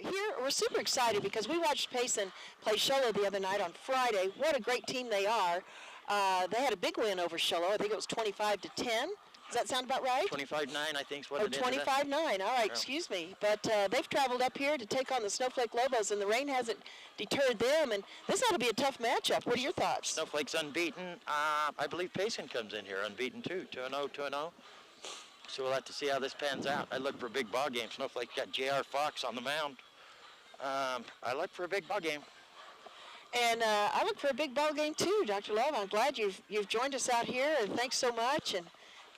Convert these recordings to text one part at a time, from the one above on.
here, we're super excited because we watched Payson play Sholo the other night on Friday. What a great team they are. They had a big win over Sholo. I think it was 25-10. Does that sound about right? 25-9, I think is what Oh, it is. 25-9. All right, Yeah. excuse me. But they've traveled up here to take on the Snowflake Lobos, and the rain hasn't deterred them. And this ought to be a tough matchup. What are your thoughts? Snowflake's unbeaten. I believe Payson comes in here unbeaten too. 2-0, 2-0. So we'll have to see how this pans out. I look for a big ball game. Snowflake got J.R. Fox on the mound. I look for a big ball game. And I look for a big ball game too, Dr. Love. I'm glad you've joined us out here, and thanks so much.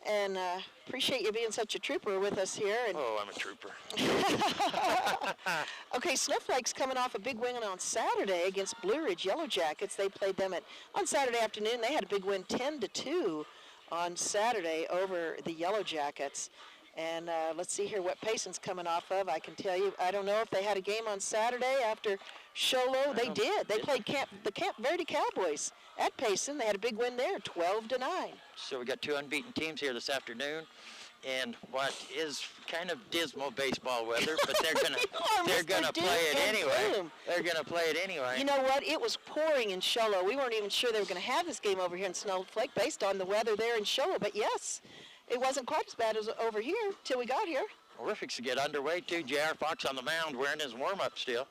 And appreciate you being such a trooper with us here. And oh, I'm a trooper. Okay, Snowflake's coming off a big win on Saturday against Blue Ridge Yellow Jackets. They played them on Saturday afternoon. They had a big win 10-2 on Saturday over the Yellow Jackets. And let's see here what Payson's coming off of. I can tell you, I don't know if they had a game on Saturday after Sholo. They did. They played the Camp Verde Cowboys at Payson. They had a big win there, 12-9. So we got two unbeaten teams here this afternoon, and what is kind of dismal baseball weather, but they're gonna play it anyway. They're gonna play it anyway. You know what? It was pouring in Sholo. We weren't even sure they were going to have this game over here in Snowflake based on the weather there in Sholo. But yes, it wasn't quite as bad as over here till we got here. Terrific to get underway too. J.R. Fox on the mound wearing his warm-up still.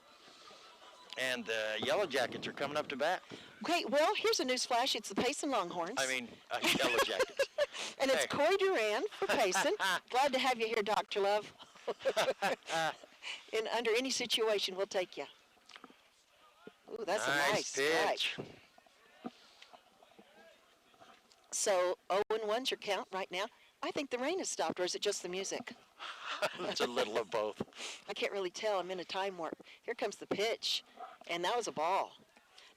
And the Yellow Jackets are coming up to bat. Okay, well, here's a news flash. It's the Payson Longhorns. I mean, Yellow Jackets. And it's Corey Duran for Payson. Glad to have you here, Dr. Love. And under any situation, we'll take you. Ooh, that's a nice pitch. strike. So 0-1's your count right now. I think the rain has stopped, or is it just the music? It's a little of both. I can't really tell. I'm in a time warp. Here comes the pitch, and that was a ball.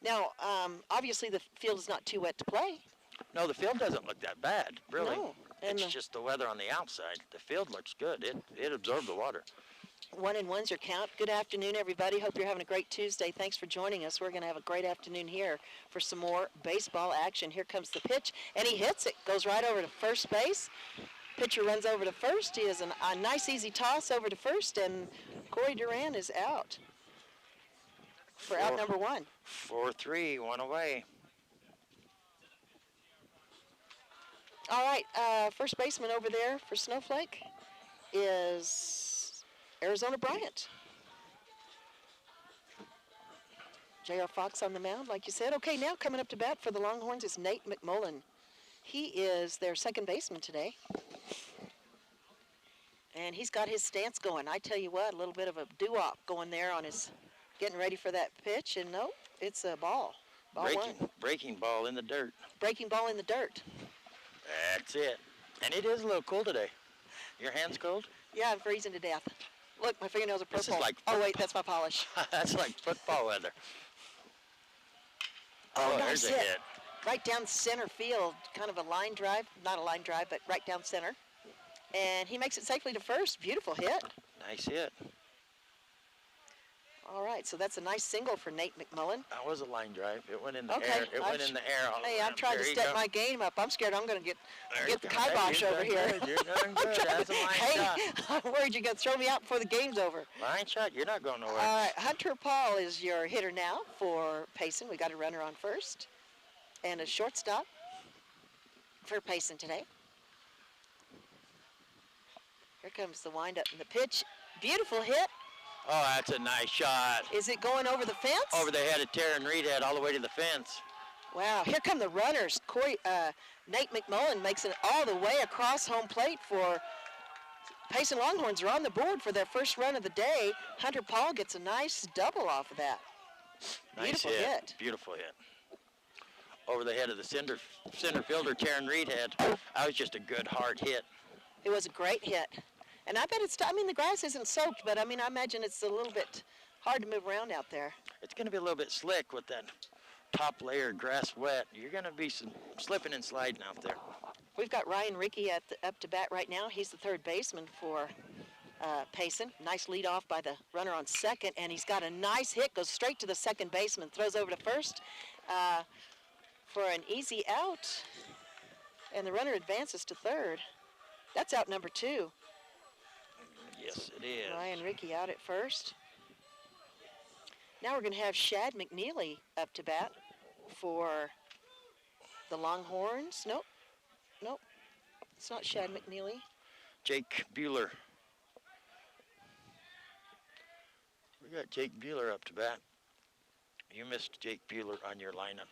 Now, obviously, the field is not too wet to play. No, the field doesn't look that bad, really. No. And it's just the weather on the outside. The field looks good. It absorbed the water. 1-1's your count. Good afternoon, everybody. Hope you're having a great Tuesday. Thanks for joining us. We're going to have a great afternoon here for some more baseball action. Here comes the pitch, and he hits it. Goes right over to first base. Pitcher runs over to first. He has a nice, easy toss over to first, and Corey Duran is out for out number 1. 4-3, one away. All right, first baseman over there for Snowflake is Arizona Bryant. J.R. Fox on the mound, like you said. Okay, now coming up to bat for the Longhorns is Nate McMullen. He is their second baseman today. And he's got his stance going. I tell you what, a little bit of a doo-wop going there on his, getting ready for that pitch. And no, it's a ball. Breaking ball in the dirt. Breaking ball in the dirt. That's it. And it is a little cool today. Your hands cold? Yeah, I'm freezing to death. Look, my fingernails are purple. This is like oh, wait, that's my polish. That's like football weather. Oh, there's a hit. Right down center field, kind of a line drive. Not a line drive, but right down center. And he makes it safely to first. Beautiful hit. Nice hit. All right, so that's a nice single for Nate McMullen. That was a line drive. It went in the air. It went in the air. Hey, I'm trying to step my game up. I'm scared I'm going to get the kibosh over here. You're doing good. That's a line shot. I'm worried you're going to throw me out before the game's over. Line shot? You're not going nowhere. All right, Hunter Paul is your hitter now for Payson. We got a runner on first and a shortstop for Payson today. Here comes the windup and the pitch. Beautiful hit. Oh, that's a nice shot. Is it going over the fence? Over the head of Taryn Reedhead all the way to the fence. Wow, here come the runners. Nate McMullen makes it all the way across home plate for Payson Longhorns are on the board for their first run of the day. Hunter Paul gets a nice double off of that. Nice Beautiful hit. Beautiful hit. Over the head of the center fielder, Taryn Reedhead. That was just a good, hard hit. It was a great hit. And I bet the grass isn't soaked, but I imagine it's a little bit hard to move around out there. It's going to be a little bit slick with that top layer of grass wet. You're going to be some slipping and sliding out there. We've got Ryan Rickey up to bat right now. He's the third baseman for Payson. Nice lead off by the runner on second, and he's got a nice hit, goes straight to the second baseman, throws over to first for an easy out, and the runner advances to third. That's out number 2. Yes, it is. Ryan Rickey out at first. Now we're going to have Shad McNeely up to bat for the Longhorns. Nope. It's not Shad McNeely. Jake Bueller. We got Jake Bueller up to bat. You missed Jake Bueller on your lineup.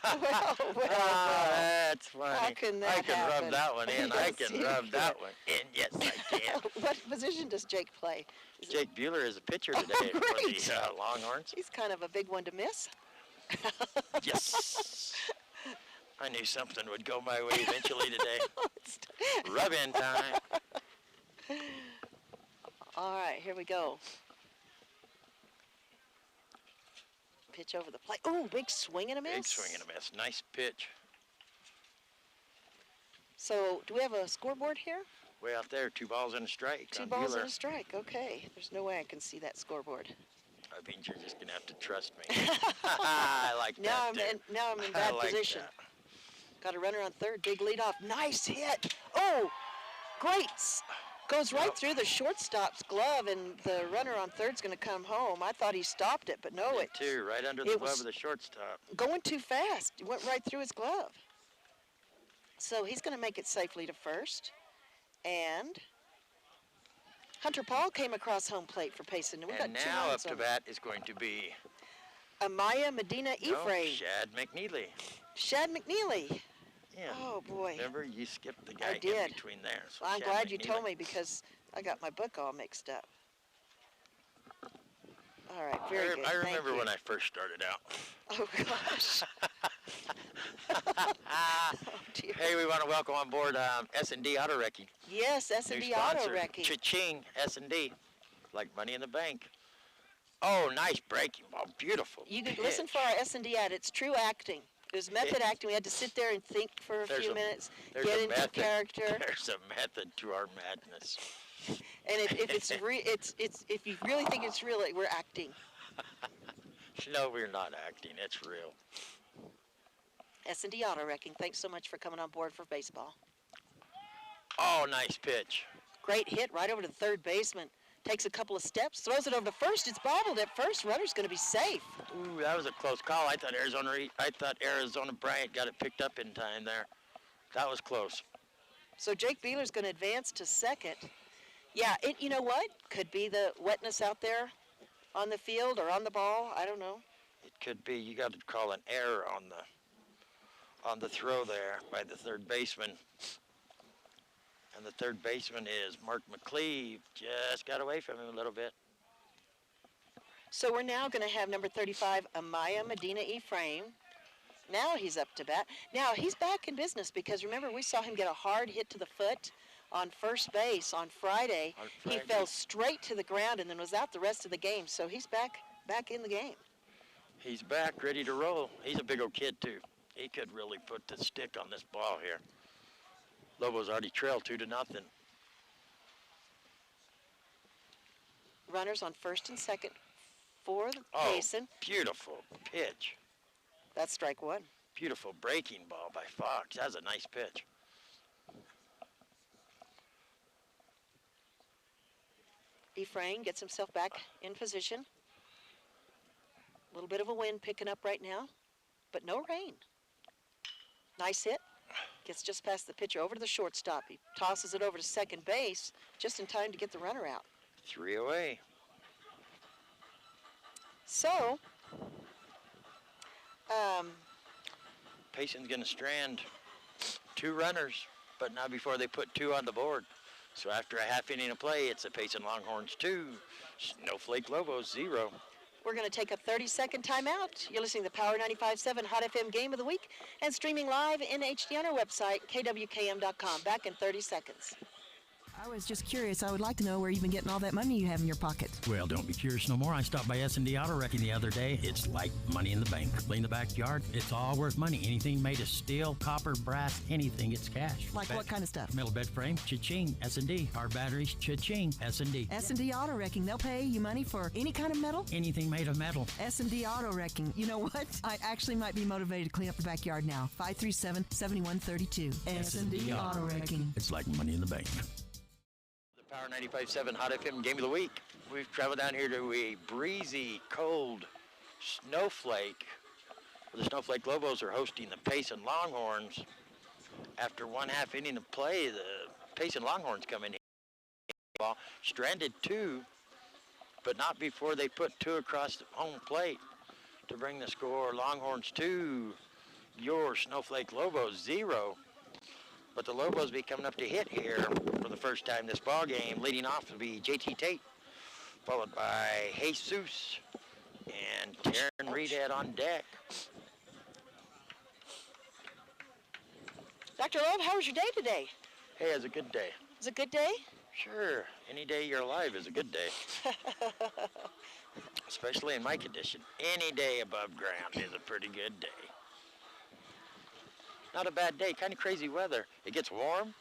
well. That's funny. How can that I can happen? rub that one in. Yes, I can you rub can. that one in. Yes, I can. What position does Jake play? Jake Bueller is a pitcher today for great. the Longhorns. He's kind of a big one to miss. Yes. I knew something would go my way eventually today. Rub-in time. All right, here we go. Pitch over the plate. Ooh, big swing and a miss. Big swing and a miss. Nice pitch. So, do we have a scoreboard here? Way out there, 2 balls and a strike. 2 on balls Bueller. and a strike. Okay. There's no way I can see that scoreboard. I mean, you're just gonna have to trust me. I like Now that. I'm in I bad like position. that. Got a runner on third. Big lead off. Nice hit. Oh, great. Goes right Nope. through the shortstop's glove, and the runner on third's going to come home. I thought he stopped it, but no, Me it too, right under the it glove was- of the shortstop. going too fast. It went right through his glove. So he's going to make it safely to first. And Hunter Paul came across home plate for Payson. We got And 2 now up runs to on bat is going to be Amaya Medina Ephraim. Shad McNeely. Shad McNeely. Yeah. Oh, boy. Remember, you skipped the I guy in did. between there. So Well, I'm Shad glad you McNeely. told me because I got my book all mixed up. All right, very good. I Thank remember you. when I first started out. Oh, gosh. Oh, dear. Hey, we want to welcome on board S&D Auto Wrecking. Yes, New S&D Auto sponsor. Wrecking. Cha-ching, S&D. Like money in the bank. Oh, nice breaking ball. Beautiful You can pitch. listen for our S&D ad. It's true acting. It was method acting. We had to sit there and think for a There's few a- minutes, There's get a into method. character. There's a method to our madness. And if it's if you really think it's real, we're acting. No, we're not acting. It's real. S&D Auto Wrecking. Thanks so much for coming on board for baseball. Oh, nice pitch. Great hit right over to the third baseman. Takes a couple of steps, throws it over to first. It's bobbled at first. Runner's going to be safe. Ooh, that was a close call. I thought Arizona Bryant got it picked up in time there. That was close. So Jake Beeler's going to advance to second. Yeah, you know what? Could be the wetness out there on the field or on the ball. I don't know. It could be. You got to call an error on the throw there by the third baseman. And the third baseman is Mark McCleve. Just got away from him a little bit. So we're now going to have number 35, Amaya Medina Ephraim. Now he's up to bat. Now he's back in business because remember we saw him get a hard hit to the foot on first base on Friday. He fell straight to the ground and then was out the rest of the game. So he's back in the game. He's back, ready to roll. He's a big old kid, too. He could really put the stick on this ball here. Lobos already trailed 2-0. Runners on first and second for the Oh, Payson. beautiful pitch. That's strike one. Beautiful breaking ball by Fox. That's a nice pitch. Ephraim gets himself back in position. A little bit of a wind picking up right now, but no rain. Nice hit. Gets just past the pitcher over to the shortstop. He tosses it over to second base just in time to get the runner out. 3 away. So, Payson's going to strand 2 runners, but not before they put 2 on the board. So after a half inning of play, it's the Payson Longhorns 2, Snowflake Lobos 0. we're going to take a 30-second timeout. You're listening to Power 95.7 Hot FM Game of the Week and streaming live in HD on our website, kwkm.com. Back in 30 seconds. I was just curious. I would like to know where you've been getting all that money you have in your pocket. Well, don't be curious no more. I stopped by S&D Auto Wrecking the other day. It's like money in the bank. In the backyard, it's all worth money. Anything made of steel, copper, brass, anything, it's cash. Like what kind of stuff? Metal bed frame, cha-ching, S&D. Our batteries, cha-ching, S&D. S&D Auto Wrecking. They'll pay you money for any kind of metal? Anything made of metal. S&D Auto Wrecking. You know what? I actually might be motivated to clean up the backyard now. 537-7132. S&D Auto Wrecking. It's like money in the bank. The Power 95.7 Hot FM Game of the Week. We've traveled down here to a breezy, cold Snowflake. The Snowflake Lobos are hosting the Payson Longhorns. After one half inning of play, the Payson Longhorns come in here. Stranded 2, but not before they put 2 across the home plate to bring the score. Longhorns 2, your Snowflake Lobos 0. But the Lobos be coming up to hit here for the first time this ball game. Leading off will be JT Tate, followed by Jesus and Taryn Reedhead on deck. Dr. Love, how was your day today? Hey, it's a good day. Was it a good day? Sure, any day you're alive is a good day. Especially in my condition. Any day above ground is a pretty good day. Not a bad day, kind of crazy weather. It gets warm,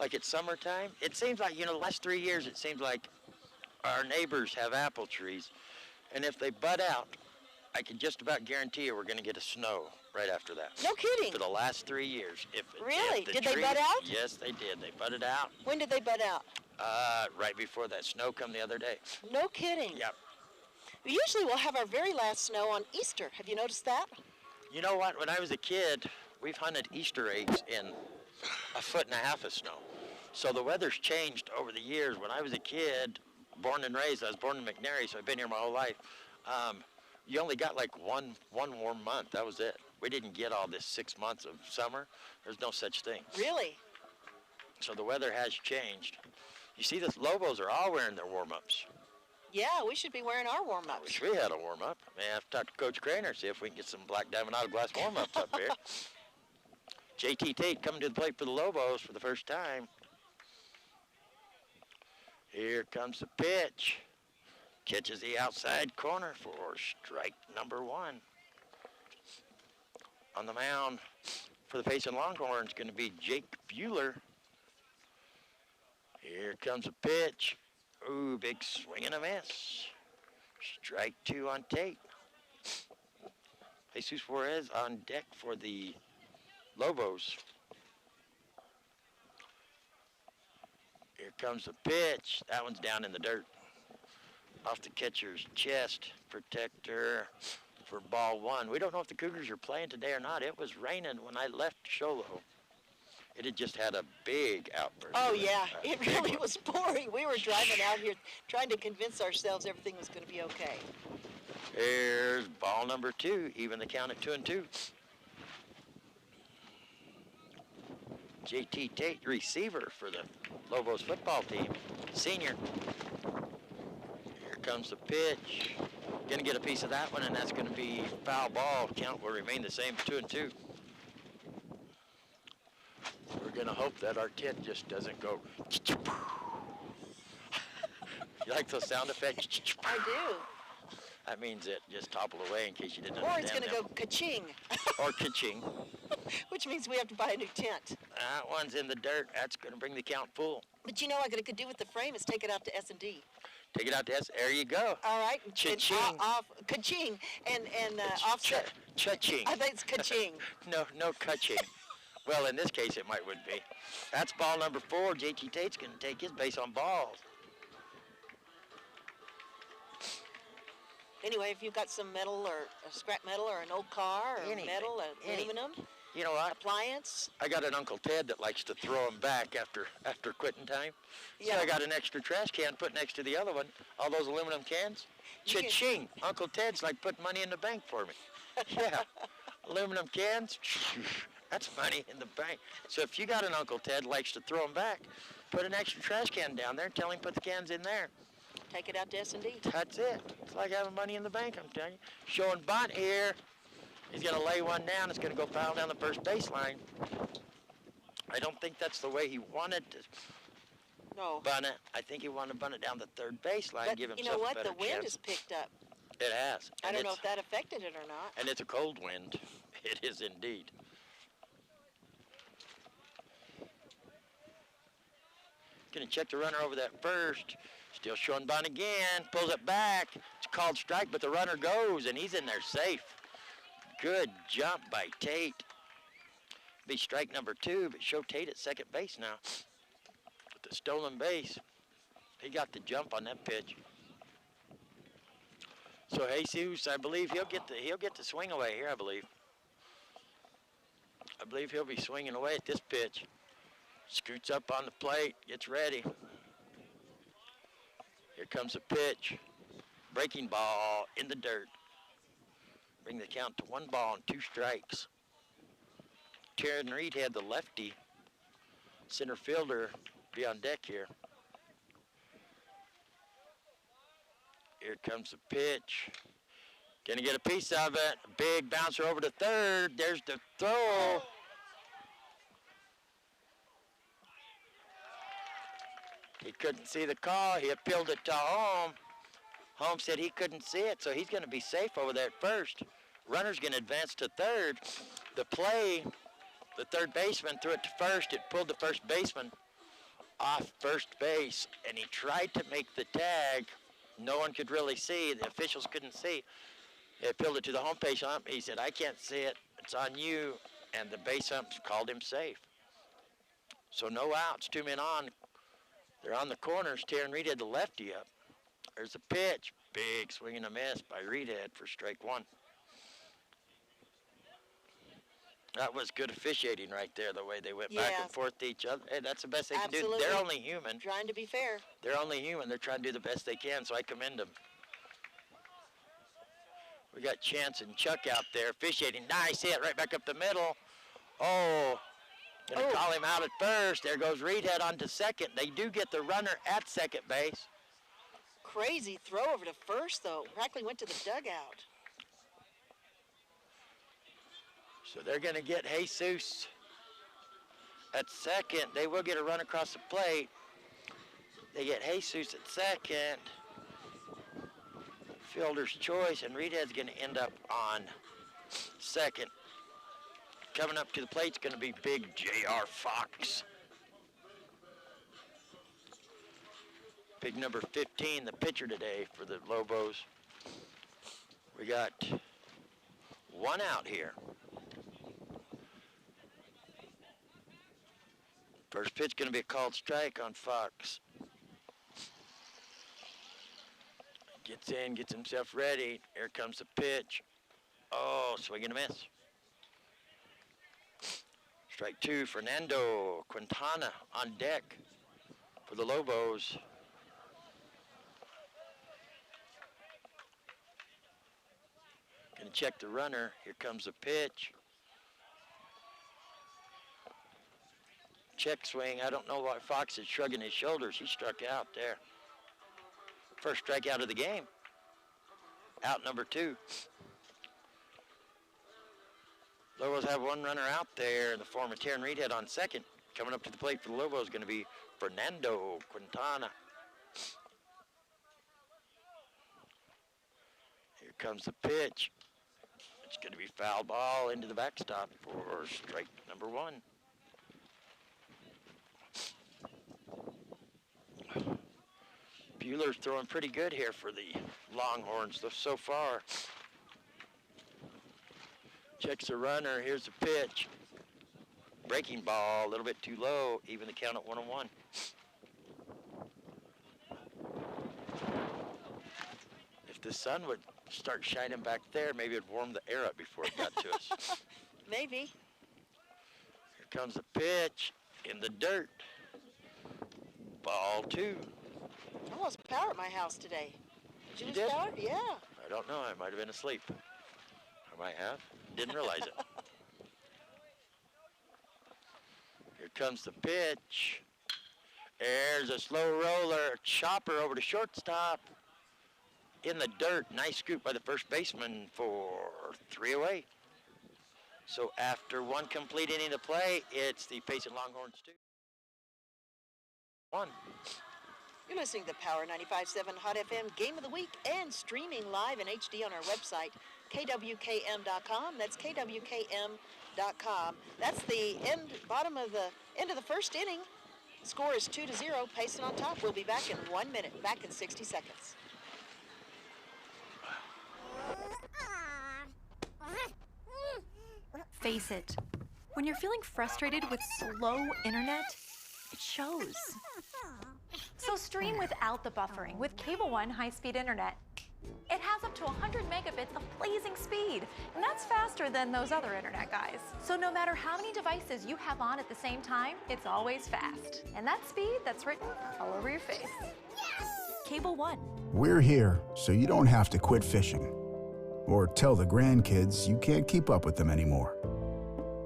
like it's summertime. It seems like, the last 3 years, it seems like our neighbors have apple trees. And if they bud out, I can just about guarantee you we're going to get a snow right after that. No kidding. For the last 3 years. Really? If Did they bud out? Yes, they did. They budded out. When did they bud out? Right before that snow come the other day. No kidding. Yep. Usually we'll have our very last snow on Easter. Have you noticed that? You know what? When I was a kid, we've hunted Easter eggs in 1.5 feet of snow. So the weather's changed over the years. When I was a kid, born and raised, I was born in McNary, so I've been here my whole life. You only got like one warm month. That was it. We didn't get all this 6 months of summer. There's no such thing. Really? So the weather has changed. You see, the Lobos are all wearing their warm-ups. Yeah, we should be wearing our I warm-ups. wish we had a warm-up. May have to talk to Coach Craner, see if we can get some Black Diamond Auto Glass warm-ups up here. JT Tate coming to the plate for the Lobos for the first time. Here comes the pitch. Catches the outside corner for strike number 1. On the mound for the Payson Longhorns going to be Jake Bueller. Here comes a pitch. Ooh, big swing and a miss. Strike 2 on Tate. Jesus Juarez on deck for the Lobos. Here comes the pitch. That one's down in the dirt. Off the catcher's chest. Protector for ball 1. We don't know if the Cougars are playing today or not. It was raining when I left Sholo. It had just had a big outburst. Oh, yeah. It really was pouring. We were driving out here trying to convince ourselves everything was going to be okay. Here's ball number 2. Even the count at 2-2. JT Tate, receiver for the Lobos football team. Senior. Here comes the pitch. Going to get a piece of that one, and that's going to be foul ball. Count will remain the same, 2-2. We're going to hope that our tent just doesn't go. You like those sound effects? I do. That means it just toppled away in case you didn't Or understand. it's going to go ka-ching. Or ka-ching. Which means we have to buy a new tent. That one's in the dirt. That's going to bring the count full. But you know what I could do with the frame is take it out to S&D. Take it out to S. There you go. All right. Cha-ching. Ka-ching. And offset. Cha-ching. I think it's ka-ching. No ka-ching. Well, in this case, would be. That's ball number 4. JT Tate's going to take his base on balls. Anyway, if you've got some metal or scrap metal or an old car or Anything. metal, aluminum, You know what? appliance. I got an Uncle Ted that likes to throw them back after quitting time. Yeah. So I got an extra trash can put next to the other one. All those aluminum cans. You can- Cha-ching. Uncle Ted's like putting money in the bank for me. Yeah. Aluminum cans. That's money in the bank. So if you got an Uncle Ted likes to throw them back, put an extra trash can down there. Tell him put the cans in there. Take it out to S&D. That's it. It's like having money in the bank, I'm telling you. Showing bunt here. He's going to lay one down. It's going to go foul down the first baseline. I don't think that's the way he wanted to No. bunt it. I think he wanted to bunt it down the third baseline, But give you himself know a what? better The wind chance. has picked up. It has. I And don't know it's- if that affected it or not. And it's a cold wind. It is indeed. Going to check the runner over that first. Still showing bunt again. Pulls it back. It's called strike, but the runner goes, and he's in there safe. Good jump by Tate. Be strike number 2, but show Tate at second base now. With the stolen base. He got the jump on that pitch. So Jesus, I believe he'll get the swing away here. I believe he'll be swinging away at this pitch. Scoots up on the plate, gets ready. Here comes the pitch. Breaking ball in the dirt. Bring the count to 1 ball and 2 strikes. Taryn Reed had the lefty center fielder be on deck here. Here comes the pitch. Gonna get a piece of it. Big bouncer over to third. There's the throw. He couldn't see the call. He appealed it to Holm. Holm said he couldn't see it, so he's going to be safe over there at first. Runner's going to advance to third. The play, the third baseman threw it to first. It pulled the first baseman off first base, and he tried to make the tag. No one could really see. The officials couldn't see. They appealed it to the home base ump. He said, I can't see it. It's on you. And the base umps called him safe. So no outs, 2 men on. They're on the corners. Taryn Reed had the lefty up. There's a pitch. Big swing and a miss by Reedhead for strike 1. That was good officiating right there, the way they went back and forth to each other. Hey, that's the best they can do. They're only human. Trying to be fair. They're only human. They're trying to do the best they can, so I commend them. We got Chance and Chuck out there officiating. Nice hit right back up the middle. Oh. Gonna call him out at first. There goes Reedhead on to second. They do get the runner at second base. Crazy throw over to first, though. Practically went to the dugout. So they're gonna get Jesus at second. They will get a run across the plate. They get Jesus at second. Fielder's choice, and Reedhead's gonna end up on second. Coming up to the plate's going to be big J.R. Fox. Big number 15, the pitcher today for the Lobos. We got 1 out here. First pitch going to be a called strike on Fox. Gets in, gets himself ready. Here comes the pitch. Oh, swing and a miss. Strike 2, Fernando Quintana on deck for the Lobos. Gonna check the runner. Here comes the pitch. Check swing. I don't know why Fox is shrugging his shoulders. He struck out there. First strikeout of the game. Out number 2. Lobos have 1 runner out there in the form of Taryn Reedhead on second. Coming up to the plate for the Lobos is going to be Fernando Quintana. Here comes the pitch. It's going to be foul ball into the backstop for strike number 1. Bueller's throwing pretty good here for the Longhorns so far. Checks the runner. Here's the pitch. Breaking ball, a little bit too low. Even the count at 1-1. If the sun would start shining back there, maybe it'd warm the air up before it got to us. Maybe. Here comes the pitch in the dirt. Ball 2. I lost power at my house today. Did you did? lose power? Yeah. I don't know. I might have been asleep. I might have. Didn't realize it. Here comes the pitch. There's a slow roller, chopper over to shortstop. In the dirt, nice scoop by the first baseman for 3 away. So after 1 complete inning of play, it's the Payson Longhorns 2. 1. You're listening to Power 95.7 Hot FM Game of the Week and streaming live in HD on our website, kwkm.com. That's kwkm.com. That's the bottom of the end of the first inning. Score is 2-0. Payson on top. We'll be back in 1 minute. Back in 60 seconds. Face it. When you're feeling frustrated with slow internet, it shows. So stream without the buffering with Cable One high-speed internet. It has up to 100 megabits of blazing speed, and that's faster than those other internet guys. So no matter how many devices you have on at the same time, it's always fast. And that's speed that's written all over your face. Cable One. We're here so you don't have to quit fishing or tell the grandkids you can't keep up with them anymore.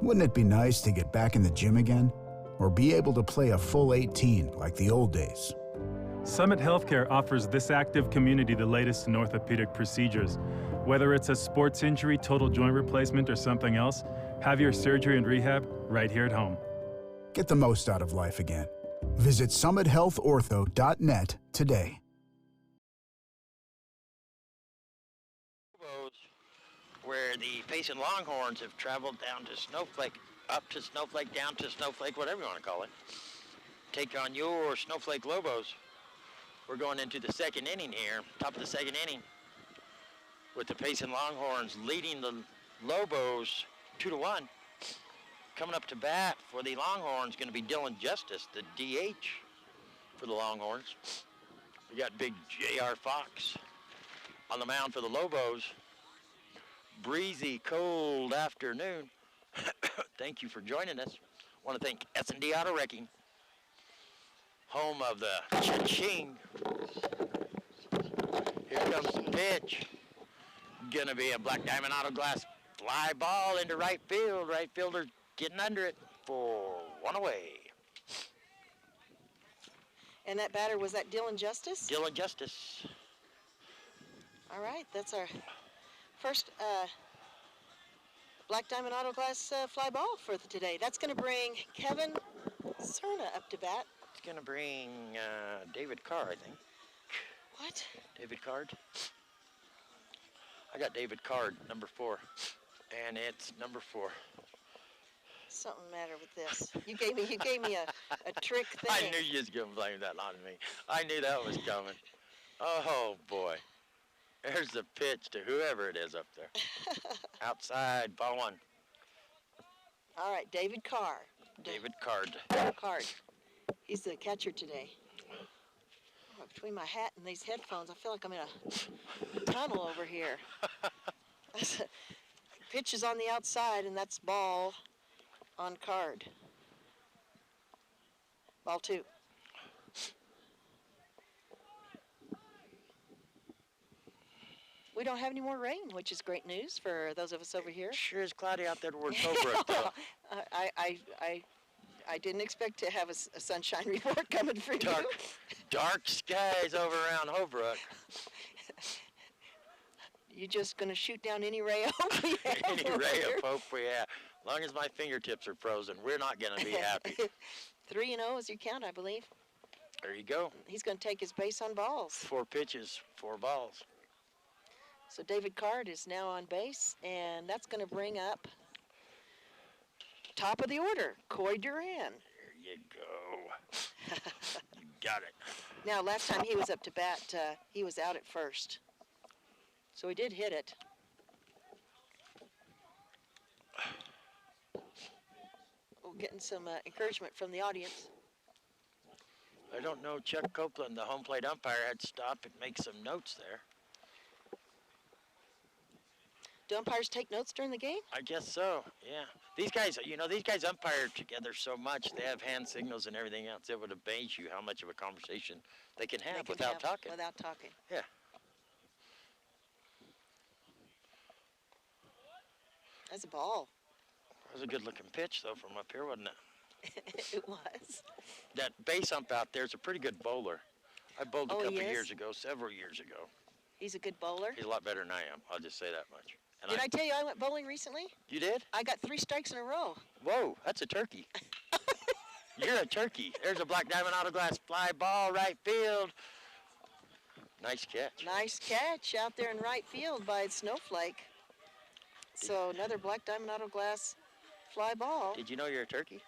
Wouldn't it be nice to get back in the gym again or be able to play a full 18 like the old days? Summit Healthcare offers this active community the latest in orthopedic procedures. Whether it's a sports injury, total joint replacement, or something else, have your surgery and rehab right here at home. Get the most out of life again. Visit summithealthortho.net today. Where the Payson Longhorns have traveled down to Snowflake, up to Snowflake, down to Snowflake, whatever you want to call it. Take on your Snowflake Lobos. We're going into the second inning here, top of the second inning, with the Payson Longhorns leading the Lobos 2-1. Coming up to bat for the Longhorns going to be Dylan Justice, the DH for the Longhorns. We got big J.R. Fox on the mound for the Lobos. Breezy, cold afternoon. Thank you for joining us. I want to thank S&D Auto Wrecking, home of the cha-ching. Here comes the pitch. Gonna be a Black Diamond Auto Glass fly ball into right field. Right fielder getting under it for one away. And that batter, was that Dylan Justice? Dylan Justice. All right, that's our first Black Diamond Auto Glass fly ball for today. That's going to bring Kevin Cerna up to bat. It's gonna bring David Carr, I think. What? David Card. I got David Card, number 4, and it's number 4. Something matter with this. You gave me a trick thing. I knew you was gonna blame that on me. I knew that was coming. Oh boy. There's the pitch to whoever it is up there. Outside, ball 1. All right, David Carr. David Card. Card. He's the catcher today. Oh, between my hat and these headphones, I feel like I'm in a tunnel over here. Pitch is on the outside, and that's ball on Card. Ball 2. We don't have any more rain, which is great news for those of us over here. Sure is cloudy out there towards Holbrook, though. I didn't expect to have a sunshine report coming for you. Dark skies over around Holbrook. You just gonna shoot down any ray of hope we have? Any ray of hope we have. As long as my fingertips are frozen, we're not gonna be happy. 3-0 is your count, I believe. There you go. He's gonna take his base on balls. 4 pitches, 4 balls. So David Card is now on base, and that's gonna bring up top of the order, Coy Duran. There you go. You got it. Now, last time he was up to bat, he was out at first. So he did hit it. We're getting some encouragement from the audience. I don't know, Chuck Copeland, the home plate umpire, had to stop and make some notes there. Do umpires take notes during the game? I guess so, yeah. These guys, these guys umpire together so much. They have hand signals and everything else. It would amaze you how much of a conversation they can have without talking. Without talking. Yeah. That's a ball. That was a good-looking pitch, though, from up here, wasn't it? It was. That base ump out there is a pretty good bowler. I bowled a couple he is? years ago, several years ago. He's a good bowler. He's a lot better than I am. I'll just say that much. And Did I tell you I went bowling recently? You did? I got 3 strikes in a row. Whoa, that's a turkey. You're a turkey. There's a Black Diamond Auto Glass fly ball, right field. Nice catch. Nice catch out there in right field by Snowflake. So another Black Diamond Auto Glass fly ball. Did you know you're a turkey?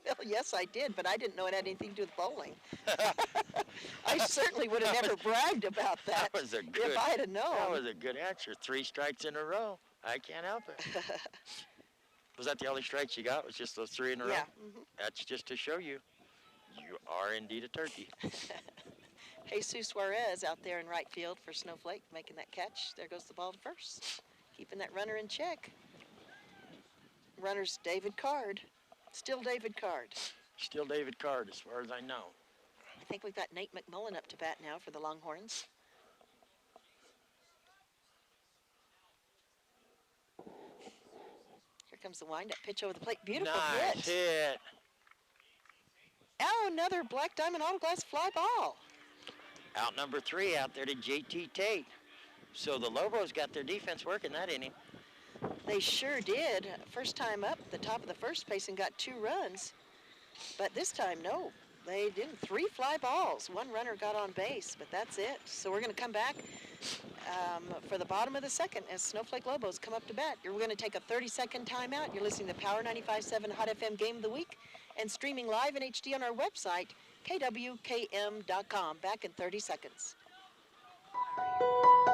Well, yes, I did, but I didn't know it had anything to do with bowling. I certainly would have never bragged about that, That was a good, if I had known. That was a good answer. 3 strikes in a row. I can't help it. Was that the only strikes you got? Was just those 3 in a row? Yeah. That's just to show you. You are indeed a turkey. Jesus Suarez out there in right field for Snowflake, making that catch. There goes the ball to first, keeping that runner in check. Runner's David Card. Still David Card. Still David Card, as far as I know. I think we've got Nate McMullen up to bat now for the Longhorns. Here comes the windup pitch over the plate. Beautiful Nice hit. Oh, another Black Diamond Autoglass fly ball. Out number 3 out there to JT Tate. So the Lobos got their defense working that inning. They sure did. First time up, the top of the first, Payson got 2 runs. But this time, no. They didn't. 3 fly balls. 1 runner got on base, but that's it. So we're going to come back for the bottom of the second as Snowflake Lobos come up to bat. We're going to take a 30-second timeout. You're listening to Power 95.7 Hot FM Game of the Week and streaming live in HD on our website, kwkm.com. Back in 30 seconds.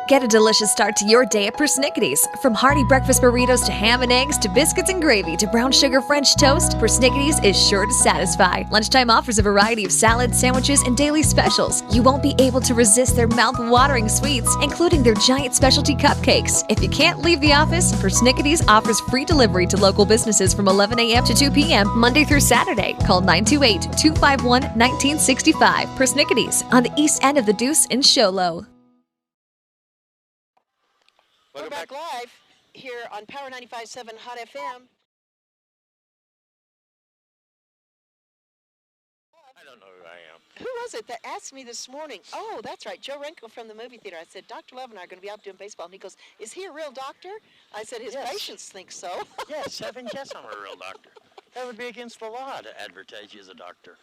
Get a delicious start to your day at Persnickity's. From hearty breakfast burritos to ham and eggs to biscuits and gravy to brown sugar French toast, Persnickity's is sure to satisfy. Lunchtime offers a variety of salads, sandwiches, and daily specials. You won't be able to resist their mouth-watering sweets, including their giant specialty cupcakes. If you can't leave the office, Persnickity's offers free delivery to local businesses from 11 a.m. to 2 p.m. Monday through Saturday. Call 928-251-1965. Persnickity's on the east end of the Deuce in Show Low. We're back live here on Power 95.7 Hot FM. I don't know who I am. Who was it that asked me this morning? Oh, that's right, Joe Renko from the movie theater. I said, Dr. Love and I are going to be out doing baseball. And he goes, is he a real doctor? I said, his patients think so. Yes, 7 yes, I'm a real doctor. That would be against the law to advertise you as a doctor.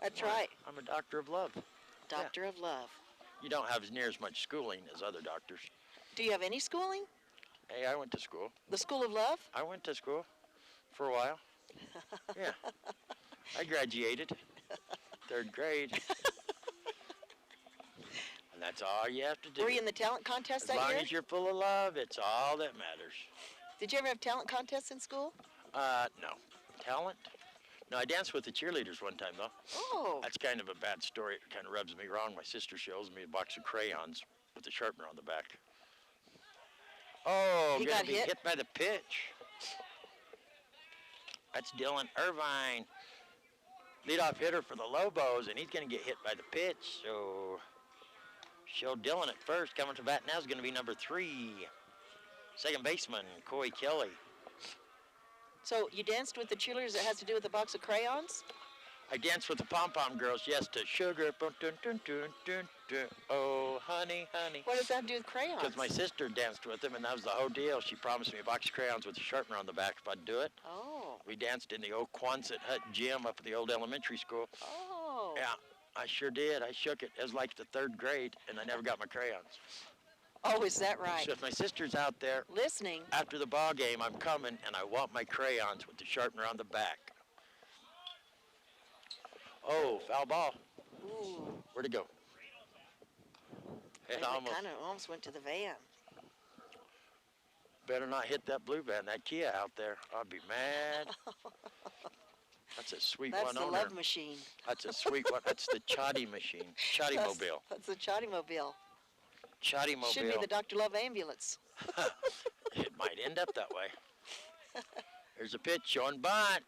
That's right. I'm a doctor of love. Doctor of love. You don't have as near as much schooling as other doctors. Do you have any schooling? Hey, I went to school. The School of Love? I went to school for a while. Yeah. I graduated. 3rd grade. And that's all you have to do. Were you in the talent contest that year? As long as you're full of love, it's all that matters. Did you ever have talent contests in school? No. Talent? No, I danced with the cheerleaders one time, though. Oh. That's kind of a bad story. It kind of rubs me wrong. My sister shows me a box of crayons with a sharpener on the back. Oh, He gonna got be hit? hit by the pitch. That's Dylan Irvine, leadoff hitter for the Lobos, and he's going to get hit by the pitch. So, show Dylan at first. Coming to bat now is going to be number 3, second baseman, Coy Kelly. So you danced with the cheerleaders that has to do with the box of crayons? I danced with the pom-pom girls, yes, to Sugar. Dun, dun, dun, dun, dun. Oh, honey, honey. What does that have to do with crayons? Because my sister danced with them, and that was the whole deal. She promised me a box of crayons with a sharpener on the back if I'd do it. Oh. We danced in the old Quonset hut gym up at the old elementary school. Oh. Yeah, I sure did. I shook it. It was like the 3rd grade, and I never got my crayons. Oh, is that right? So if my sister's out there Listening. after the ball game, I'm coming, and I want my crayons with the sharpener on the back. Oh, foul ball. Ooh. Where'd it go? It almost went to the van. Better not hit that blue van, that Kia out there. I'd be mad. That's a sweet That's one the owner. love machine. That's a sweet one. That's the Chatty machine. Chatty mobile. That's the Chatty Mobile. Chatty mobile. Should be the Dr. Love ambulance. It might end up that way. There's a pitch on bunt.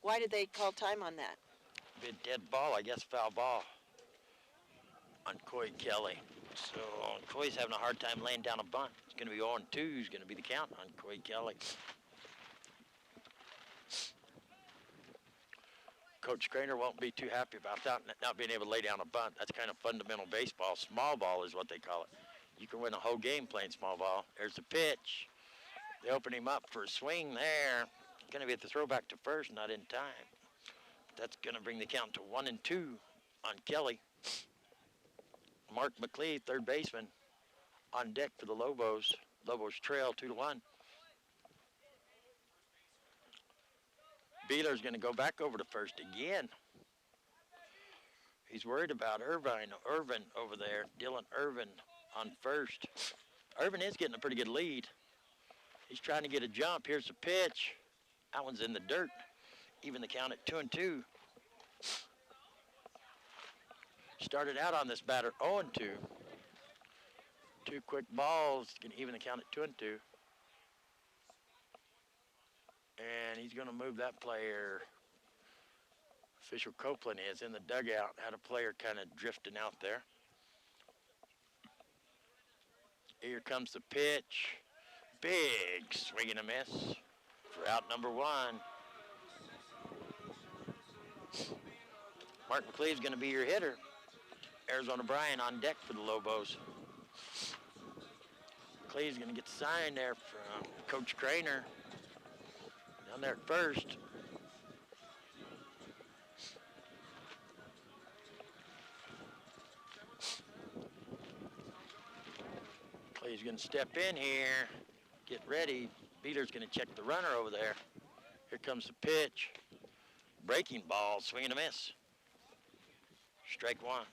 Why did they call time on that? Big dead ball, I guess foul ball on Coy Kelly. So Coy's having a hard time laying down a bunt. It's going to be 0-2 is going to be the count on Coy Kelly. Coach Craner won't be too happy about that, not being able to lay down a bunt. That's kind of fundamental baseball. Small ball is what they call it. You can win a whole game playing small ball. There's the pitch. They open him up for a swing there. Going to be at the throwback to first, not in time. That's going to bring the count to 1-2 on Kelly. Mark McLeod, 3rd baseman, on deck for the Lobos. Lobos trail 2-1. Beeler's going to go back over to first again. He's worried about Irvin over there. Dylan Irvin on first. Irvin is getting a pretty good lead. He's trying to get a jump. Here's the pitch. That one's in the dirt. Even the count at 2-2. Started out on this batter 0-2. 2 quick balls, can even the count at 2-2. And he's going to move that player. Official Copeland is in the dugout. Had a player kind of drifting out there. Here comes the pitch. Big swing and a miss for out number 1. Mark McLeave's going to be your hitter. Arizona Bryan on deck for the Lobos. McLeave's going to get the sign there from Coach Craner. Down there at first. McLeave's going to step in here. Get ready. Beeler's going to check the runner over there. Here comes the pitch. Breaking ball, swing and a miss. Strike 1.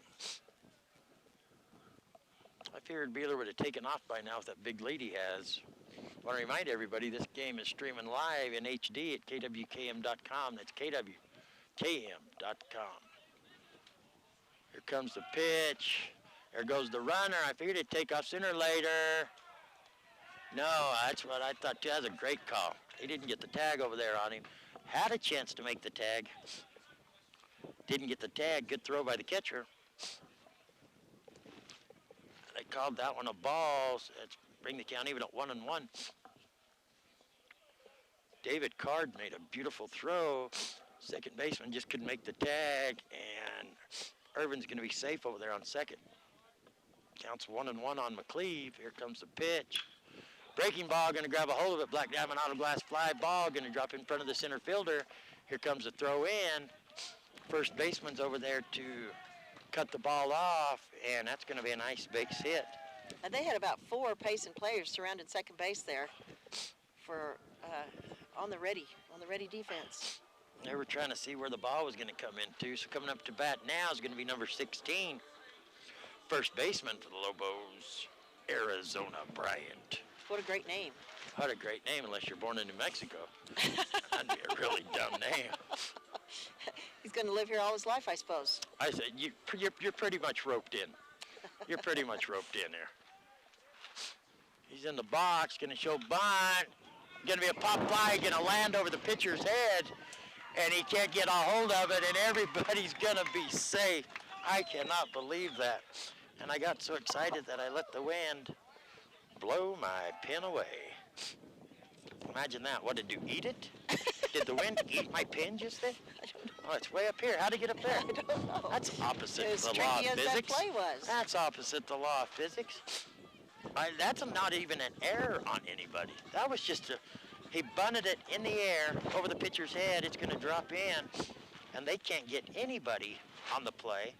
I figured Beeler would have taken off by now with that big lead he has. I want to remind everybody this game is streaming live in HD at kwkm.com. That's kwkm.com. Here comes the pitch. There goes the runner. I figured he'd take off sooner or later. No, that's what I thought too. That was a great call. He didn't get the tag over there on him. Had a chance to make the tag. Didn't get the tag. Good throw by the catcher. They called that one a ball. So let's bring the count even at 1-1. David Card made a beautiful throw. Second baseman just couldn't make the tag, and Irvin's going to be safe over there on second. Counts 1-1 on McLeave. Here comes the pitch. Breaking ball, going to grab a hold of it. Black Diamond auto glass fly ball, going to drop in front of the center fielder. Here comes the throw in. First baseman's over there to cut the ball off, and that's going to be a nice base hit. And they had about 4 Payson players surrounding second base there for on the ready defense. They were trying to see where the ball was going to come into. So coming up to bat now is going to be number 16. First baseman for the Lobos, Arizona Bryant. What a great name. What a great name, unless you're born in New Mexico. That'd be a really dumb name. He's going to live here all his life, I suppose. I said, you're pretty much roped in. You're pretty much roped in there. He's in the box, going to show bunt. Going to be a pop fly, going to land over the pitcher's head, and he can't get a hold of it, and everybody's going to be safe. I cannot believe that. And I got so excited that I let the wind blow my pin away. Imagine that. What, did you eat it? Did the wind eat my pin just then? Oh, it's way up here. How'd it get up there? I don't know. That's opposite As the law of tricky as physics. that play was. That's opposite the law of physics. That's not even an error on anybody. That was just he bunted it in the air over the pitcher's head. It's going to drop in, and they can't get anybody on the play.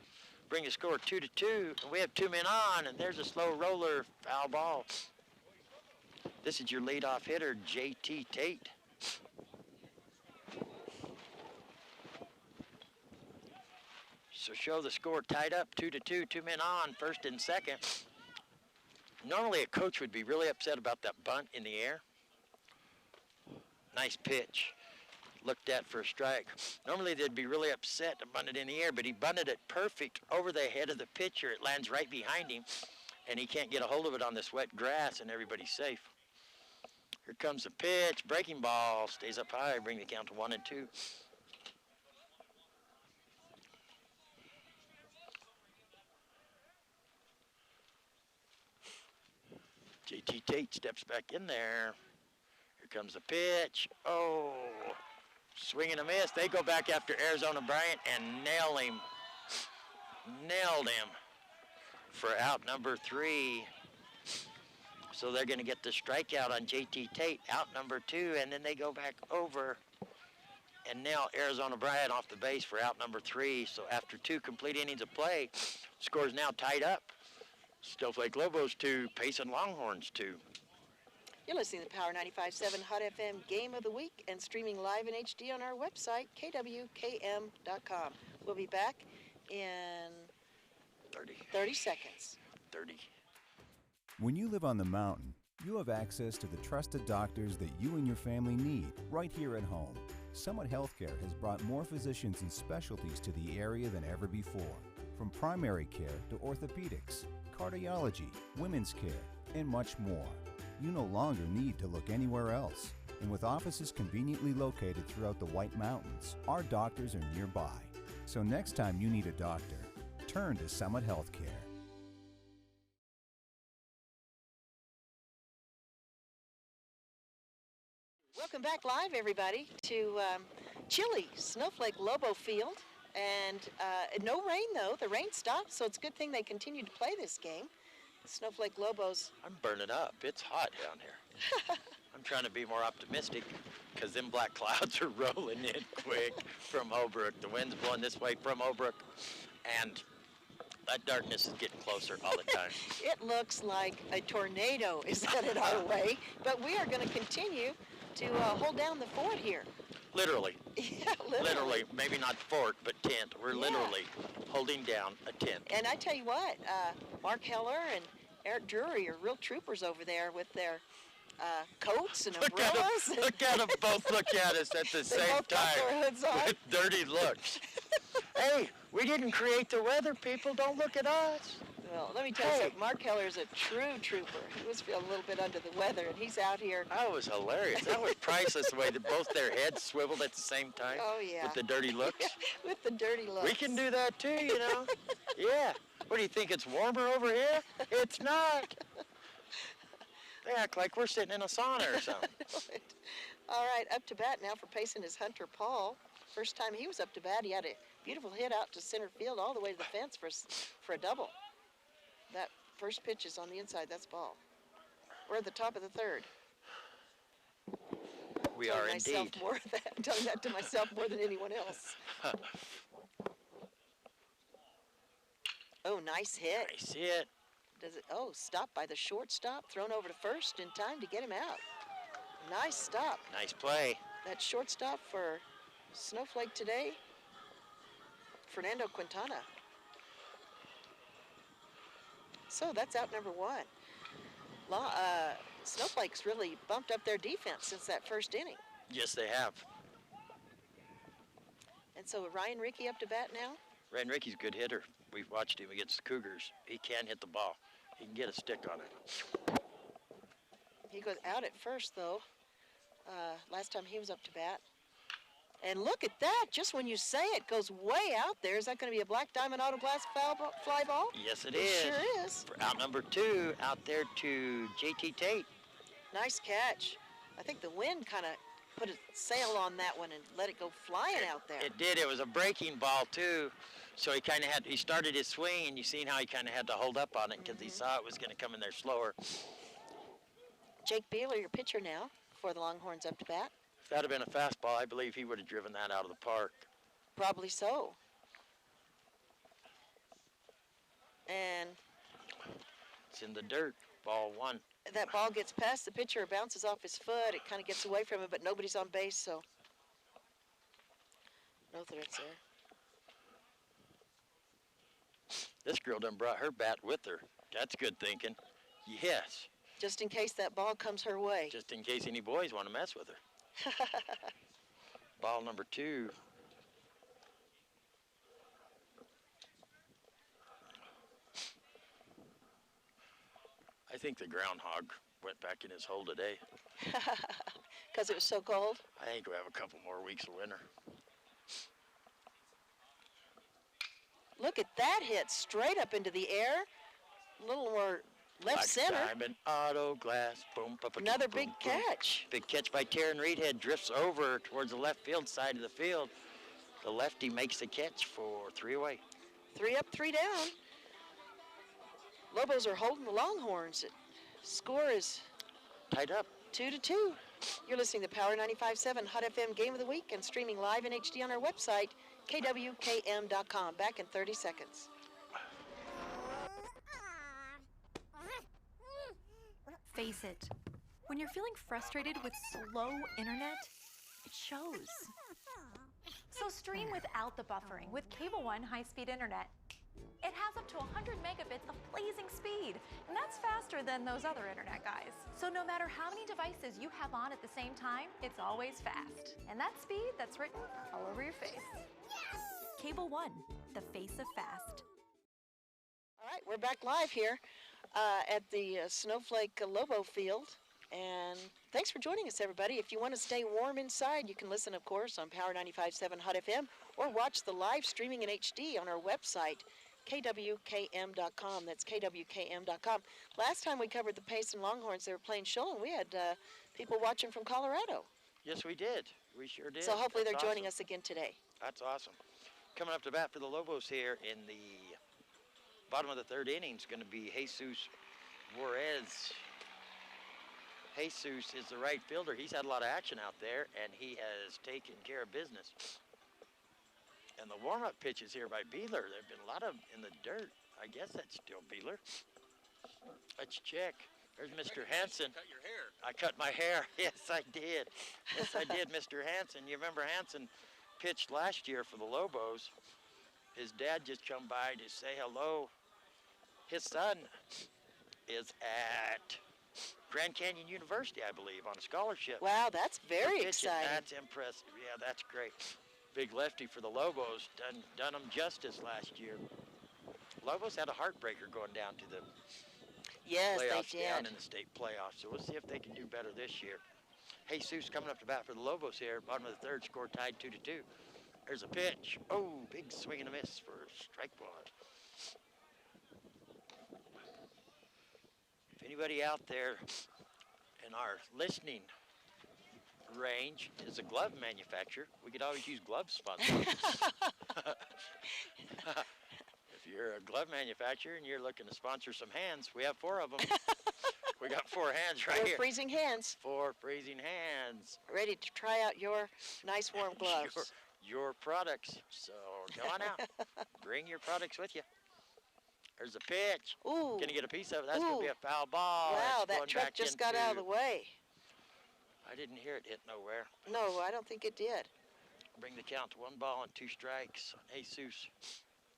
Bring the score 2-2, and we have 2 men on, and there's a slow roller, foul ball. This is your leadoff hitter, J.T. Tate. So show the score tied up, 2-2, 2 men on, first and second. Normally a coach would be really upset about that bunt in the air. Nice pitch. Looked at for a strike. Normally they'd be really upset to bunt it in the air, but he bunted it perfect over the head of the pitcher. It lands right behind him, and he can't get a hold of it on this wet grass, and everybody's safe. Here comes the pitch. Breaking ball. Stays up high. Bring the count to 1-2. J.T. Tate steps back in there. Here comes the pitch. Oh, swing and a miss. They go back after Arizona Bryant and nail him. Nailed him for out number 3. So they're going to get the strikeout on J.T. Tate, out number 2, and then they go back over and nail Arizona Bryant off the base for out number 3. So after 2 complete innings of play, score's now tied up. Snowflake Lobos 2, Payson Longhorns 2. You're listening to Power 95.7 Hot FM Game of the Week and streaming live in HD on our website, kwkm.com. We'll be back in 30 seconds. 30. When you live on the mountain, You have access to the trusted doctors that you and your family need right here at home. Summit Healthcare has brought more physicians and specialties to the area than ever before. From primary care to orthopedics, cardiology, women's care, and much more. You no longer need to look anywhere else. And with offices conveniently located throughout the White Mountains, our doctors are nearby. So next time you need a doctor, turn to Summit Healthcare. Welcome back live, everybody, to chilly Snowflake Lobo Field. And no rain, though. The rain stopped, so it's a good thing they continued to play this game. The Snowflake Lobos. I'm burning up. It's hot down here. I'm trying to be more optimistic because them black clouds are rolling in quick from Holbrook. The wind's blowing this way from Holbrook, and that darkness is getting closer all the time. It looks like a tornado is headed our way, but we are going to continue to hold down the fort here. Literally. Yeah, literally. Maybe not fort, but tent. We're literally holding down a tent. And I tell you what, Mark Heller and Eric Drury are real troopers over there with their coats and umbrellas. Look at them both look at us at the same both got their hoods on. time with dirty looks. Hey, we didn't create the weather, people. Don't look at us. Well, let me tell you something. Mark Heller is a true trooper. He was feeling a little bit under the weather, and he's out here. That was hilarious. That was priceless, the way that both their heads swiveled at the same time. Oh, yeah. With the dirty looks. With the dirty looks. We can do that, too, you know. Yeah. What, do you think it's warmer over here? It's not. They act like we're sitting in a sauna or something. All right, up to bat now for Payson is Hunter Paul. First time he was up to bat, he had a beautiful hit out to center field all the way to the fence for a double. That first pitch is on the inside. That's ball. We're at the top of the third. We are indeed. I'm telling that to myself more than anyone else. Oh, nice hit. Nice hit. Does it? Oh, stopped by the shortstop, thrown over to first in time to get him out. Nice stop. Nice play. That shortstop for Snowflake today, Fernando Quintana. So that's out number one. Snowflake's really bumped up their defense since that first inning. Yes, they have. And so Ryan Rickey up to bat now? Ryan Rickey's a good hitter. We've watched him against the Cougars. He can hit the ball. He can get a stick on it. He goes out at first, though. Last time he was up to bat. And look at that. Just when you say it, goes way out there. Is that going to be a black diamond auto glass fly ball? Yes, it is. It sure is. For out number 2, out there to JT Tate. Nice catch. I think the wind kind of put a sail on that one and let it go flying out there. It did. It was a breaking ball, too. So he started his swing, and you seen how he kind of had to hold up on it because he saw it was going to come in there slower. Jake Beeler, your pitcher now for the Longhorns up to bat. If that had been a fastball, I believe he would have driven that out of the park. Probably so. And it's in the dirt. Ball 1. That ball gets past the pitcher, bounces off his foot. It kind of gets away from him, but nobody's on base, so no threats there. This girl done brought her bat with her. That's good thinking. Yes. Just in case that ball comes her way. Just in case any boys want to mess with her. Ball number 2. I think the groundhog went back in his hole today. Because it was so cold? I think we'll have a couple more weeks of winter. Look at that hit, straight up into the air. A little more left center. Diamond auto glass. Boom, another big catch. Big catch by Taryn Reedhead. Drifts over towards the left field side of the field. The lefty makes the catch for 3 away. 3 up, 3 down. Lobos are holding the Longhorns. Score is tied up. 2-2. You're listening to Power 95.7 Hot FM Game of the Week and streaming live in HD on our website, kwkm.com. Back in 30 seconds. Face it, when you're feeling frustrated with slow internet, it shows. So stream without the buffering with Cable One high-speed internet. It has up to 100 megabits of blazing speed, and that's faster than those other internet guys. So no matter how many devices you have on at the same time, it's always fast. And that speed, that's written all over your face. Cable One, the face of fast. All right, we're back live here at the Snowflake Lobo field. And thanks for joining us, everybody. If you want to stay warm inside, you can listen, of course, on Power 95.7 Hot FM or watch the live streaming in HD on our website, kwkm.com. That's kwkm.com. Last time we covered the Payson Longhorns, they were playing Shoal, and we had people watching from Colorado. Yes, we did. We sure did. So hopefully That's they're joining awesome. us again today. That's awesome. Coming up to bat for the Lobos here in the bottom of the third inning is going to be Jesus Juarez. Jesus is the right fielder. He's had a lot of action out there, and he has taken care of business. And the warm-up pitches here by Beeler, there have been a lot of them in the dirt. I guess that's still Beeler. Let's check. There's Mr. Hansen. Cut your hair. I cut my hair. Yes, I did. Yes, I did, Mr. Hansen. You remember Hansen pitched last year for the Lobos. His dad just come by to say hello. His son is at Grand Canyon University, I believe, on a scholarship. Wow, that's very exciting. That's impressive. Yeah, that's great. Big lefty for the Lobos. Done them justice last year. Lobos had a heartbreaker going down to the Yes, playoffs they did. down in the state playoffs. So we'll see if they can do better this year. Jesus coming up to bat for the Lobos here. Bottom of the third, score tied 2-2. There's a pitch. Oh, big swing and a miss for strike one. If anybody out there in our listening range is a glove manufacturer, we could always use glove sponsors. If you're a glove manufacturer and you're looking to sponsor some hands, we have 4 of them. We got 4 hands right here. 4 freezing hands. 4 freezing hands. Ready to try out your nice warm gloves. Your products. So go on out. Bring your products with you. There's a pitch. Ooh. Gonna get a piece of it. That's gonna be a foul ball. Wow, That's that going truck back just got out of the into- way. I didn't hear it hit nowhere. No, I don't think it did. Bring the count to 1 ball and 2 strikes on Jesus.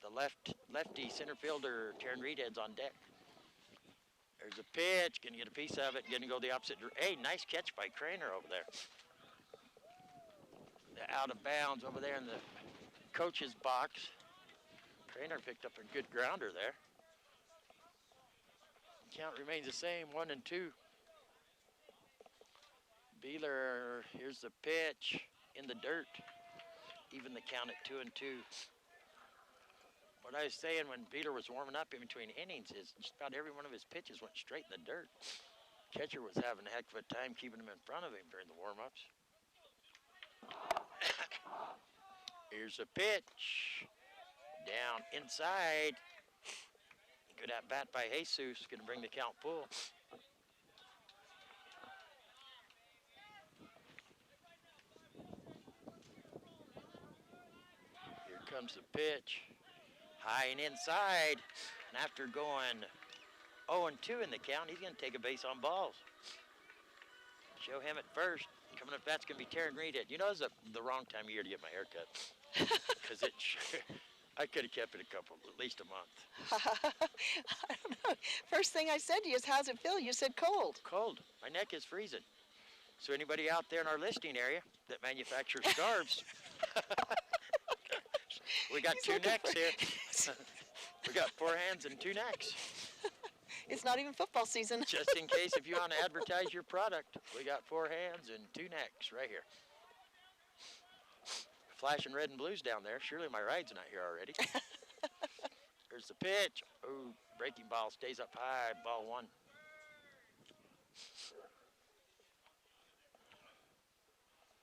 The lefty center fielder, Taryn Reedhead's on deck. There's a pitch, gonna get a piece of it, gonna go the opposite direction. Hey, nice catch by Craner over there. Out of bounds over there in the coach's box. Craner picked up a good grounder there. Count remains the same, 1-2. Beeler, here's the pitch in the dirt. Even the count at 2-2. What I was saying when Beeler was warming up in between innings is just about every one of his pitches went straight in the dirt. Catcher was having a heck of a time keeping him in front of him during the warm-ups. Here's a pitch. Down inside. Good at bat by Jesus. Gonna bring the count full. Here comes the pitch. High and inside. And after going 0-2 in the count, he's going to take a base on balls. Show him at first. Coming up, that's going to be Taryn Reedhead. You know, it's the wrong time of year to get my hair cut. Because I could have kept it at least a month. I don't know. First thing I said to you is, how's it feel? You said cold. Cold. My neck is freezing. So anybody out there in our listening area that manufactures scarves, we got He's 2 looking necks for- here. We got 4 hands and 2 necks. It's not even football season. Just in case if you want to advertise your product, we got 4 hands and 2 necks right here. Flashing red and blues down there. Surely my ride's not here already. There's the pitch. Ooh, breaking ball stays up high. Ball 1.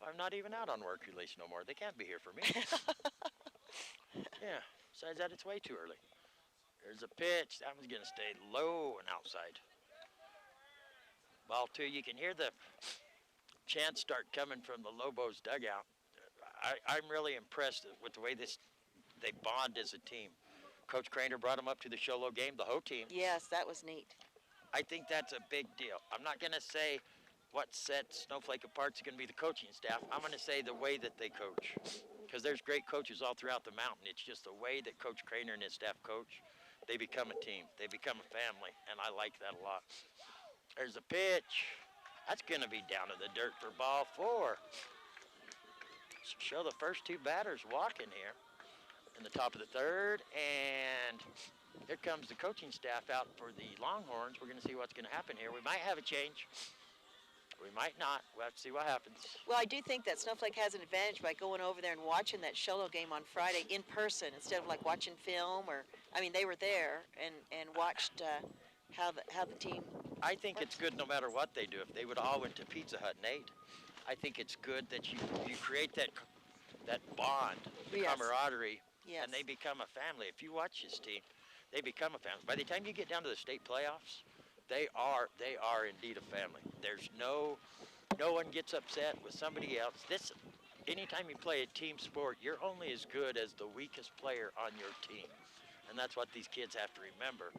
I'm not even out on work release no more. They can't be here for me. Yeah, besides that, it's way too early. There's a pitch. That one's going to stay low and outside. Ball 2. You can hear the chants start coming from the Lobos dugout. I'm really impressed with the way they bond as a team. Coach Craner brought them up to the Sholo game, the whole team. Yes, that was neat. I think that's a big deal. I'm not going to say what sets Snowflake apart is going to be the coaching staff. I'm going to say the way that they coach. because there's great coaches all throughout the mountain. It's just the way that Coach Craner and his staff coach, they become a team. They become a family, and I like that a lot. There's a pitch. That's going to be down in the dirt for ball 4. Show the first 2 batters walking here in the top of the 3rd, and here comes the coaching staff out for the Longhorns. We're going to see what's going to happen here. We might have a change. We might not. We'll have to see what happens. Well, I do think that Snowflake has an advantage by going over there and watching that Sholo game on Friday in person instead of like watching film or, I mean, they were there and watched how the team. I think it's good no matter what they do. If they would all went to Pizza Hut and ate, I think it's good that you create that bond, the camaraderie, Yes. and they become a family. If you watch this team, they become a family. By the time you get down to the state playoffs, they are indeed a family. There's no one gets upset with somebody else. Anytime you play a team sport, you're only as good as the weakest player on your team, and that's what these kids have to remember.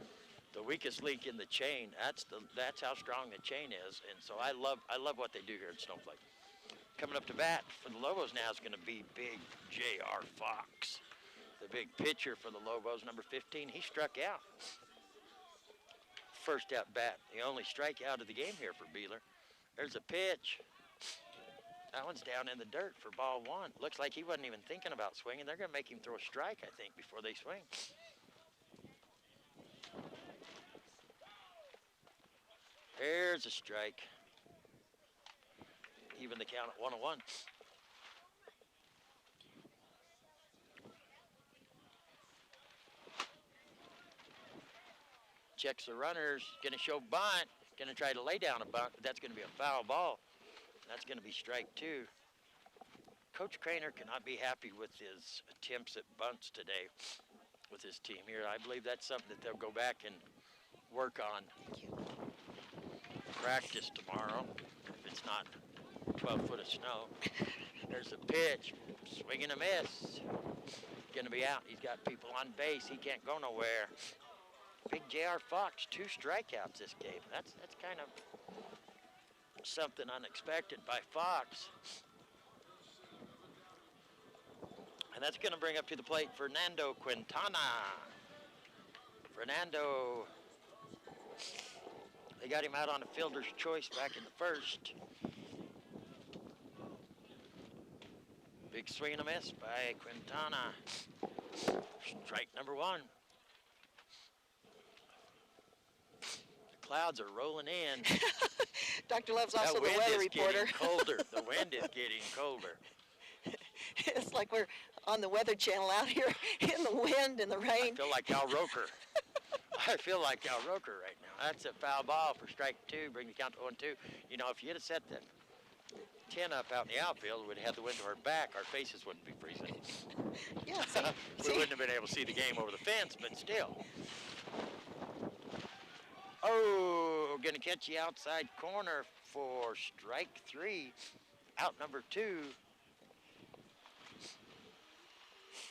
The weakest link in the chain. That's how strong the chain is, and so I love what they do here at Snowflake. Coming up to bat for the Lobos now is going to be big J.R. Fox, the big pitcher for the Lobos, number 15. He struck out. First at bat, the only strikeout of the game here for Beeler. There's a pitch. That one's down in the dirt for ball 1. Looks like he wasn't even thinking about swinging. They're going to make him throw a strike, I think, before they swing. There's a strike. Even the count at 1-1. Checks the runners, going to show bunt, going to try to lay down a bunt, but that's going to be a foul ball. That's going to be strike 2. Coach Craner cannot be happy with his attempts at bunts today with his team here. I believe that's something that they'll go back and work on. Practice tomorrow, if it's not 12 foot of snow. There's a pitch, swing and a miss. Going to be out. He's got people on base. He can't go nowhere. Big J.R. Fox, 2 strikeouts this game. That's kind of something unexpected by Fox. And that's going to bring up to the plate Fernando Quintana. Fernando, they got him out on a fielder's choice back in the 1st. Big swing and a miss by Quintana. Strike number 1. Clouds are rolling in. Dr. Love's also the wind weather is reporter. Getting colder. The wind is getting colder. It's like we're on the Weather Channel out here in the wind and the rain. I feel like Al Roker. I feel like Al Roker right now. That's a foul ball for strike 2. Bring the count to 1-2. You know, if you had set that 10 up out in the outfield, we'd have had the wind to our back. Our faces wouldn't be freezing. Yeah, we wouldn't have been able to see the game over the fence, but still. Oh, going to catch the outside corner for strike 3. Out number 2.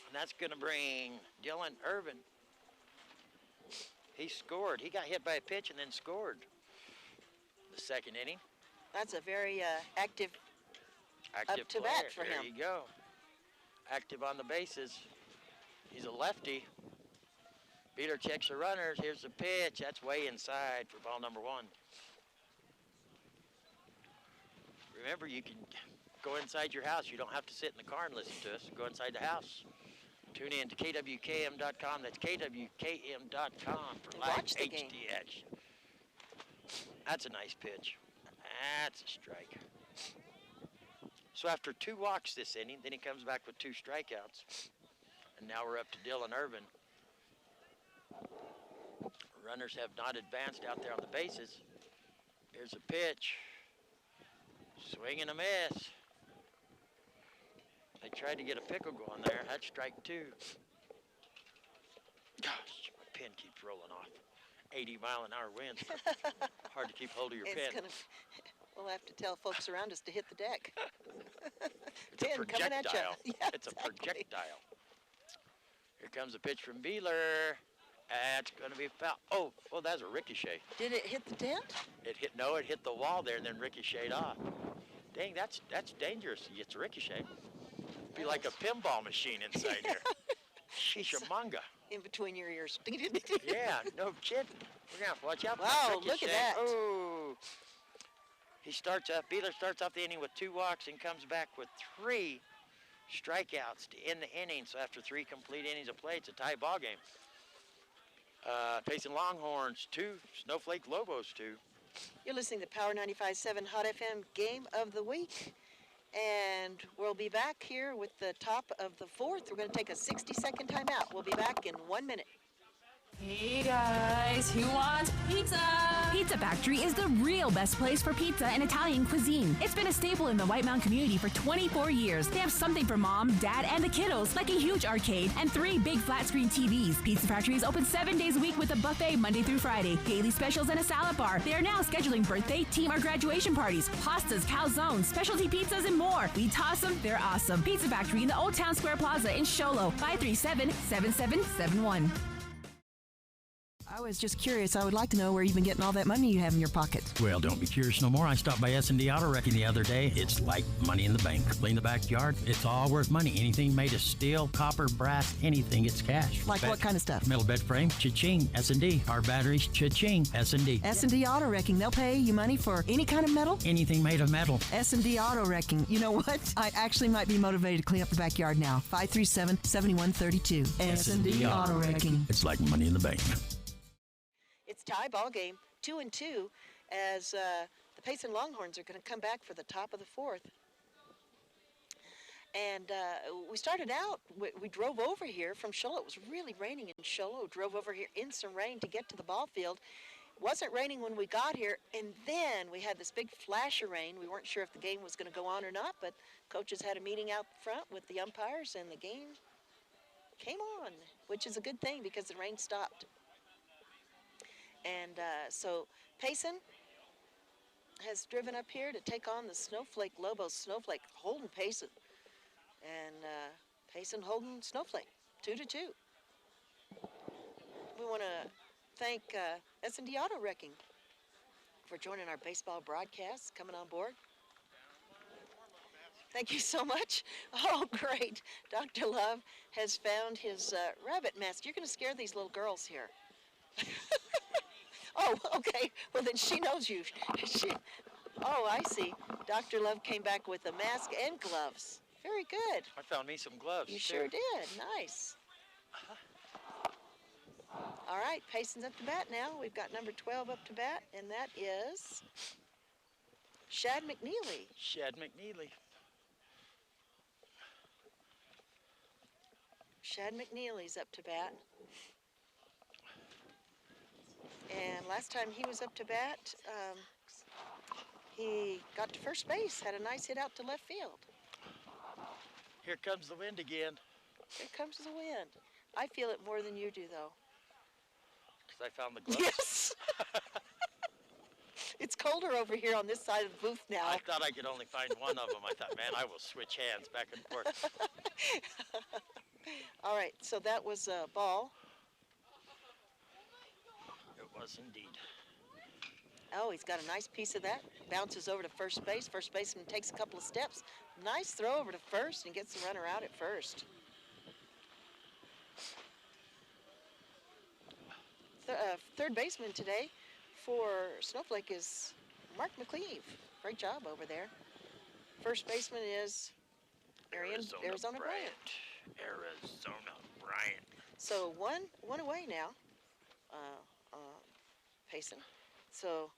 And that's going to bring Dylan Irvin. He scored. He got hit by a pitch and then scored the 2nd inning. That's a very active Active up to player. bat for him. There you go. Active on the bases. He's a lefty. Beeler checks the runners. Here's the pitch. That's way inside for ball number 1. Remember, you can go inside your house. You don't have to sit in the car and listen to us. Go inside the house. Tune in to KWKM.com. That's KWKM.com for live Watch the HD game. action. That's a nice pitch. That's a strike. So after 2 walks this inning, then he comes back with 2 strikeouts. And now we're up to Dylan Irvin. Runners have not advanced out there on the bases. Here's a pitch. Swing and a miss. They tried to get a pickle going there. That's strike 2. Gosh, my pen keeps rolling off. 80-mile-an-hour winds. Hard to keep hold of your pen. We'll have to tell folks around us to hit the deck. It's a Pen coming at ya. projectile. Yeah, It's exactly. a projectile. Here comes a pitch from Beeler. That's going to be foul. Oh, that's a ricochet. Did it hit the dent? It hit the wall there and then ricocheted off. Dang, that's dangerous. It's a ricochet. be like a pinball machine inside here. Shishamonga. In between your ears. Yeah, no kidding. We're going to watch out. Wow, look at that. Oh. Beeler starts off the inning with 2 walks and comes back with 3 strikeouts to end the inning. So after 3 complete innings of play, it's a tie ball game. Payson Longhorns 2, Snowflake Lobos 2. You're listening to Power 95.7 Hot FM Game of the Week. And we'll be back here with the top of the 4th. We're going to take a 60-second timeout. We'll be back in 1 minute. Hey guys, who wants pizza? Pizza Factory is the real best place for pizza and Italian cuisine. It's been a staple in the White Mountain community for 24 years. They have something for mom, dad, and the kiddos, like a huge arcade and 3 big flat screen TVs. Pizza Factory is open 7 days a week with a buffet Monday through Friday, daily specials, and a salad bar. They are now scheduling birthday, team, or graduation parties, pastas, calzones, specialty pizzas, and more. We toss them, they're awesome. Pizza Factory in the Old Town Square Plaza in Sholo, 537-7771. I was just curious. I would like to know where you've been getting all that money you have in your pocket. Well, don't be curious no more. I stopped by S&D Auto Wrecking the other day. It's like money in the bank. Clean the backyard. It's all worth money. Anything made of steel, copper, brass, anything, it's cash. Like what kind of stuff? Metal bed frame, cha-ching. S&D. Our batteries, cha-ching. S&D. S&D Auto Wrecking. They'll pay you money for any kind of metal? Anything made of metal. S&D Auto Wrecking. You know what? I actually might be motivated to clean up the backyard now. 537-7132. S&D Auto Wrecking. It's like money in the bank. It's tie ball game, 2-2, as the Payson Longhorns are going to come back for the top of the 4th. And we started out, we drove over here from Sholo. It was really raining in Sholo. Drove over here in some rain to get to the ball field. It wasn't raining when we got here, and then we had this big flash of rain. We weren't sure if the game was going to go on or not, but coaches had a meeting out front with the umpires, and the game came on, which is a good thing because the rain stopped. And so Payson has driven up here to take on the Snowflake Lobos. Snowflake holding Payson. And Payson holding Snowflake, 2-2. We want to thank S&D Auto Wrecking for joining our baseball broadcast, coming on board. Thank you so much. Oh, great. Dr. Love has found his rabbit mask. You're going to scare these little girls here. Oh, okay. Well, then she knows you. Oh, I see. Dr. Love came back with a mask and gloves. Very good. I found me some gloves. You sure did. Nice. All right, Payson's up to bat now. We've got number 12 up to bat, and that is Shad McNeely. Shad McNeely. Shad McNeely's up to bat. And last time he was up to bat, he got to first base, had a nice hit out to left field. Here comes the wind again. Here comes the wind. I feel it more than you do, though. Because I found the gloves? Yes. It's colder over here on this side of the booth now. I thought I could only find one of them. I thought, man, I will switch hands back and forth. All right, so that was a ball. It was indeed. Oh, he's got a nice piece of that. Bounces over to first base. First baseman takes a couple of steps. Nice throw over to first and gets the runner out at first. Third baseman today for Snowflake is Mark McLeave. Great job over there. First baseman is Arizona Bryant. Arizona Bryant. So one away now, Payson. So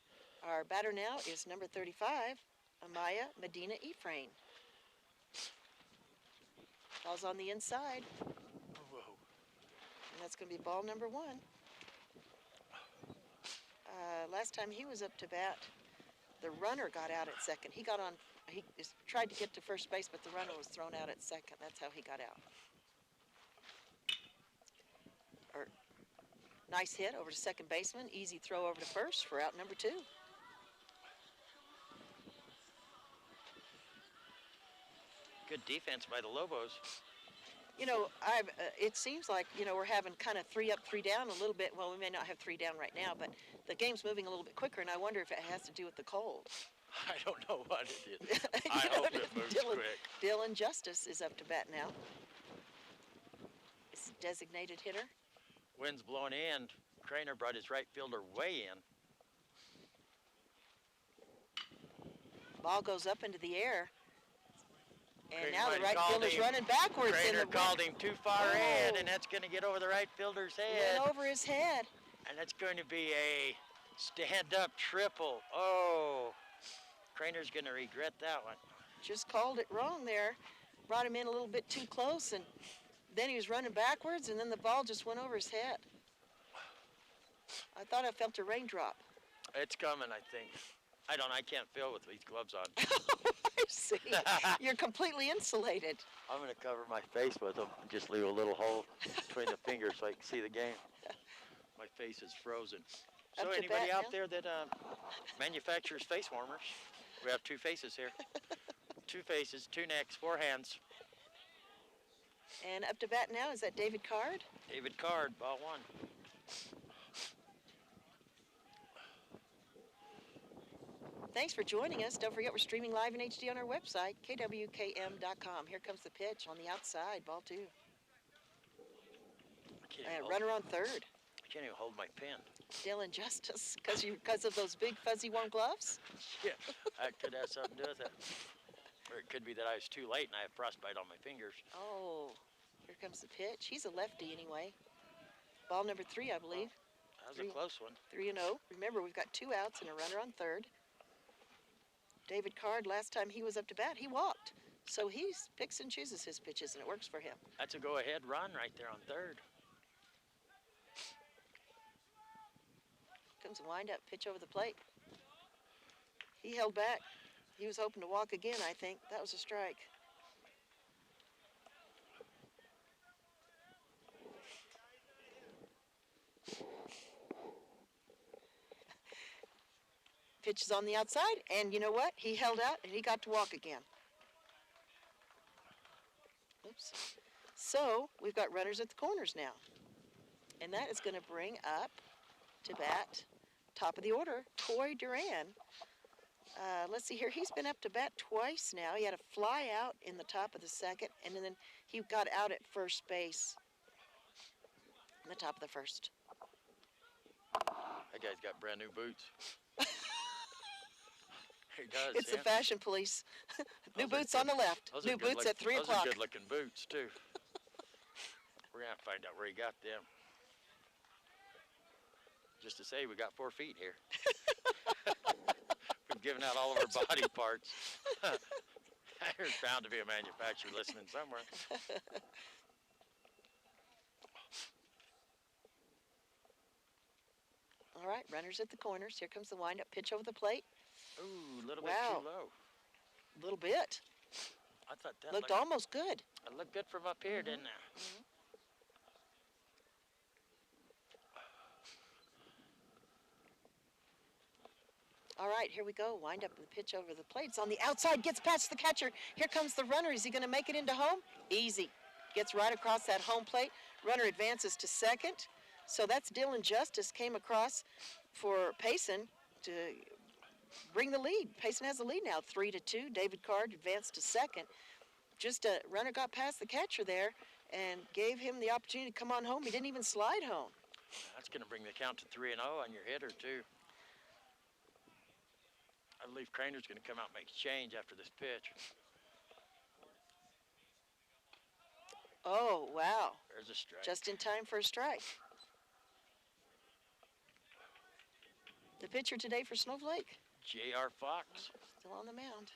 our batter now is number 35, Amaya Medina Ephraim. Ball's on the inside. Whoa. And that's going to be ball number 1. Last time he was up to bat, the runner got out at second. He tried to get to first base, but the runner was thrown out at second. That's how he got out. Nice hit over to second baseman. Easy throw over to first for out number 2. Good defense by the Lobos. You know, it seems like, we're having kind of 3 up, 3 down a little bit. Well, we may not have 3 down right now, but the game's moving a little bit quicker, and I wonder if it has to do with the cold. I don't know what it is. I hope it moves quick. Dylan Justice is up to bat now. It's a designated hitter. Wind's blowing in. Craner brought his right fielder way in. Ball goes up into the air. And Craner now the might right have called fielder's him. running backwards. Craner called him too far in, and that's going to get over the right fielder's head. Went over his head. And that's going to be a stand-up triple. Oh, Craner's going to regret that one. Just called it wrong there. Brought him in a little bit too close, and then he was running backwards, and then the ball just went over his head. I thought I felt a raindrop. It's coming, I think. I can't feel with these gloves on. I see. You're completely insulated. I'm going to cover my face with them and just leave a little hole between the fingers so I can see the game. My face is frozen. So Up to anybody bat out now? there that manufactures face warmers, we have two faces here. Two faces, two necks, four hands. And up to bat now, is that David Card? David Card, ball one. Thanks for joining us. Don't forget we're streaming live in HD on our website, kwkm.com. Here comes the pitch on the outside, ball two. Runner on third. I can't even hold my pen. Dylan Justice, because of those big fuzzy warm gloves? Yeah, that could have something to do with it. Or it could be that I was too late and I have frostbite on my fingers. Oh, here comes the pitch. He's a lefty anyway. Ball number three, I believe. That was a close one. 3-0. Remember, we've got 2 outs and a runner on third. David Card, last time he was up to bat, he walked. So he picks and chooses his pitches, and it works for him. That's a go-ahead run right there on third. Comes a wind-up pitch over the plate. He held back. He was hoping to walk again, I think. That was a strike. Pitch is on the outside, and you know what? He held out, and he got to walk again. Oops. So we've got runners at the corners now. And that is going to bring up to bat, top of the order, Coy Duran. Let's see here. He's been up to bat twice now. He had a fly out in the top of the second, and then he got out at first base in the top of the first. That guy's got brand new boots. He does. It's the fashion police. New boots on the left. New boots at 3 o'clock. Those are good-looking boots, too. We're going to find out where he got them. Just to say, we got 4 feet here. We've given out all of our body parts. There's bound to be a manufacturer listening somewhere. All right, runners at the corners. Here comes the windup pitch over the plate. Ooh, a little bit too low. A little bit. I thought that looked almost good. It looked good from up here, didn't it? Mm-hmm. All right, here we go. Wind up the pitch over the plate. It's on the outside, gets past the catcher. Here comes the runner. Is he going to make it into home? Easy. Gets right across that home plate. Runner advances to second. So that's Dylan Justice came across for Payson to bring the lead. Payson has the lead now, 3-2. David Card advanced to second. Just a runner got past the catcher there and gave him the opportunity to come on home. He didn't even slide home. That's going to bring the count to 3-0 on your hitter, too. I believe Craner's going to come out and make a change after this pitch. Oh, wow. There's a strike. Just in time for a strike. The pitcher today for Snowflake? J.R. Fox. Still on the mound.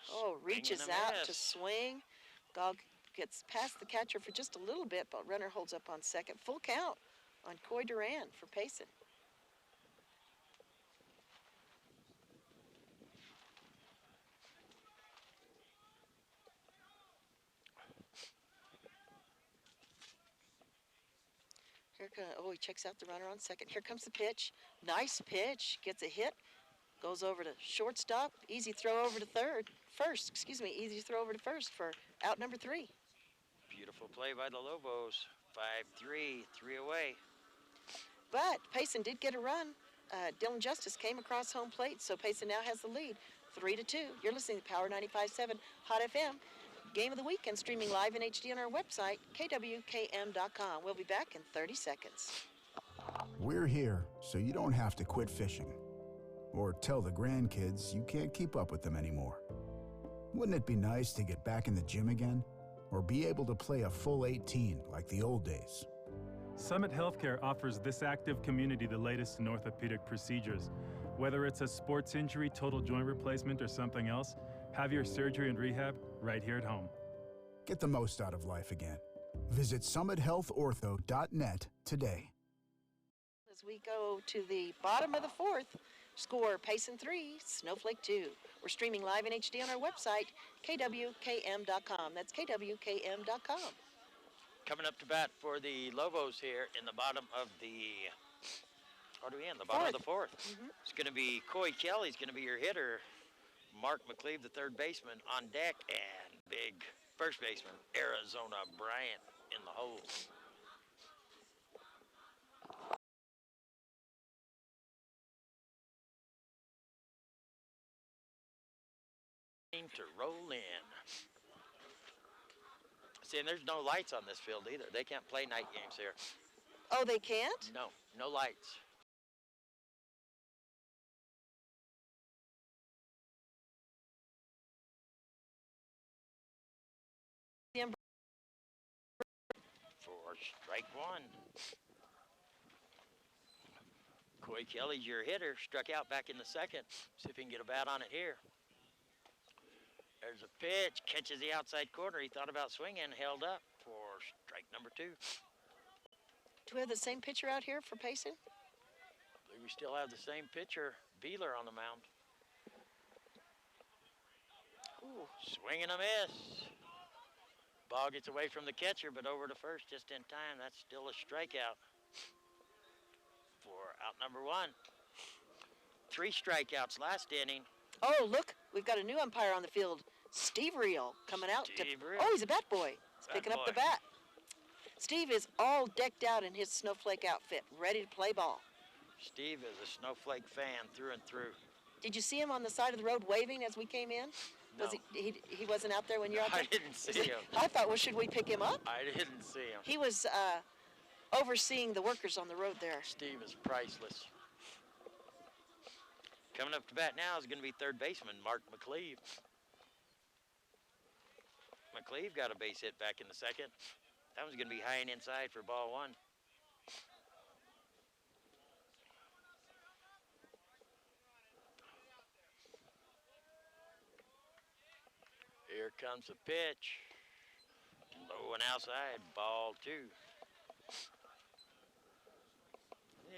Oh, reaches out to swing. Dog gets past the catcher for just a little bit, but runner holds up on second. Full count on Coy Duran for Payson. Oh, he checks out the runner on second. Here comes the pitch. Nice pitch. Gets a hit. Goes over to shortstop. Easy throw over to first. Easy throw over to first for out number 3. Beautiful play by the Lobos. 5-3, 3 away. But Payson did get a run. Dylan Justice came across home plate, so Payson now has the lead, 3-2. You're listening to Power 95.7 Hot FM. Game of the weekend streaming live in HD on our website, kwkm.com. We'll be back in 30 seconds. We're here so you don't have to quit fishing or tell the grandkids you can't keep up with them anymore. Wouldn't it be nice to get back in the gym again or be able to play a full 18 like the old days? Summit Healthcare offers this active community the latest in orthopedic procedures. Whether it's a sports injury, total joint replacement, or something else, have your surgery and rehab right here at home. Get the most out of life again. Visit summithealthortho.net today. As we go to the bottom of the fourth, score Payson 3, Snowflake 2. We're streaming live in HD on our website, kwkm.com. That's kwkm.com. Coming up to bat for the Lobos here in the bottom of the, what are we in? The bottom of the fourth. It's going to be Coy Kelly's going to be your hitter. Mark McCleve, the third baseman, on deck, and big first baseman, Arizona Bryant, in the hole. To roll in. See, and there's no lights on this field either. They can't play night games here. Oh, they can't? No, no lights. For strike one. Coy Kelly's your hitter. Struck out back in the second. See if he can get a bat on it here. There's a pitch, catches the outside corner. He thought about swinging, held up for strike number 2. Do we have the same pitcher out here for Payson? I believe we still have the same pitcher, Beeler, on the mound. Ooh. Swing and a miss. Ball gets away from the catcher, but over to first just in time. That's still a strikeout for out number 1. 3 strikeouts last inning. Oh, look, we've got a new umpire on the field, Steve Reel, coming out. Reel. Oh, he's a bat boy. He's picking up the bat. Steve is all decked out in his Snowflake outfit, ready to play ball. Steve is a Snowflake fan through and through. Did you see him on the side of the road waving as we came in? No. Was he wasn't out there when you're out there? I didn't see him. I thought, well, should we pick him up? I didn't see him. He was overseeing the workers on the road there. Steve is priceless. Coming up to bat now is going to be third baseman Mark McCleve. McCleve got a base hit back in the second. That one's going to be high and inside for ball 1. Here comes the pitch. Low and outside, ball 2.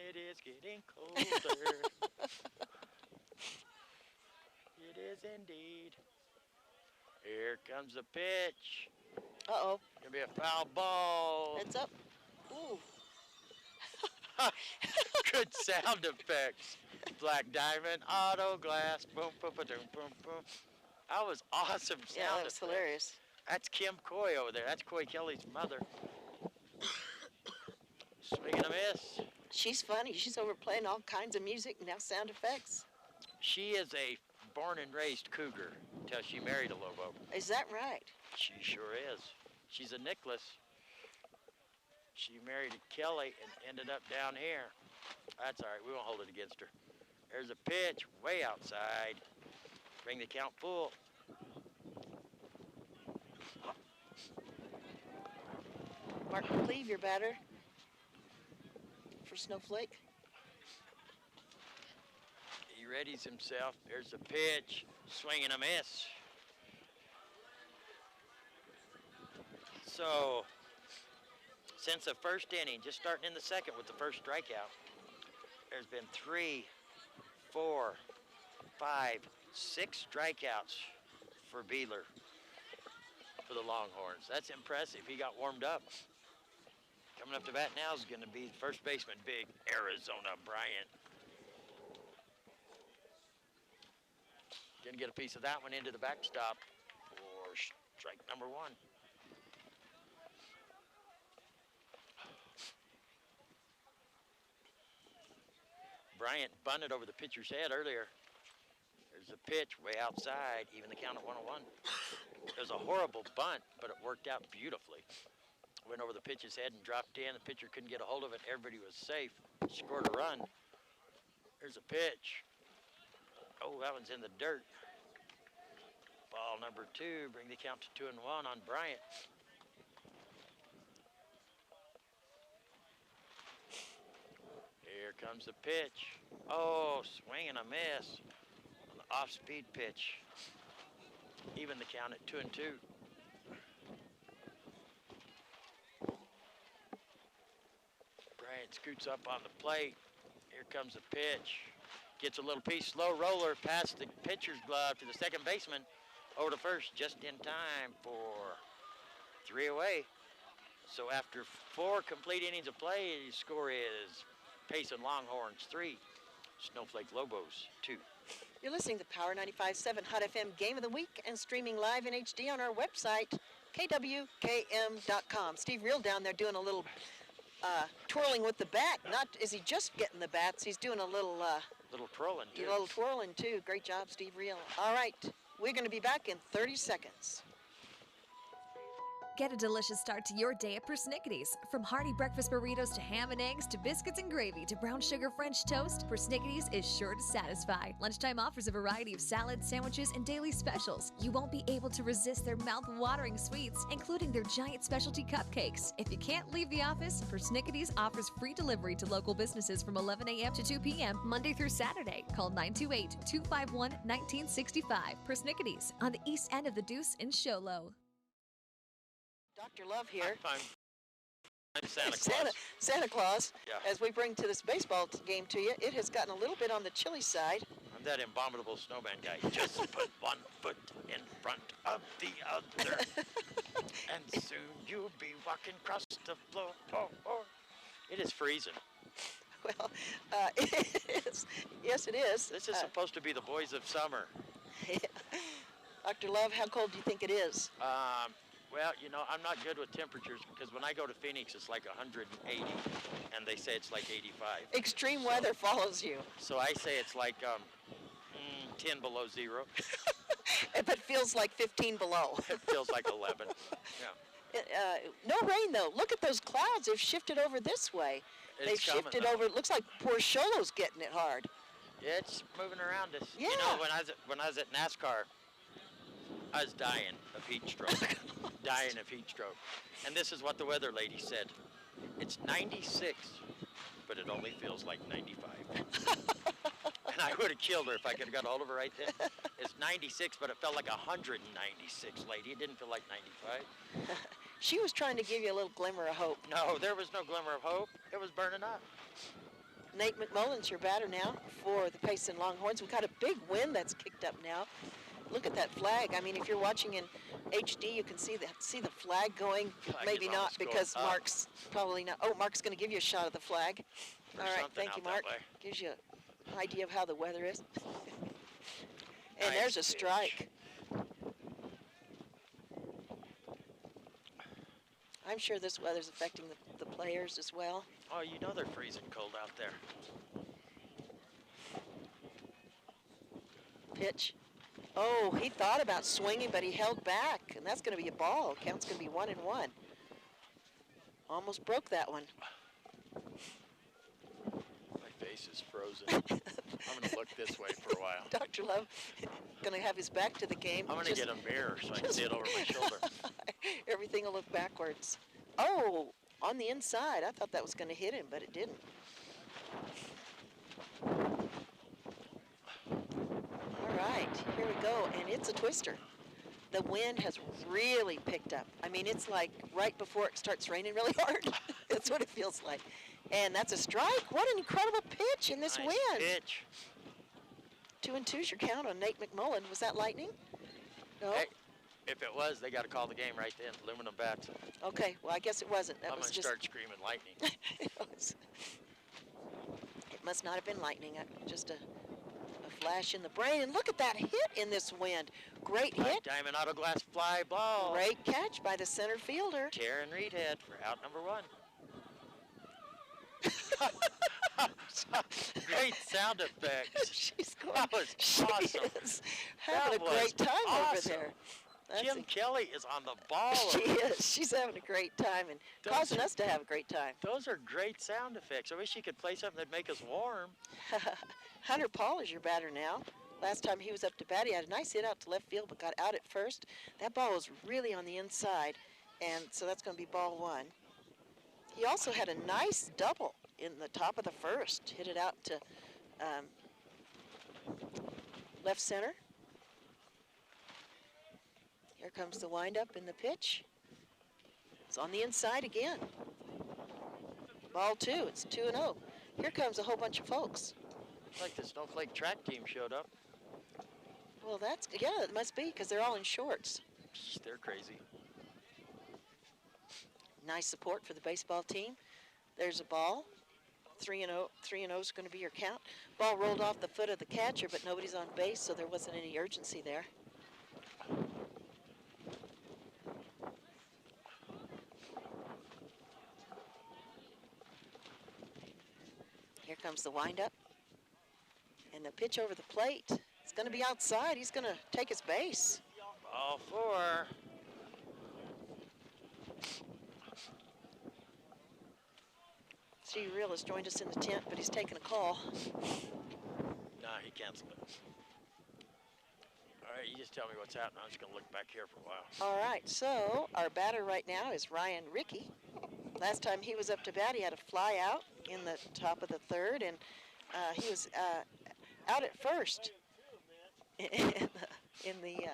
It is getting colder. It is indeed. Here comes the pitch. Uh-oh. Gonna be a foul ball. Heads up. Ooh. Good sound effects. Black Diamond, auto glass, boom, boom, boom, boom, boom. That was awesome sound. Yeah, that was hilarious. That's Kim Coy over there. That's Coy Kelly's mother. Swing and a miss. She's funny. She's over playing all kinds of music, now sound effects. She is a born and raised cougar until she married a Lobo. Is that right? She sure is. She's a Nicholas. She married a Kelly and ended up down here. That's all right. We won't hold it against her. There's a pitch way outside. Bring the count full. Mark McCleve, your batter for Snowflake. He readies himself. There's a pitch. Swing and a miss. So, since the first inning, just starting in the second with the first strikeout, there's been 3, 4, 5, 6 strikeouts for Beeler for the Longhorns. That's impressive. He got warmed up. Coming up to bat now is going to be first baseman, big Arizona Bryant. Going to get a piece of that one into the backstop for strike number 1. Bryant bunted over the pitcher's head earlier. There's a pitch way outside, even the count at 1-1. It was a horrible bunt, but it worked out beautifully. Went over the pitcher's head and dropped in. The pitcher couldn't get a hold of it. Everybody was safe. Scored a run. There's a pitch. Oh, that one's in the dirt. Ball number 2. Bring the count to 2-1 on Bryant. Here comes the pitch. Oh, swing and a miss. On the off-speed pitch. Even the count at 2-2. Bryant scoots up on the plate. Here comes the pitch. Gets a little piece, slow roller past the pitcher's glove to the second baseman. Over to first, just in time for 3 away. So after 4 complete innings of play, the score is Payson Longhorns 3, Snowflake Lobos 2. You're listening to Power 95.7 Hot FM Game of the Week and streaming live in HD on our website, kwkm.com. Steve Reel down there doing a little twirling with the bat. Not is he just getting the bats, he's doing a little twirling too. A little twirling too. Great job, Steve Reel. All right, we're going to be back in 30 seconds. Get a delicious start to your day at Persnickity's. From hearty breakfast burritos to ham and eggs to biscuits and gravy to brown sugar French toast, Persnickity's is sure to satisfy. Lunchtime offers a variety of salads, sandwiches, and daily specials. You won't be able to resist their mouth-watering sweets, including their giant specialty cupcakes. If you can't leave the office, Persnickity's offers free delivery to local businesses from 11 a.m. to 2 p.m. Monday through Saturday. Call 928-251-1965. Persnickity's on the east end of the Deuce in Sholo. Dr. Love here. I'm Santa Claus. Santa Claus. Yeah. As we bring to this baseball game to you, it has gotten a little bit on the chilly side. I'm that abominable snowman guy. Just put one foot in front of the other. And soon you'll be walking across the floor. Oh. It is freezing. Well, it is. Yes, it is. This is supposed to be the boys of summer. Dr. Love, how cold do you think it is? Well, you know, I'm not good with temperatures because when I go to Phoenix, it's like 180, and they say it's like 85. Extreme weather follows you. So I say it's like 10 below 0. But feels like 15 below. It feels like 11. Yeah. No rain, though. Look at those clouds. They've shifted over this way. They've shifted over. It looks like poor Sholo's getting it hard. It's moving around us. Yeah. You know, when I was at NASCAR, I was dying of heat stroke. Dying of heat stroke. And this is what the weather lady said. It's 96, but it only feels like 95. And I would have killed her if I could have got a hold of her right then. It's 96, but it felt like 196, lady. It didn't feel like 95. She was trying to give you a little glimmer of hope. No, there was no glimmer of hope. It was burning up. Nate McMullen's your batter now for the Payson Longhorns. We've got a big wind that's kicked up now. Look at that flag. I mean, if you're watching in HD, you can see the flag going. Maybe not because Mark's probably not. Oh, Mark's going to give you a shot of the flag. All right, thank you, Mark. Gives you an idea of how the weather is. And there's a strike. I'm sure this weather's affecting the players as well. Oh, you know they're freezing cold out there. Pitch. Oh, he thought about swinging, but he held back, and that's going to be a ball. Count's going to be 1-1. Almost broke that one. My face is frozen. I'm going to look this way for a while. Dr. Love going to have his back to the game. I'm going to get a mirror so I can see it over my shoulder. Everything will look backwards. Oh, on the inside. I thought that was going to hit him, but it didn't. All right, here we go, and it's a twister. The wind has really picked up. I mean, it's like right before it starts raining really hard. That's what it feels like. And that's a strike. What an incredible pitch in this nice wind. Pitch. 2-2's your count on Nate McMullen. Was that lightning? No? Hey, if it was, they got to call the game right then. Aluminum bats. Okay, well, I guess it wasn't. That I'm was going to just... start screaming lightning. It must not have been lightning. Just a flash in the brain. And look at that hit in this wind. Great hit. Diamond Auto Glass fly ball. Great catch by the center fielder. Taryn Reedhead for out number 1. Great sound effects. She's going. That was she awesome. is having That a great was time over awesome. there. That's Jim Kelly is on the ball. She is. She's having a great time and causing us to have a great time. Those are great sound effects. I wish you could play something that'd make us warm. Hunter Paul is your batter now. Last time he was up to bat, he had a nice hit out to left field, but got out at first. That ball was really on the inside, and so that's going to be ball one. He also had a nice double in the top of the first. Hit it out to left center. Here comes the windup in the pitch. It's on the inside again. Ball two, it's 2-0. Here comes a whole bunch of folks. Like the Snowflake track team showed up. Well, yeah, it must be, because they're all in shorts. They're crazy. Nice support for the baseball team. There's a ball. 3-0. 3-0 is going to be your count. Ball rolled off the foot of the catcher, but nobody's on base, so there wasn't any urgency there. Here comes the windup. And the pitch over the plate. It's going to be outside. He's going to take his base. Ball four. Steve Reel has joined us in the tent, but he's taking a call. Nah, he canceled it. All right, you just tell me what's happening. I'm just going to look back here for a while. All right, so our batter right now is Ryan Rickey. Last time he was up to bat, he had a fly out in the top of the third, and he was out at first in the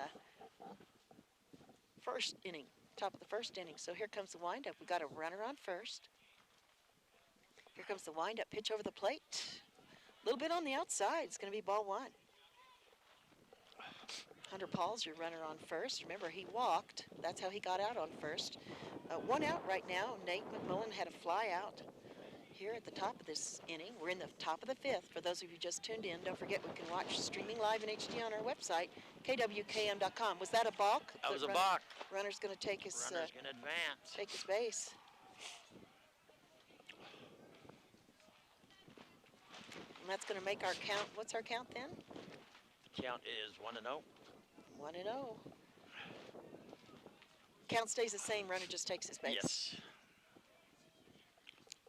first inning, top of the first inning. So here comes the windup. We got a runner on first. Here comes the windup, pitch over the plate. A little bit on the outside. It's going to be ball one. Hunter Paul's your runner on first. Remember, he walked. That's how he got out on first. One out right now. Nate McMullen had a fly out here at the top of this inning. We're in the top of the fifth. For those of you just tuned in, don't forget we can watch streaming live in HD on our website, kwkm.com. Was that a balk? That was a balk. Runner's going to take his Runner's going to advance. Take his base. And that's going to make our count. What's our count then? The count is 1-0. 1-0. Count stays the same. Runner just takes his base. Yes.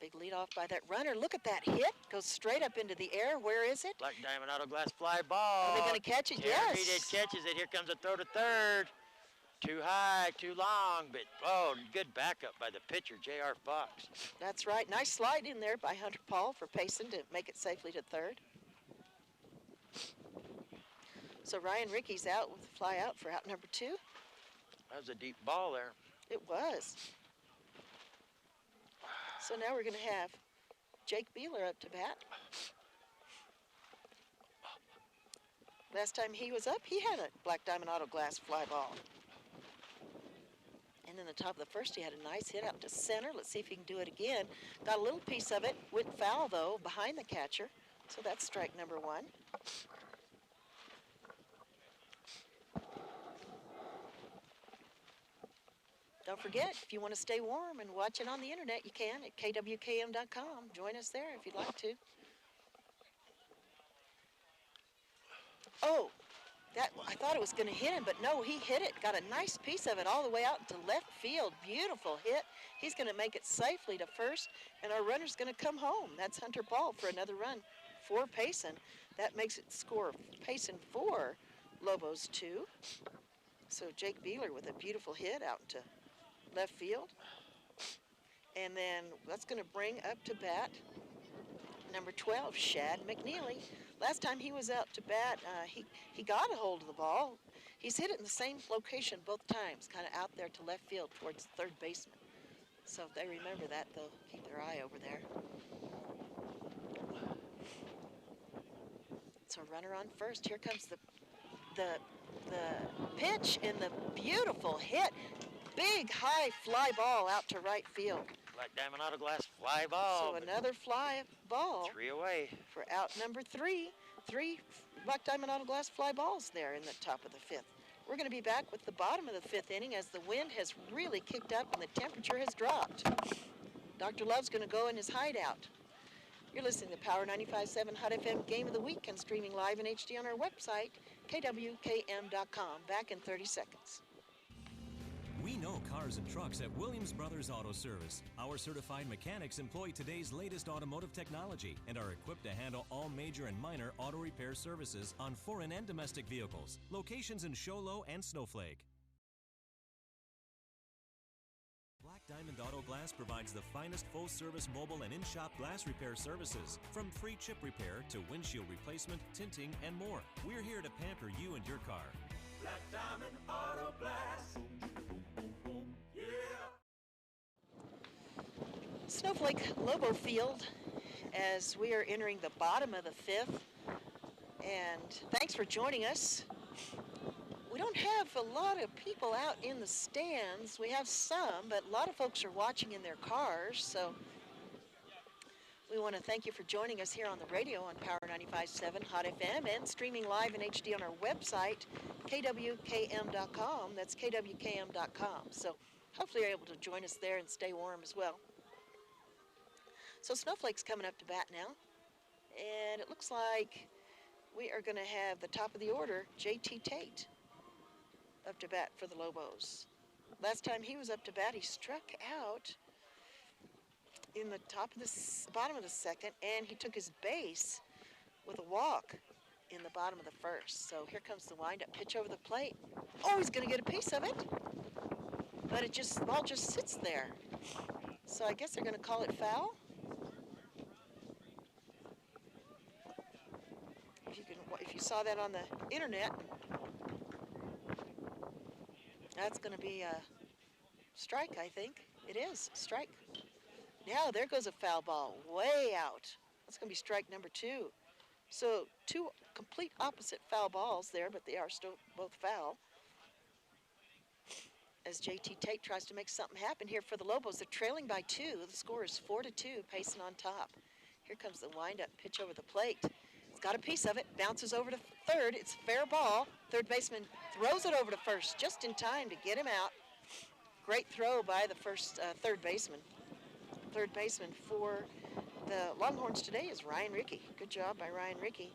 Big lead off by that runner. Look at that hit. Goes straight up into the air. Where is it? Black Diamond Auto Glass fly ball. Are they going to catch it? Yes. It catches it. Here comes a throw to third. Too high, too long, but good backup by the pitcher, J.R. Fox. That's right. Nice slide in there by Hunter Paul for Payson to make it safely to third. So Ryan Rickey's out with the fly out for out number two. That was a deep ball there. It was. So now we're going to have Jake Beeler up to bat. Last time he was up, he had a Black Diamond Auto Glass fly ball. And in the top of the first, he had a nice hit out to center. Let's see if he can do it again. Got a little piece of it. Went foul, though, behind the catcher. So that's strike number one. Don't forget, if you want to stay warm and watch it on the internet, you can at kwkm.com. Join us there if you'd like to. Oh, I thought it was going to hit him, but no, he hit it. Got a nice piece of it all the way out to left field. Beautiful hit. He's going to make it safely to first, and our runner's going to come home. That's Hunter Paul for another run for Payson. That makes it score Payson 4, Lobos 2. So Jake Beeler with a beautiful hit out to left field. And then that's going to bring up to bat number 12, Shad McNeely. Last time he was out to bat, he got a hold of the ball. He's hit it in the same location both times, kind of out there to left field towards the third baseman. So if they remember that, they'll keep their eye over there. So runner on first. Here comes the pitch and the beautiful hit. Big high fly ball out to right field. Black Diamond Auto Glass fly ball. So another fly ball. 3 away. For out number 3. 3 Black Diamond Auto Glass fly balls there in the top of the fifth. We're going to be back with the bottom of the fifth inning as the wind has really kicked up and the temperature has dropped. Dr. Love's going to go in his hideout. You're listening to Power 95.7 Hot FM Game of the Week and streaming live in HD on our website, kwkm.com. Back in 30 seconds. We know cars and trucks at Williams Brothers Auto Service. Our certified mechanics employ today's latest automotive technology and are equipped to handle all major and minor auto repair services on foreign and domestic vehicles. Locations in Show Low and Snowflake. Black Diamond Auto Glass provides the finest full-service mobile and in-shop glass repair services. From free chip repair to windshield replacement, tinting, and more. We're here to pamper you and your car. Black Diamond Auto Glass. Snowflake Lobo Field as we are entering the bottom of the fifth. And thanks for joining us. We don't have a lot of people out in the stands. We have some, but a lot of folks are watching in their cars. So we want to thank you for joining us here on the radio on Power 95.7 Hot FM and streaming live in HD on our website, kwkm.com. That's kwkm.com. So hopefully you're able to join us there and stay warm as well. So Snowflake's coming up to bat now. And it looks like we are going to have the top of the order, J.T. Tate, up to bat for the Lobos. Last time he was up to bat, he struck out in the bottom of the second, and he took his base with a walk in the bottom of the first. So here comes the windup pitch over the plate. Oh, he's going to get a piece of it, but the ball just sits there. So I guess they're going to call it foul. If you saw that on the internet, that's going to be a strike, I think. It is, strike. Now, there goes a foul ball, way out. That's going to be strike number 2. So, 2 complete opposite foul balls there, but they are still both foul. As J.T. Tate tries to make something happen here for the Lobos. They're trailing by 2. The score is 4-2, Payson on top. Here comes the windup pitch over the plate. It's got a piece of it, bounces over to third. It's a fair ball. Third baseman throws it over to first just in time to get him out. Great throw by the third baseman. Third baseman for the Longhorns today is Ryan Rickey. Good job by Ryan Rickey.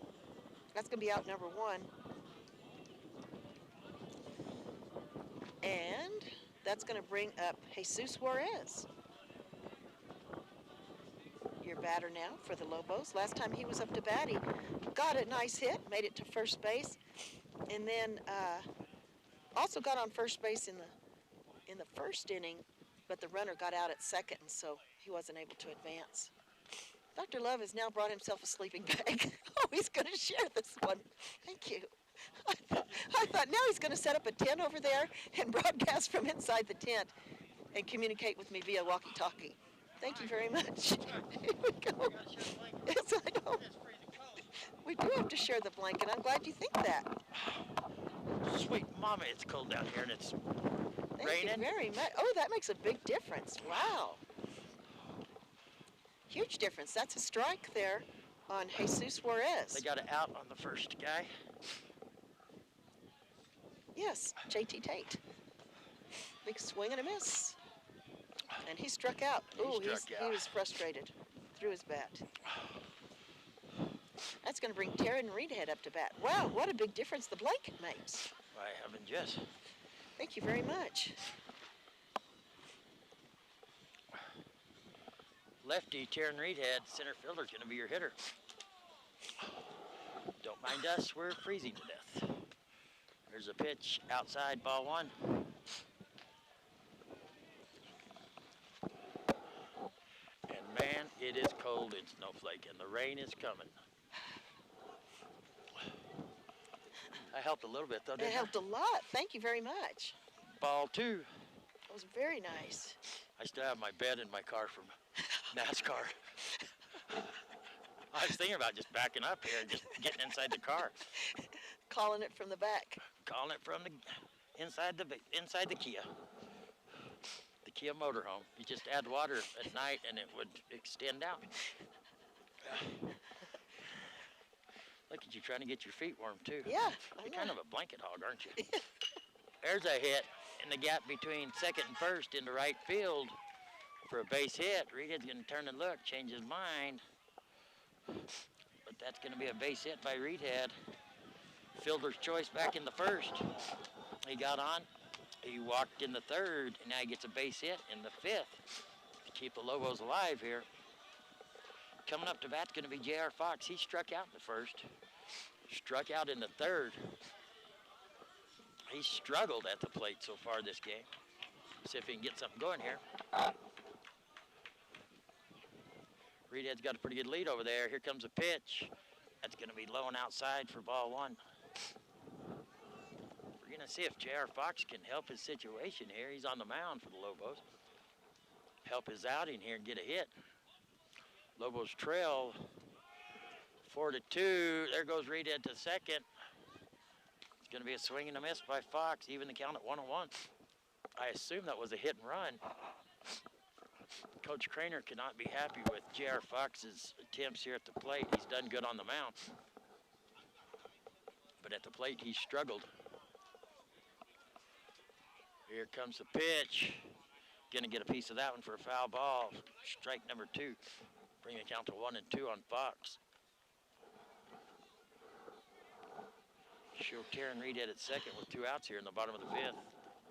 That's going to be out number 1. And that's going to bring up Jesus Juarez, your batter now for the Lobos. Last time he was up to bat, he got a nice hit, made it to first base, and then also got on first base in the first inning, but the runner got out at second, and so he wasn't able to advance. Dr. Love has now brought himself a sleeping bag. Oh, he's going to share this one. Thank you. I thought now he's going to set up a tent over there and broadcast from inside the tent and communicate with me via walkie-talkie. Thank you very much. Here we go. Yes, I know. We do have to share the blanket. I'm glad you think that. Sweet mama, it's cold down here and it's raining. Thank you very much. Oh, that makes a big difference. Wow. Huge difference. That's a strike there on Jesus Juarez. They got it out on the first guy. Yes, J.T. Tate. Big swing and a miss. And he struck out. Ooh, he was frustrated. Threw his bat. That's going to bring Taryn Reedhead up to bat. Wow, what a big difference the blanket makes. Why, heaven, yes. Thank you very much. Lefty, Taryn Reedhead, center fielder, is going to be your hitter. Don't mind us, we're freezing to death. There's a pitch outside, ball 1. And man, it is cold in Snowflake, and the rain is coming. I helped a little bit, though, didn't I? It helped a lot. Thank you very much. Ball 2. That was very nice. I still have my bed in my car from NASCAR. I was thinking about just backing up here and just getting inside the car. Calling it from the back. Calling it from the inside the Kia. The Kia motorhome. You just add water at night and it would extend out. Look at you trying to get your feet warm too. Yeah. You're kind of a blanket hog, aren't you? There's a hit in the gap between second and first into right field for a base hit. Reedhead's going to turn and look, change his mind. But that's going to be a base hit by Reedhead. Fielder's choice back in the first. He got on. He walked in the third, and now he gets a base hit in the fifth to keep the Lobos alive here. Coming up to bat's going to be J.R. Fox. He struck out in the first, struck out in the third. He's struggled at the plate so far this game. See if he can get something going here. Reedhead's got a pretty good lead over there. Here comes a pitch. That's going to be low and outside for ball one. We're going to see if J.R. Fox can help his situation here. He's on the mound for the Lobos. Help his outing here and get a hit. Lobos trail 4-2. There goes Reedhead to second. It's going to be a swing and a miss by Fox, even the count at 1-1. I assume that was a hit and run. Coach Craner cannot be happy with J.R. Fox's attempts here at the plate. He's done good on the mound. But at the plate, he struggled. Here comes the pitch. Gonna get a piece of that one for a foul ball. Strike number 2. Bring the count to 1-2 on Fox. Show Karen Reedhead at second with 2 outs here in the bottom of the 5th.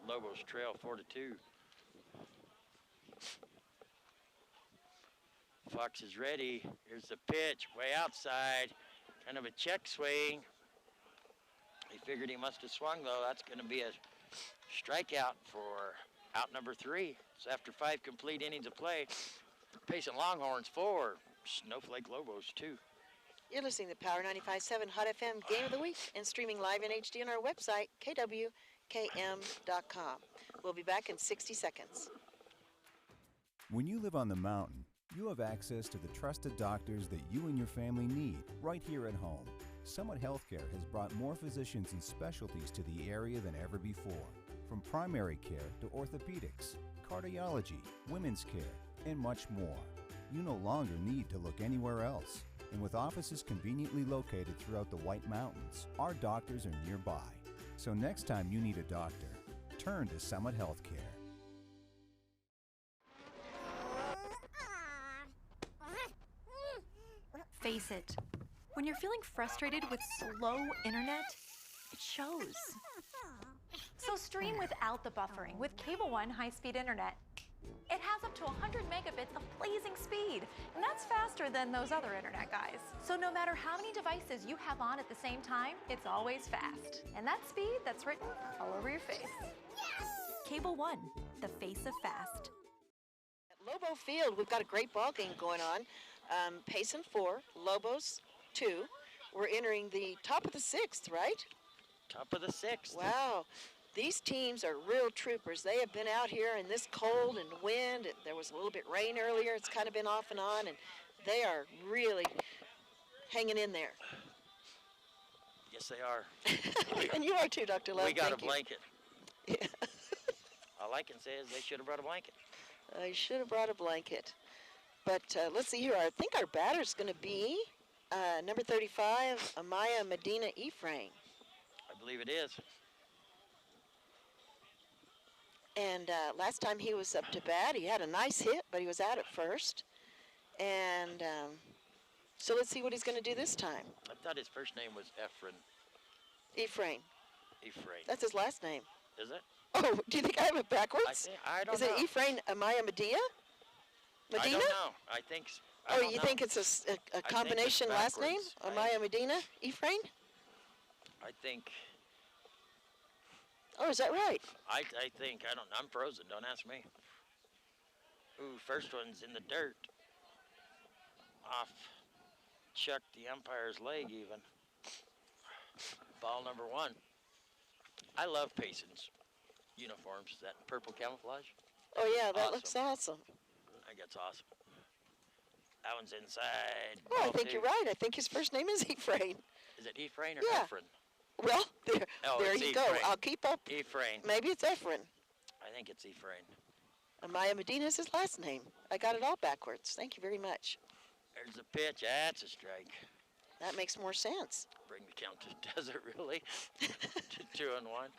Lobos trail 4-2. Fox is ready. Here's the pitch, way outside. Kind of a check swing. He figured he must have swung though. That's gonna be a strikeout for out number 3. So after 5 complete innings of play, Payson Longhorns 4, Snowflake Lobos 2. You're listening to Power 95.7 Hot FM Game of the Week and streaming live in HD on our website, kwkm.com. We'll be back in 60 seconds. When you live on the mountain, you have access to the trusted doctors that you and your family need right here at home. Summit Healthcare has brought more physicians and specialties to the area than ever before. From primary care to orthopedics, cardiology, women's care, and much more. You no longer need to look anywhere else. And with offices conveniently located throughout the White Mountains, our doctors are nearby. So next time you need a doctor, turn to Summit Healthcare. Face it, when you're feeling frustrated with slow internet, it shows. So stream without the buffering with Cable One high-speed internet. It has up to 100 megabits of blazing speed, and that's faster than those other internet guys. So no matter how many devices you have on at the same time, it's always fast. And that speed, that's written all over your face. Yes! Cable One, the face of fast. At Lobo Field, we've got a great ball game going on. Payson 4, Lobos 2. We're entering the top of the 6th, right? Top of the 6th. Wow. These teams are real troopers. They have been out here in this cold and wind. There was a little bit rain earlier. It's kind of been off and on, and they are really hanging in there. Yes, they are. And you are too, Dr. Love. We got Thank a blanket. Yeah. All I can say is they should have brought a blanket. I should have brought a blanket. But let's see here. I think our batter's going to be number 35, Amaya Medina Ephraim. I believe it is. And last time he was up to bat, he had a nice hit, but he was out at first. And so let's see what he's going to do this time. I thought his first name was Ephraim. Ephraim. Ephraim. That's his last name. Is it? Oh, do you think I have it backwards? I don't Is know. it Ephraim Amaya Medina? Medina? I don't know. I think so. Oh, you think it's a combination last name? Amaya Medina Ephraim? I think. Oh, is that right? I think. I don't know. I'm frozen. Don't ask me. Ooh, first one's in the dirt. Off. Chucked the umpire's leg even. Ball number 1. I love Payson's uniforms. That purple camouflage. Oh, yeah, that Awesome. looks awesome. I think that's awesome. That one's inside. Oh, I Ball think 2. you're right. I think his first name is Ephraim. Is it Ephraim or Yeah. Ephraim? Well, there, Oh, there it's you go. Ephraim. I'll keep up. Ephraim. Maybe it's Ephraim. I think it's Ephraim. Amaya Medina is his last name. I got it all backwards. Thank you very much. There's the pitch. That's a strike. That makes more sense. Bring the count to, does it really? to 2-1.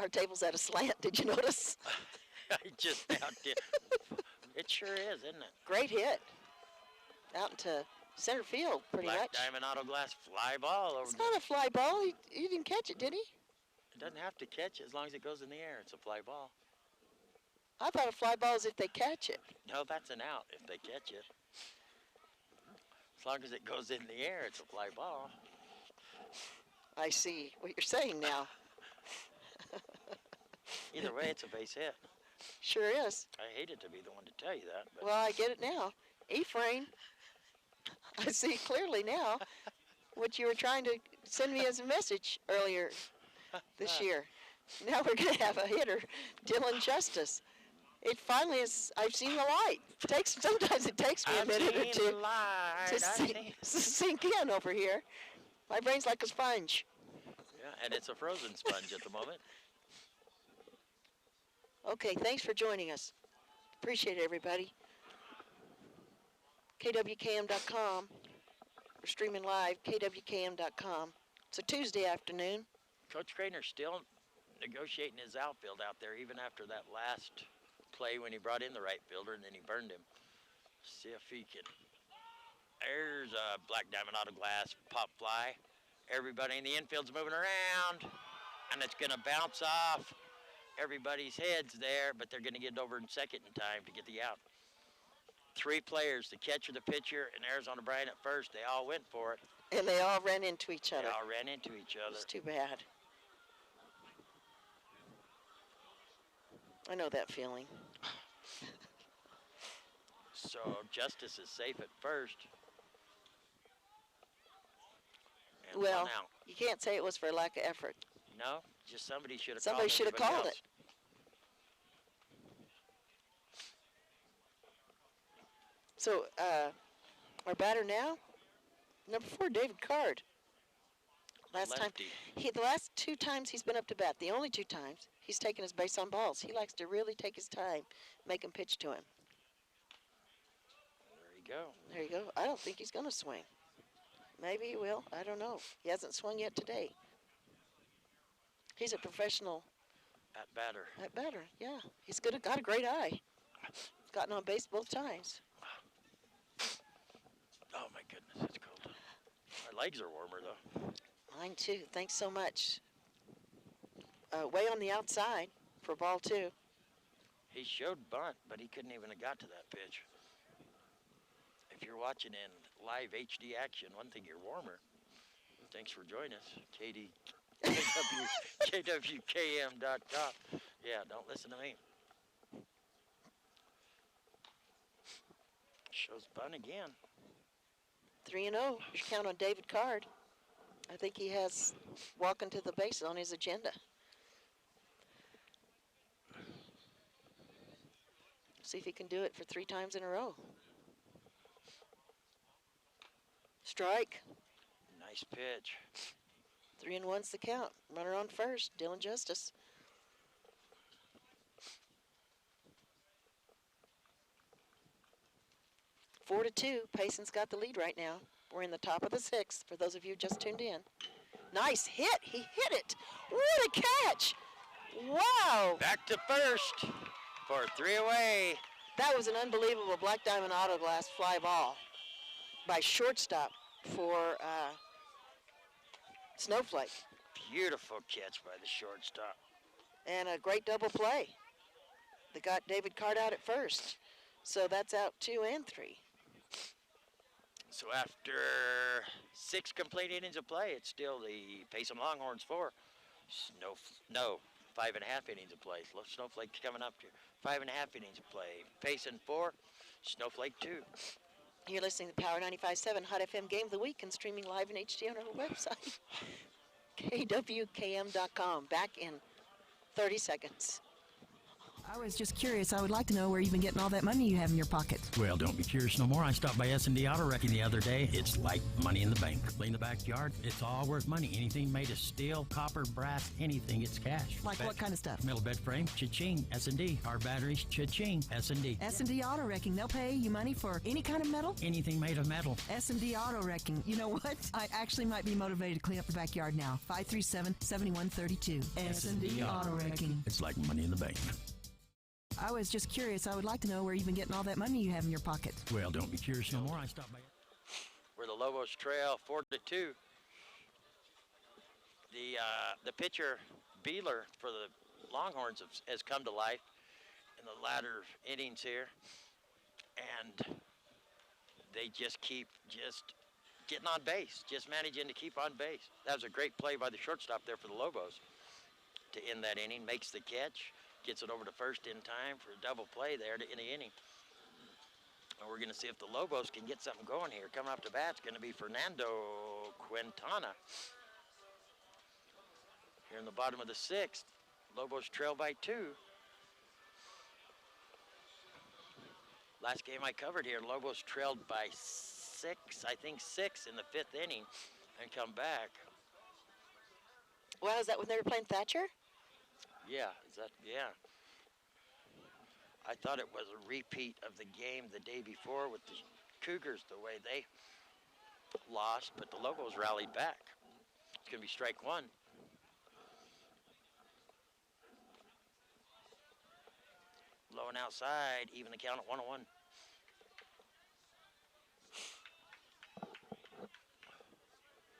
Our table's at a slant. Did you notice? I just now did. It sure is, isn't it? Great hit. Out into center field, pretty Black much. Diamond Auto Glass fly ball over. It's not a fly ball. He didn't catch it, did he? It doesn't have to catch it as long as it goes in the air. It's a fly ball. I thought a fly ball is if they catch it. No, that's an out if they catch it. As long as it goes in the air, it's a fly ball. I see what you're saying now. Either way, it's a base hit. Sure is. I hated to be the one to tell you that. But Well, I get it now. Ephraim, I see clearly now what you were trying to send me as a message earlier this year. Now we're going to have a hitter, Dylan Justice. It finally is, I've seen the light. Sometimes it takes me a minute or two to sink in over here. My brain's like a sponge. Yeah, and it's a frozen sponge at the moment. Okay, thanks for joining us. Appreciate it, everybody. KWKM.com. We're streaming live, KWKM.com. It's a Tuesday afternoon. Coach Craner's still negotiating his outfield out there, even after that last play when he brought in the right fielder and then he burned him. See if he can. There's a Black Diamond Auto Glass pop fly. Everybody in the infield's moving around, and it's going to bounce off everybody's heads there, but they're going to get it over in second in time to get the out. 3 players, the catcher, the pitcher, and Arizona Bryant at first. They all went for it. And they all ran into each other. They all ran into each other. It's too bad. I know that feeling. So Justice is safe at first. And Well, one out. you can't say it was for lack of effort. No, just somebody should have Somebody should have called it. So, our batter now, number 4, David Card. The last 2 times he's been up to bat, the only 2 times, he's taken his base on balls. He likes to really take his time, make him pitch to him. There you go. There you go. I don't think he's going to swing. Maybe he will. I don't know. He hasn't swung yet today. He's a professional at batter. At batter, yeah. He's got a great eye. Gotten on base both times. Oh my goodness, it's cold. My legs are warmer though. Mine too. Thanks so much. Way on the outside for ball 2. He showed bunt, but he couldn't even have got to that pitch. If you're watching in live HD action, one thing, you're warmer. Thanks for joining us, KWKM.com. Yeah, don't listen to me. Shows bunt again. 3-0. You should count on David Card. I think he has walking to the bases on his agenda. See if he can do it for 3 times in a row. Strike. Nice pitch. 3-1's the count. Runner on first, Dylan Justice. Four to 2. Payson's got the lead right now. We're in the top of the 6th, for those of you who just tuned in. Nice hit. He hit it. What a catch. Wow. Back to first for 3 away. That was an unbelievable Black Diamond Auto Glass fly ball by shortstop for Snowflake. Beautiful catch by the shortstop. And a great double play. They got David Card out at first. So that's out 2 and 3. So after 6 complete innings of play, it's still the Payson Longhorns 4. 5.5 innings of play. Snowflake coming up here. 5.5 innings of play. Payson 4, Snowflake 2. You're listening to Power 95.7 Hot FM Game of the Week and streaming live in HD on our website, KWKM.com. Back in 30 seconds. I was just curious. I would like to know where you've been getting all that money you have in your pocket. Well, don't be curious no more. I stopped by S&D Auto Wrecking the other day. It's like money in the bank. Clean the backyard. It's all worth money. Anything made of steel, copper, brass, anything, it's cash. Like what kind of stuff? Metal bed frame, cha-ching. S&D. Car batteries, cha-ching. S&D. S&D Auto Wrecking. They'll pay you money for any kind of metal? Anything made of metal. S&D Auto Wrecking. You know what? I actually might be motivated to clean up the backyard now. 537-7132. S&D Auto Wrecking. It's like money in the bank. I was just curious. I would like to know where you've been getting all that money you have in your pocket. Well, don't be curious no more. I stopped by. Where the Lobos trail 4-2. The pitcher, Beeler, for the Longhorns has come to life in the latter innings here. And they just keep getting on base, just managing to keep on base. That was a great play by the shortstop there for the Lobos to end that inning, makes the catch, gets it over to first in time for a double play there to end the inning. And we're going to see if the Lobos can get something going here. Coming up to bat is going to be Fernando Quintana. Here in the bottom of the sixth, Lobos trail by 2. Last game I covered here, Lobos trailed by 6, I think 6 in the 5th inning, and come back. Wow, is that when they were playing Thatcher? Yeah, yeah. I thought it was a repeat of the game the day before with the Cougars, the way they lost, but the Lobos rallied back. It's going to be strike 1. Low and outside, even the count at 1-1.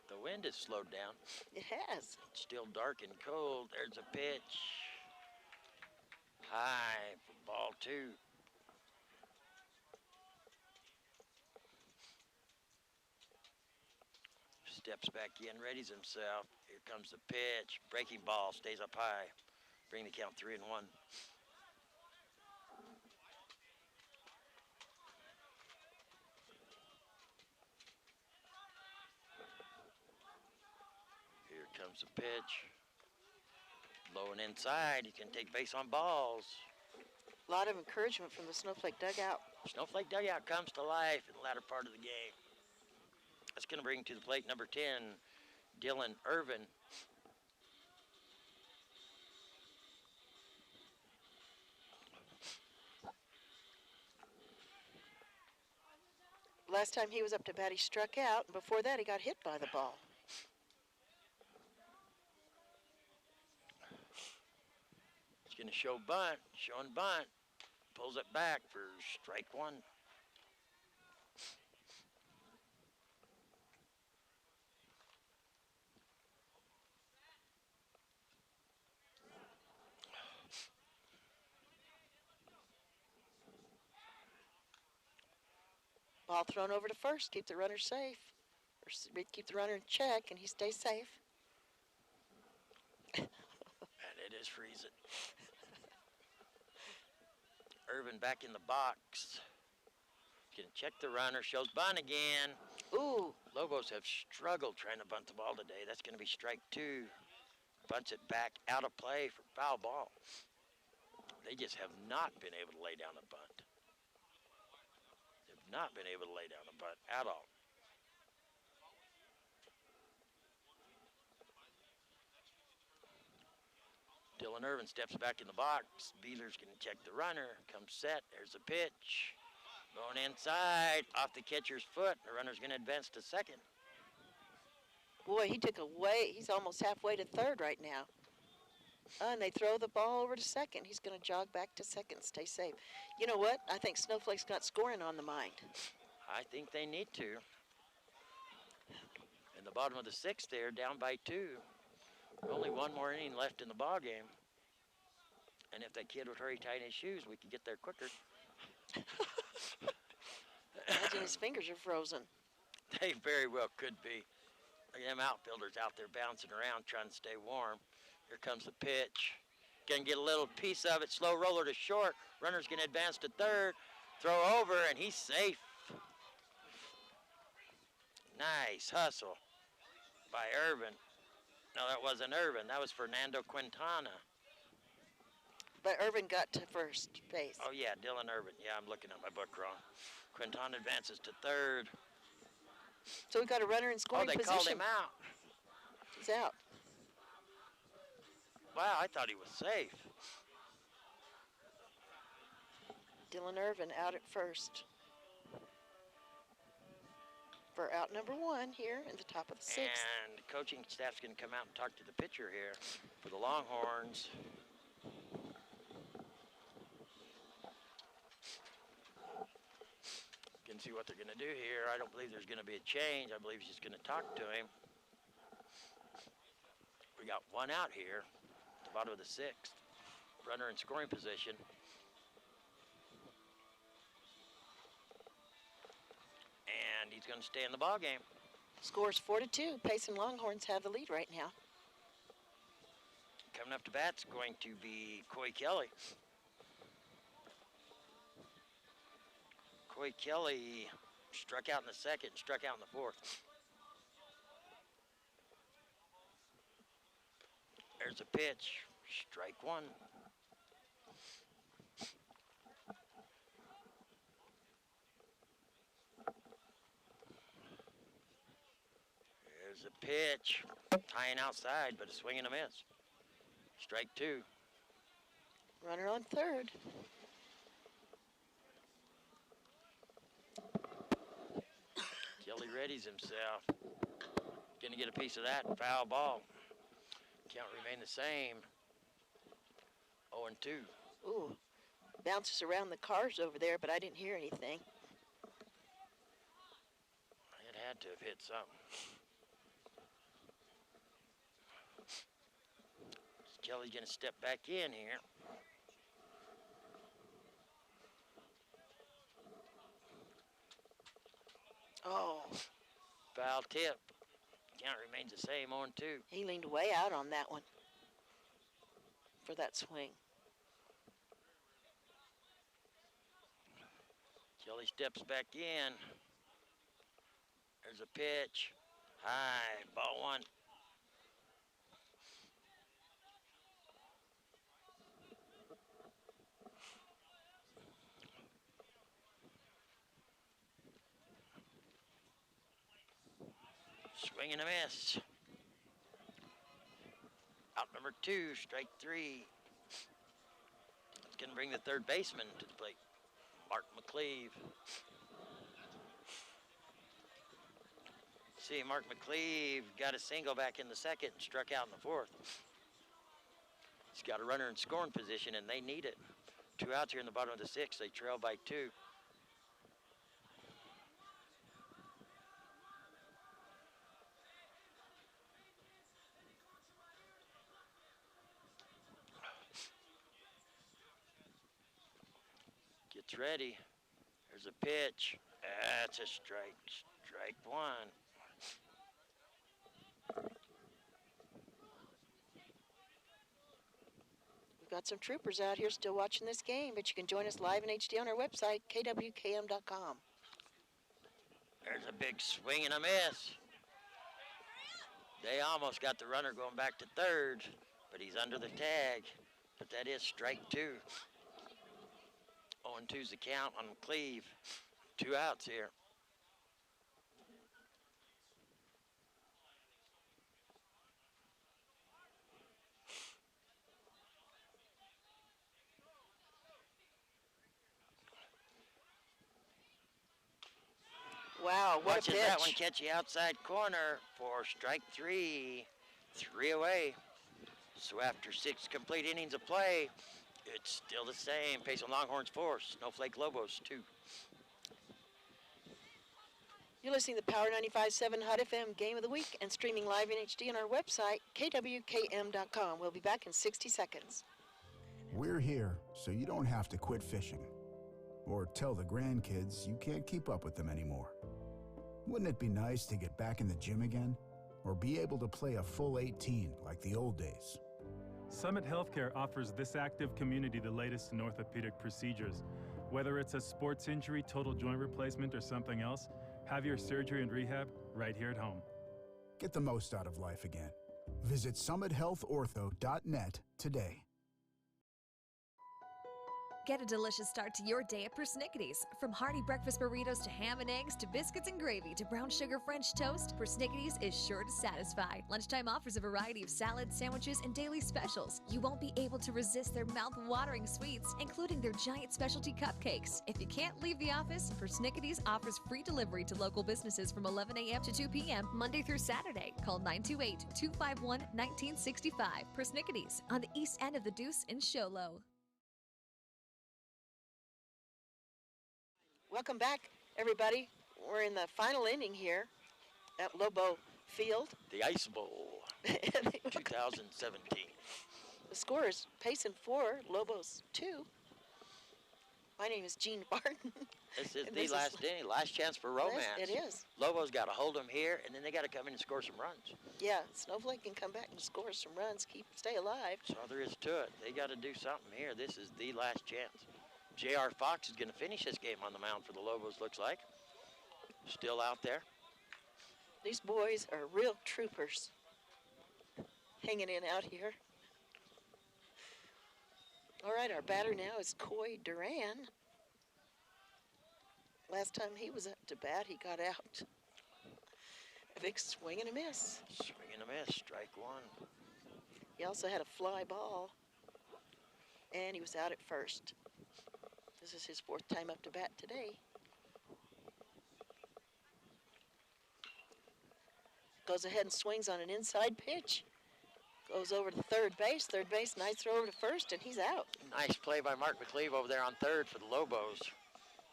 The wind has slowed down. It has. It's still dark and cold. There's a pitch. High for ball 2. Steps back in, readies himself. Here comes the pitch. Breaking ball, stays up high. Bring the count 3-1. Here comes the pitch. Low and inside, you can take base on balls. A lot of encouragement from the Snowflake dugout. Snowflake dugout comes to life in the latter part of the game. That's going to bring to the plate number 10, Dylan Irvin. Last time he was up to bat, he struck out, and before that, he got hit by the ball. He's going to show bunt, showing bunt. Pulls it back for strike 1. Ball thrown over to first, keep the runner safe. Or keep the runner in check, and he stays safe. And it is freezing. Irvin back in the box. Gonna check the runner, shows bunt again. Ooh. Lobos have struggled trying to bunt the ball today. That's gonna be strike 2. Bunts it back out of play for foul ball. They just have not been able to lay down a bunt. They've not been able to lay down a bunt at all. Dylan Irvin steps back in the box. Beeler's going to check the runner. Comes set. There's a pitch. Going inside. Off the catcher's foot. The runner's going to advance to second. Boy, he took away. He's almost halfway to third right now. And they throw the ball over to second. He's going to jog back to second, stay safe. You know what? I think Snowflake's got scoring on the mind. I think they need to. In the bottom of the 6th there, down by 2. Only one more inning left in the ball game. And if that kid would hurry tighten his shoes, we could get there quicker. Imagine his fingers are frozen. They very well could be. Look at them outfielders out there bouncing around trying to stay warm. Here comes the pitch. Gonna get a little piece of it. Slow roller to short. Runner's gonna advance to third. Throw over, and he's safe. Nice hustle by Irvin. No, that wasn't Irvin. That was Fernando Quintana. But Irvin got to first base. Oh, yeah, Dylan Irvin. Yeah, I'm looking at my book wrong. Quintana advances to third. So we got a runner in scoring position. Oh, they called him out. He's out. Wow, I thought he was safe. Dylan Irvin out at first. For out number 1 here in the top of the 6th. And the coaching staff's going to come out and talk to the pitcher here for the Longhorns. and see what they're going to do here. I don't believe there's going to be a change. I believe he's just going to talk to him. We got one out here at the bottom of the sixth. Runner in scoring position. And he's going to stay in the ball game. Scores 4-2. Payson Longhorns have the lead right now. Coming up to bat's going to be Coy Kelly. Coy Kelly struck out in the second, struck out in the fourth. There's a pitch, strike one. There's a pitch, tying outside, but a swing and a miss. Strike two. Runner on third. Kelly readies himself. Gonna get a piece of that. Foul ball. Count remain the same. 0-2. Ooh, bounces around the cars over there, but I didn't hear anything. It had to have hit something. Kelly's gonna step back in here. Oh. Foul tip. Count remains the same, 0-2. He leaned way out on that one for that swing. Kelly steps back in. There's a pitch. High, ball one. Swing and a miss. Out number two, strike three. It's going to bring the third baseman to the plate, Mark McCleve. See, Mark McCleve got a single back in the second and struck out in the fourth. He's got a runner in scoring position, and they need it. 2 outs here in the bottom of the sixth. They trail by 2. Gets ready. There's a pitch. That's a strike. Strike one. We've got some troopers out here still watching this game, but you can join us live in HD on our website, kwkm.com. There's a big swing and a miss. They almost got the runner going back to third, but he's under the tag. But that is strike two. 0-2's the count on McCleve. 2 outs here. Wow, what Watches a pitch. that one catch the outside corner for strike 3. 3 away. So after 6 complete innings of play, it's still the same. Payson Longhorns 4, Snowflake Lobos 2. You're listening to Power 95.7 HUD FM Game of the Week and streaming live in HD on our website, kwkm.com. We'll be back in 60 seconds. We're here so you don't have to quit fishing or tell the grandkids you can't keep up with them anymore. Wouldn't it be nice to get back in the gym again or be able to play a full 18 like the old days? Summit Healthcare offers this active community the latest in orthopedic procedures. Whether it's a sports injury, total joint replacement, or something else, have your surgery and rehab right here at home. Get the most out of life again. Visit summithealthortho.net today. Get a delicious start to your day at Persnickity's. From hearty breakfast burritos to ham and eggs to biscuits and gravy to brown sugar French toast, Persnickity's is sure to satisfy. Lunchtime offers a variety of salads, sandwiches, and daily specials. You won't be able to resist their mouth-watering sweets, including their giant specialty cupcakes. If you can't leave the office, Persnickity's offers free delivery to local businesses from 11 a.m. to 2 p.m. Monday through Saturday. Call 928-251-1965. Persnickity's on the east end of the Deuce in Sholo. Welcome back Everybody, we're in the final inning here at Lobo Field. The Ice Bowl, 2017. The score is Payson 4, Lobos 2. My name is Jean Barton. This is the last inning, last chance for romance. It is. Lobos got to hold them here, and then they got to come in and score some runs. Yeah, Snowflake can come back and score some runs, stay alive. That's all there is to it. They got to do something here. This is the last chance. J.R. Fox is going to finish this game on the mound for the Lobos, looks like. Still out there. These boys are real troopers hanging in out here. All right, our batter now is Coy Duran. Last time he was up to bat, he got out. A big swing and a miss. Swing and a miss, strike one. He also had a fly ball, and he was out at first. This is his 4th time up to bat today. Goes ahead and swings on an inside pitch. Goes over to third base. Third base, nice throw over to first, and he's out. Nice play by Mark McLeave over there on third for the Lobos.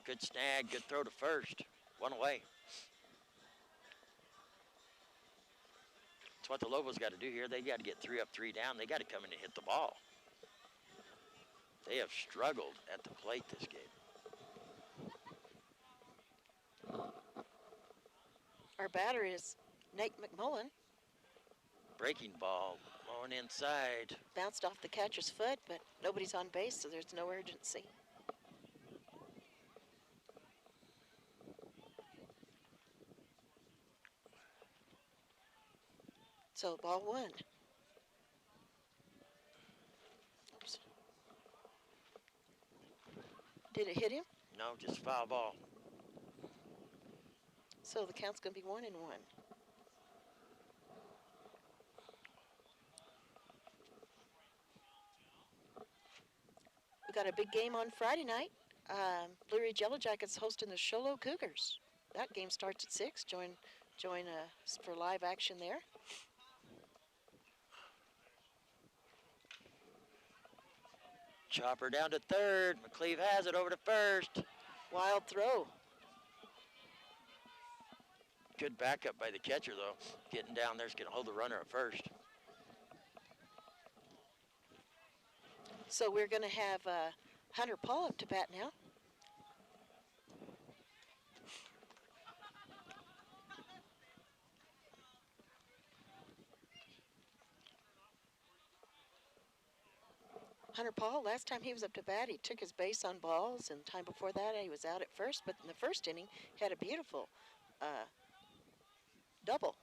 Good snag, good throw to first. One away. That's what the Lobos got to do here. They got to get 3 up, 3 down. They got to come in and hit the ball. They have struggled at the plate this game. Our batter is Nate McMullen. Breaking ball, going inside. Bounced off the catcher's foot, but nobody's on base, so there's no urgency. So ball 1. Oops. Did it hit him? No, just foul ball. So the count's going to be 1-1. We got a big game on Friday night. Blue Ridge Yellow Jackets hosting the Sholo Cougars. That game starts at 6. Join us for live action there. Chopper down to third. McLeave has it over to first. Wild throw. Good backup by the catcher, though. Getting down there's going to hold the runner at first. So we're going to have Hunter Paul up to bat now. Hunter Paul, last time he was up to bat, he took his base on balls, and time before that he was out at first, but in the first inning, he had a beautiful double.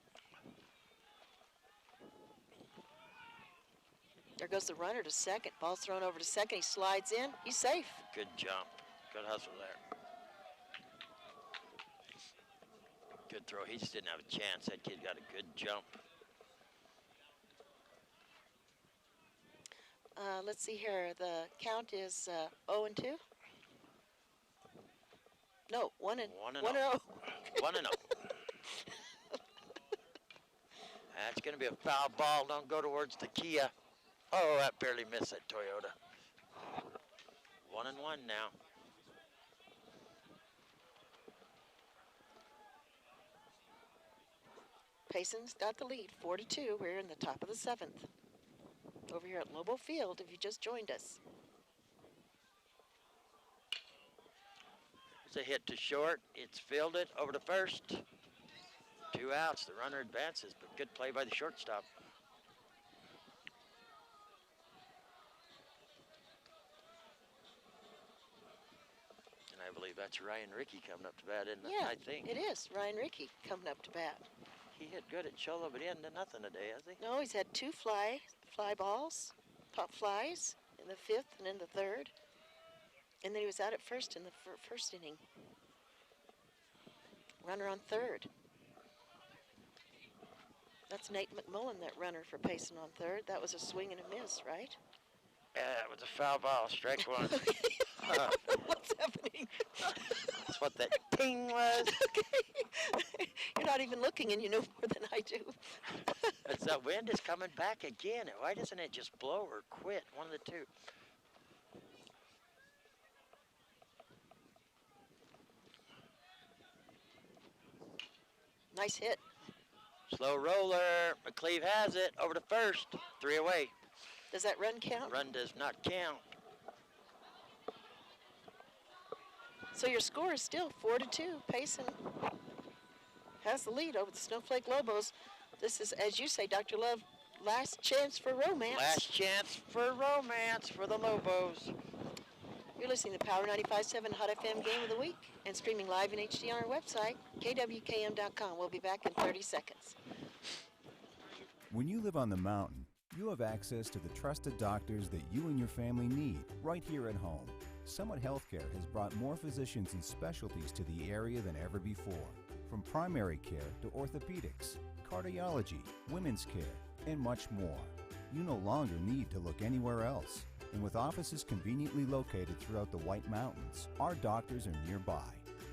There goes the runner to second. Ball's thrown over to second. He slides in. He's safe. Good jump. Good hustle there. Good throw. He just didn't have a chance. That kid got a good jump. Let's see here. The count is 0-2. No, 1-0. 1-0. 1-0. That's going to be a foul ball. Don't go towards the Kia. Oh, that barely missed that Toyota. 1-1 now. Payson's got the lead, 4-2. We're in the top of the 7th. Over here at Lobo Field, if you just joined us. It's a hit to short. It's fielded over to first. 2 outs. The runner advances, but good play by the shortstop. And I believe that's Ryan Rickey coming up to bat, isn't it? Yeah, I think. it is. Ryan Rickey coming up to bat. He hit good at Cholo, but he hasn't done nothing today, has he? No, he's had 2 fly balls, pop flies in the 5th and in the 3rd. And then he was out at first in the first inning. Runner on 3rd. That's Nate McMullen, that runner for Payson on 3rd. That was a swing and a miss, right? Yeah, it was a foul ball, strike 1. What's happening? That's what that ting was. Okay. You're not even looking, and you know more than I do. It's that wind is coming back again. Why doesn't it just blow or quit? One of the two. Nice hit. Slow roller. McCleve has it. Over to first. 3 away. Does that run count? Run does not count. So your score is still 4-2. Payson has the lead over the Snowflake Lobos. This is, as you say, Dr. Love, last chance for romance. Last chance for romance for the Lobos. You're listening to Power 95.7 Hot FM Game of the Week and streaming live in HD on our website, kwkm.com. We'll be back in 30 seconds. When you live on the mountain, you have access to the trusted doctors that you and your family need right here at home. Summit Healthcare has brought more physicians and specialties to the area than ever before. From primary care to orthopedics, cardiology, women's care, and much more. You no longer need to look anywhere else. And with offices conveniently located throughout the White Mountains, our doctors are nearby.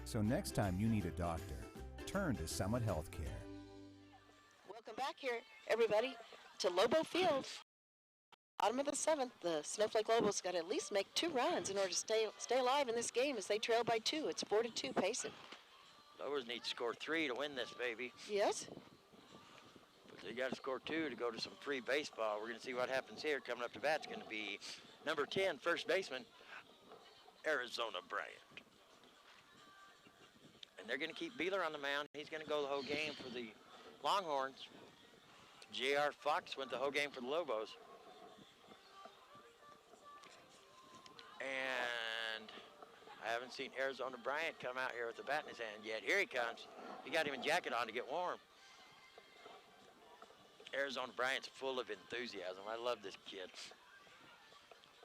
So next time you need a doctor, turn to Summit Healthcare. Welcome back here, everybody, to Lobo Field. Bottom of the 7th, the Snowflake Lobos got to at least make 2 runs in order to stay alive in this game as they trail by 2. It's 4-2 Payson. Lobos need to score 3 to win this, baby. Yes. But they got to score 2 to go to some free baseball. We're going to see what happens here. Coming up to bat is going to be number 10, first baseman, Arizona Bryant. And they're going to keep Beeler on the mound. He's going to go the whole game for the Longhorns. J.R. Fox went the whole game for the Lobos. And I haven't seen Arizona Bryant come out here with the bat in his hand yet. Here he comes. He got him a jacket on to get warm. Arizona Bryant's full of enthusiasm. I love this kid.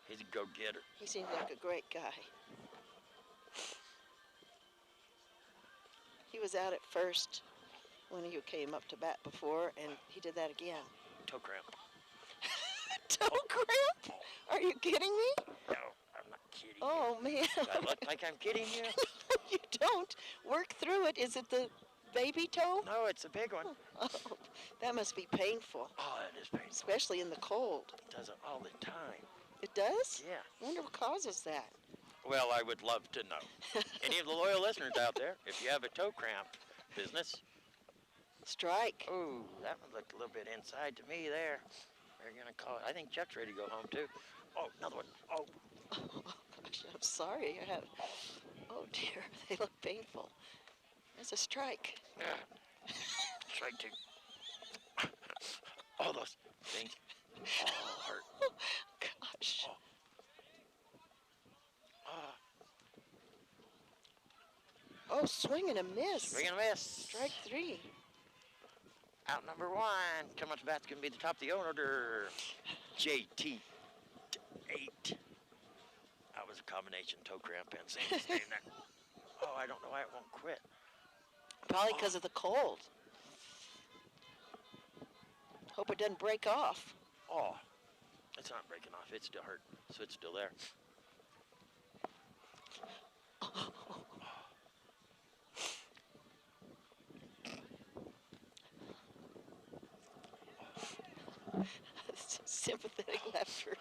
He's a go-getter. He seems like a great guy. He was out at first when he came up to bat before, and he did that again. Toe cramp. Toe cramp? Are you kidding me? No, I'm not kidding. Oh, man. Do I look like I'm kidding you? No, you don't. Work through it. Is it the baby toe? No, it's a big one. Oh, that must be painful. Oh, it is painful. Especially in the cold. It does it all the time. It does? Yeah. I wonder what causes that. Well, I would love to know. Any of the loyal listeners out there, if you have a toe cramp business. Strike. Ooh, that one looked a little bit inside to me there. They're going to call it. I think Chuck's ready to go home, too. Oh, another one. Oh. Oh, gosh, I'm sorry. Oh, dear. They look painful. That's a strike. Yeah. Strike 2. All those things all hurt. Gosh. Oh, swing and a miss. Swing and a miss. Strike 3. Out number 1. Coming up to bat's going to be the top of the order. JT 8. That was a combination toe cramp and same name there. Oh, I don't know why it won't quit. Probably because of the cold. Hope it doesn't break off. Oh, it's not breaking off. It's still hurt, so it's still there. Sympathetic laughter.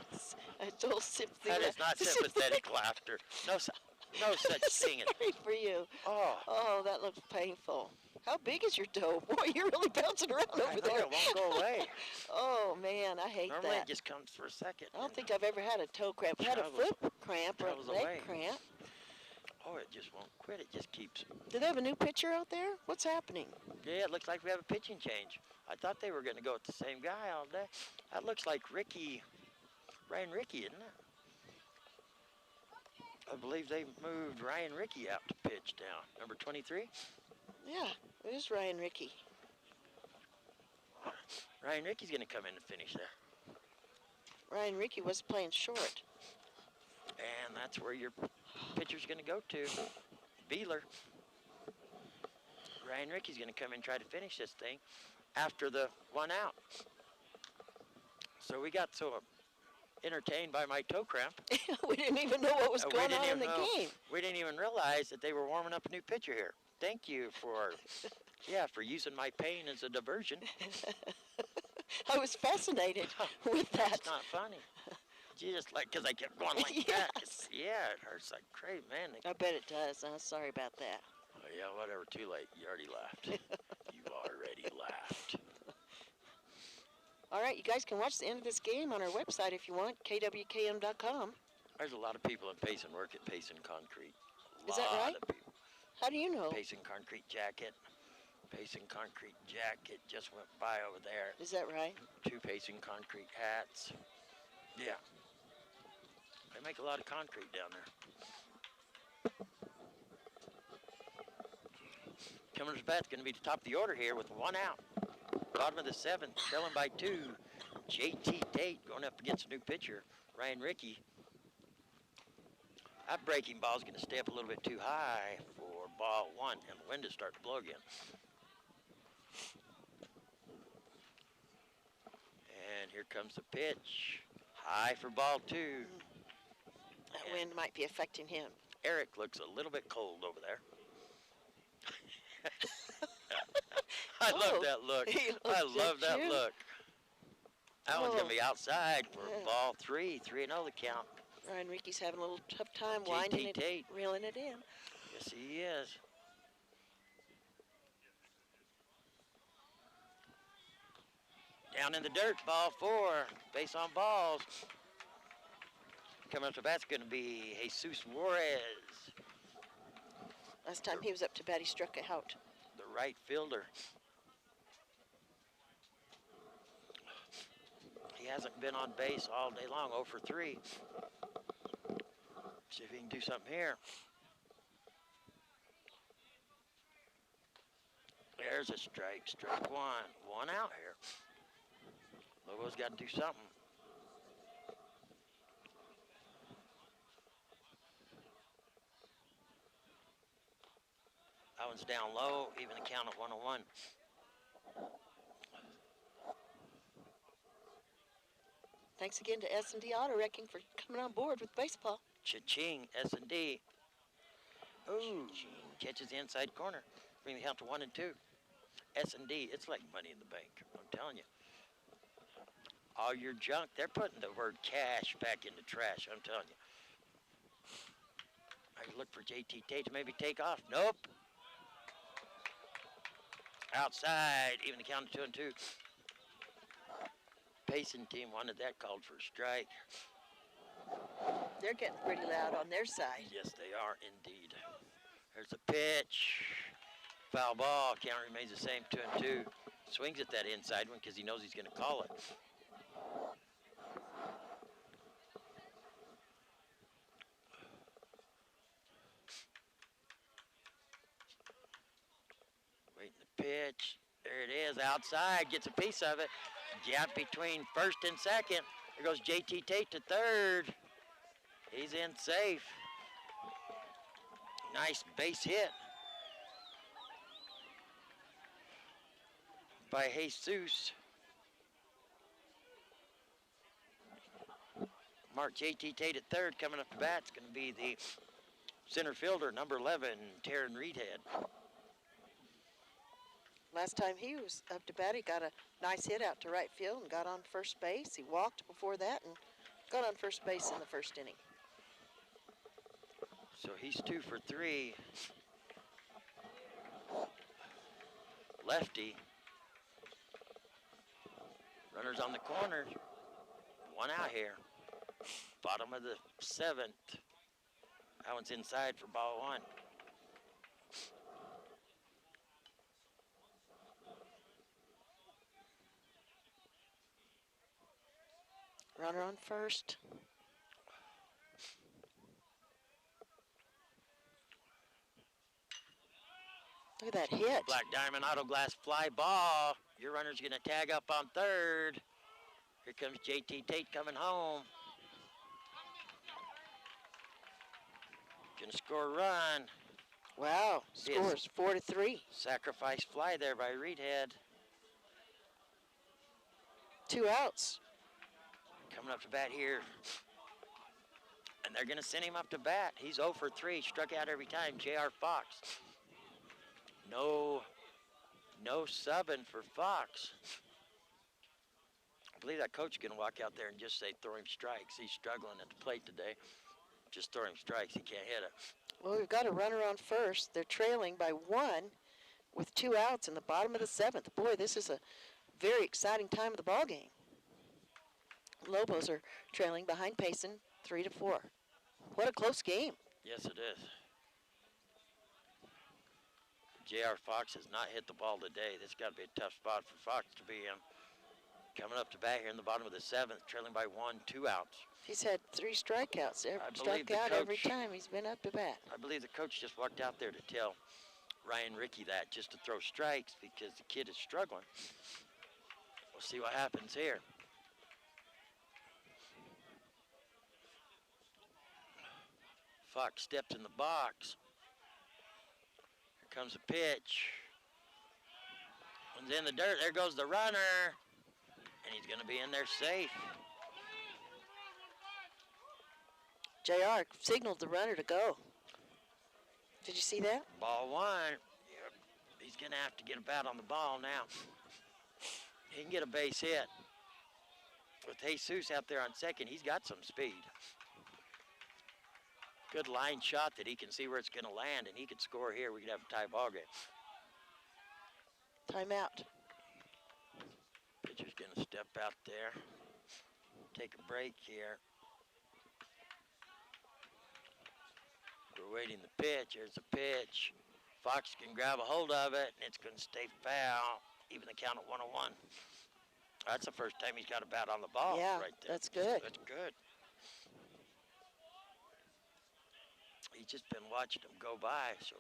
I told sympathy. That is not sympathetic laughter. No such thing. Sorry for you. Oh, that looks painful. How big is your toe? Boy, you're really bouncing around over there. It won't go away. Oh, man, I hate Normally that. it just comes for a second. I don't think I've ever had a toe cramp. I've had a foot cramp or a leg cramp. Oh, it just won't quit. It just keeps. Do they have a new pitcher out there? What's happening? Yeah, it looks like we have a pitching change. I thought they were going to go with the same guy all day. That looks like Ryan Rickey, isn't it? I believe they moved Ryan Rickey out to pitch down. Number 23? Yeah, it is Ryan Rickey. Ryan Rickey's going to come in and finish there. Ryan Rickey was playing short. And that's where your pitcher's going to go to. Beeler. Ryan Rickey's going to come in and try to finish this thing after the 1 out. So we got so entertained by my toe cramp. We didn't even know what was going on in the game. We didn't even realize that they were warming up a new pitcher here. Thank you for using my pain as a diversion. I was fascinated with that. It's not funny. You just because I kept going like that. Yeah, it hurts like crazy, man. I bet it does. I'm sorry about that. Yeah, whatever, too late. You already laughed. You already laughed. All right, you guys can watch the end of this game on our website if you want, kwkm.com. There's a lot of people in Payson work at Payson Concrete. Is that right? Of people. How do you know? Payson Concrete Jacket. Payson Concrete Jacket just went by over there. Is that right? 2 Payson Concrete hats. Yeah. They make a lot of concrete down there. Coming to bat's going to be the top of the order here with 1 out. Bottom of the 7th, trailing by 2. JT Tate going up against a new pitcher, Ryan Rickey. That breaking ball is going to stay up a little bit too high for ball 1, and the wind is starting to blow again. And here comes the pitch. High for ball 2. That wind might be affecting him. Eric looks a little bit cold over there. I love that look. I love that look. That one's going to be outside for ball 3. 3-0 the count. Ryan Rickey's having a little tough time winding it, Tate. reeling it in. Yes, he is. Down in the dirt, ball 4. Base on balls. Coming up to bat's going to be Jesus Juarez. Last time he was up to bat, he struck out. The right fielder. He hasn't been on base all day long, 0 for 3. See if he can do something here. There's a strike, strike 1. 1 out here. Lobos got to do something. That one's down low, even the count of 1-1. Thanks again to S&D Auto Wrecking for coming on board with baseball. Cha-ching, S&D. Ooh, catches the inside corner. Bring the count to 1 and 2. S&D, it's like money in the bank, I'm telling you. All your junk, they're putting the word cash back in the trash, I'm telling you. I look for JT Tate to maybe take off. Nope. Outside, even the count of 2 and 2. Payson team wanted that called for a strike. They're getting pretty loud on their side. Yes, they are indeed. There's a pitch. Foul ball. Count remains the same, 2 and 2. Swings at that inside one because he knows he's going to call it. Waiting the pitch. There it is, outside, gets a piece of it. Gap between first and second. There goes JT Tate to third. He's in safe. Nice base hit by Jesus. Mark JT Tate at third. Coming up to bat is going to be the center fielder, number 11, Taryn Reedhead. Last time he was up to bat, he got a nice hit out to right field and got on first base. He walked before that and got on first base in the first inning. So he's 2 for 3. Lefty. Runners on the corner. 1 out here. Bottom of the 7th. That one's inside for ball 1. Runner on first. Look at that hit. Black Diamond Auto Glass fly ball. Your runner's going to tag up on third. Here comes JT Tate coming home. Going to score a run. Wow, scores 4-3. Sacrifice fly there by Reedhead. 2 outs. Coming up to bat here. And they're going to send him up to bat. He's 0 for 3, struck out every time. J.R. Fox. No subbing for Fox. I believe that coach is going to walk out there and just say, throw him strikes. He's struggling at the plate today. Just throw him strikes. He can't hit it. Well, we've got a runner on first. They're trailing by 1 with 2 outs in the bottom of the 7th. Boy, this is a very exciting time of the ball game. Lobos are trailing behind Payson 3-4. What a close game. Yes, it is. J.R. Fox has not hit the ball today. This got to be a tough spot for Fox to be in. Coming up to bat here in the bottom of the 7th, trailing by 1, 2 outs. He's had 3 strikeouts. Struck out every time he's been up to bat. I believe the coach just walked out there to tell Ryan Rickey that, just to throw strikes because the kid is struggling. We'll see what happens here. Fox steps in the box. Here comes a pitch. One's in the dirt. There goes the runner. And he's going to be in there safe. JR signaled the runner to go. Did you see that? Ball 1. He's going to have to get a bat on the ball now. He can get a base hit. With Jesus out there on second, he's got some speed. Good line shot that he can see where it's going to land, and he could score here. We could have a tie ball game. Timeout. Pitcher's going to step out there. Take a break here. We're waiting the pitch. Here's the pitch. Fox can grab a hold of it, and it's going to stay foul. Even the count at 1-1. That's the first time he's got a bat on the ball right there. That's good. That's good. He's just been watching him go by, so.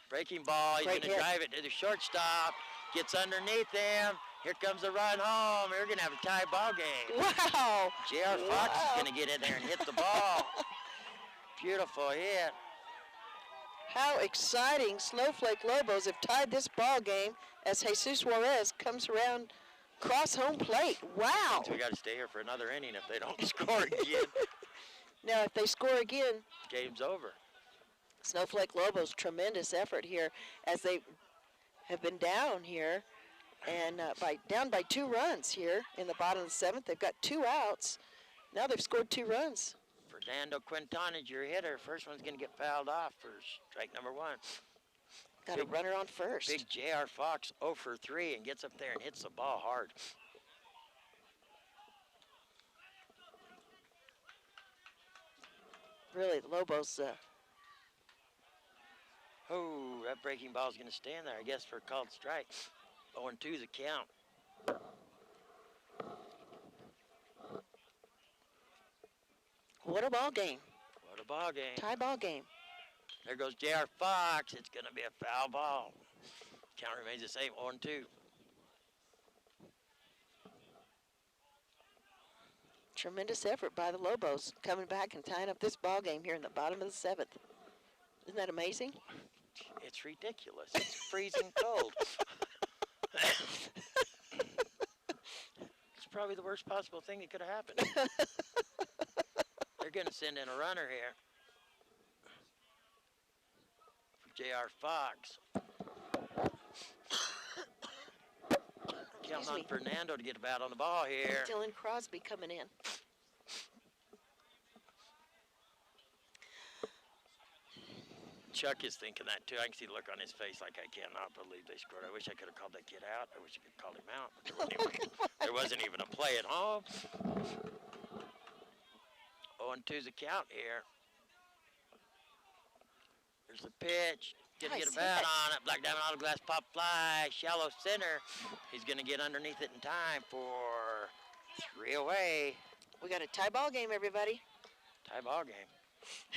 Breaking ball, he's going to drive it to the shortstop. Gets underneath him. Here comes the run home. We're going to have a tie ball game. Wow. J.R. Fox is going to get in there and hit the ball. Beautiful hit. How exciting. Snowflake Lobos have tied this ball game as Jesus Juarez comes around cross home plate. Wow. So we got to stay here for another inning if they don't score again. Now, if they score again, game's over. Snowflake Lobos, tremendous effort here as they have been down here and down by 2 runs here in the bottom of the 7th. They've got 2 outs. Now they've scored 2 runs. Fernando Quintana is your hitter. First one's going to get fouled off for strike number 1. Got a runner on first. Big J.R. Fox 0 for 3 and gets up there and hits the ball hard. Really, the Lobos. Oh, that breaking ball is going to stand there, I guess, for a called strike. 0-2's a count. What a ball game. What a ball game. Tie ball game. There goes J.R. Fox. It's going to be a foul ball. Count remains the same, 0-2. Tremendous effort by the Lobos coming back and tying up this ball game here in the bottom of the 7th. Isn't that amazing? It's ridiculous. It's freezing cold. It's probably the worst possible thing that could have happened. They're going to send in a runner here for J.R. Fox. Counting on Fernando to get a bat on the ball here. Dylan Crosby coming in. Chuck is thinking that too. I can see the look on his face like, I cannot believe they scored. I wish I could have called that kid out. I wish I could have called him out. But there wasn't even a play at home. 0-2's a count here. There's the pitch. Gonna get a bat on it. Black Diamond Auto Glass pop fly. Shallow center. He's gonna get underneath it in time for 3 away. We got a tie ball game, everybody. Tie ball game.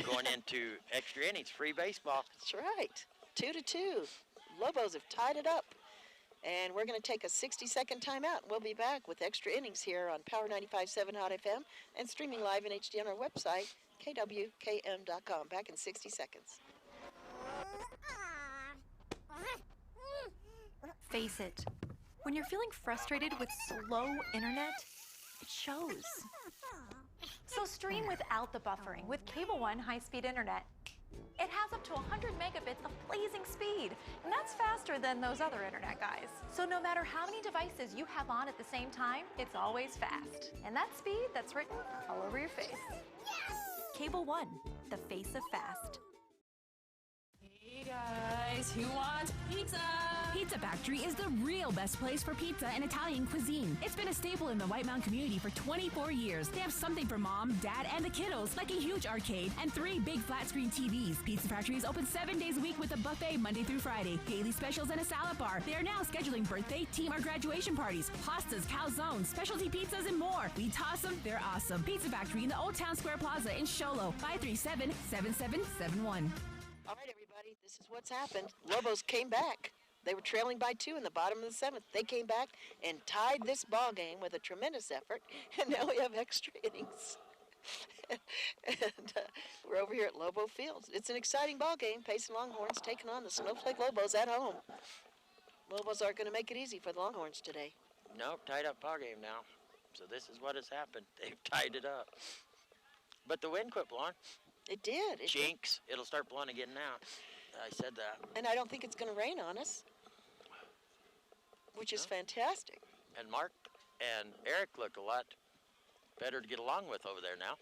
Going into extra innings, free baseball. That's right. 2-2. Lobos have tied it up. And we're going to take a 60-second timeout. We'll be back with extra innings here on Power 95.7 Hot FM and streaming live in HD on our website, kwkm.com. Back in 60 seconds. Face it, when you're feeling frustrated with slow internet, it shows. So stream without the buffering with Cable One high-speed internet. It has up to 100 megabits of blazing speed, and that's faster than those other internet guys. So no matter how many devices you have on at the same time, it's always fast. And that speed, that's written all over your face. Cable One, the face of fast. Hey guys, who wants pizza? Pizza Factory is the real best place for pizza and Italian cuisine. It's been a staple in the White Mountain community for 24 years. They have something for mom, dad, and the kiddos, like a huge arcade and 3 big flat screen TVs. Pizza Factory is open 7 days a week with a buffet Monday through Friday, daily specials, and a salad bar. They are now scheduling birthday, team, or graduation parties, pastas, calzones, specialty pizzas, and more. We toss them, they're awesome. Pizza Factory in the Old Town Square Plaza in Sholo, 537-7771. All right, everybody, this is what's happened. Lobos came back. They were trailing by 2 in the bottom of the 7th. They came back and tied this ball game with a tremendous effort, and now we have extra innings. and we're over here at Lobo Fields. It's an exciting ball game. Payson Longhorns taking on the Snowflake Lobos at home. Lobos aren't going to make it easy for the Longhorns today. Nope, tied up ball game now. So this is what has happened. They've tied it up. But the wind quit blowing. It did. Jinx. It'll start blowing again now. I said that. And I don't think it's going to rain on us, which is fantastic. And Mark and Eric look a lot better to get along with over there now.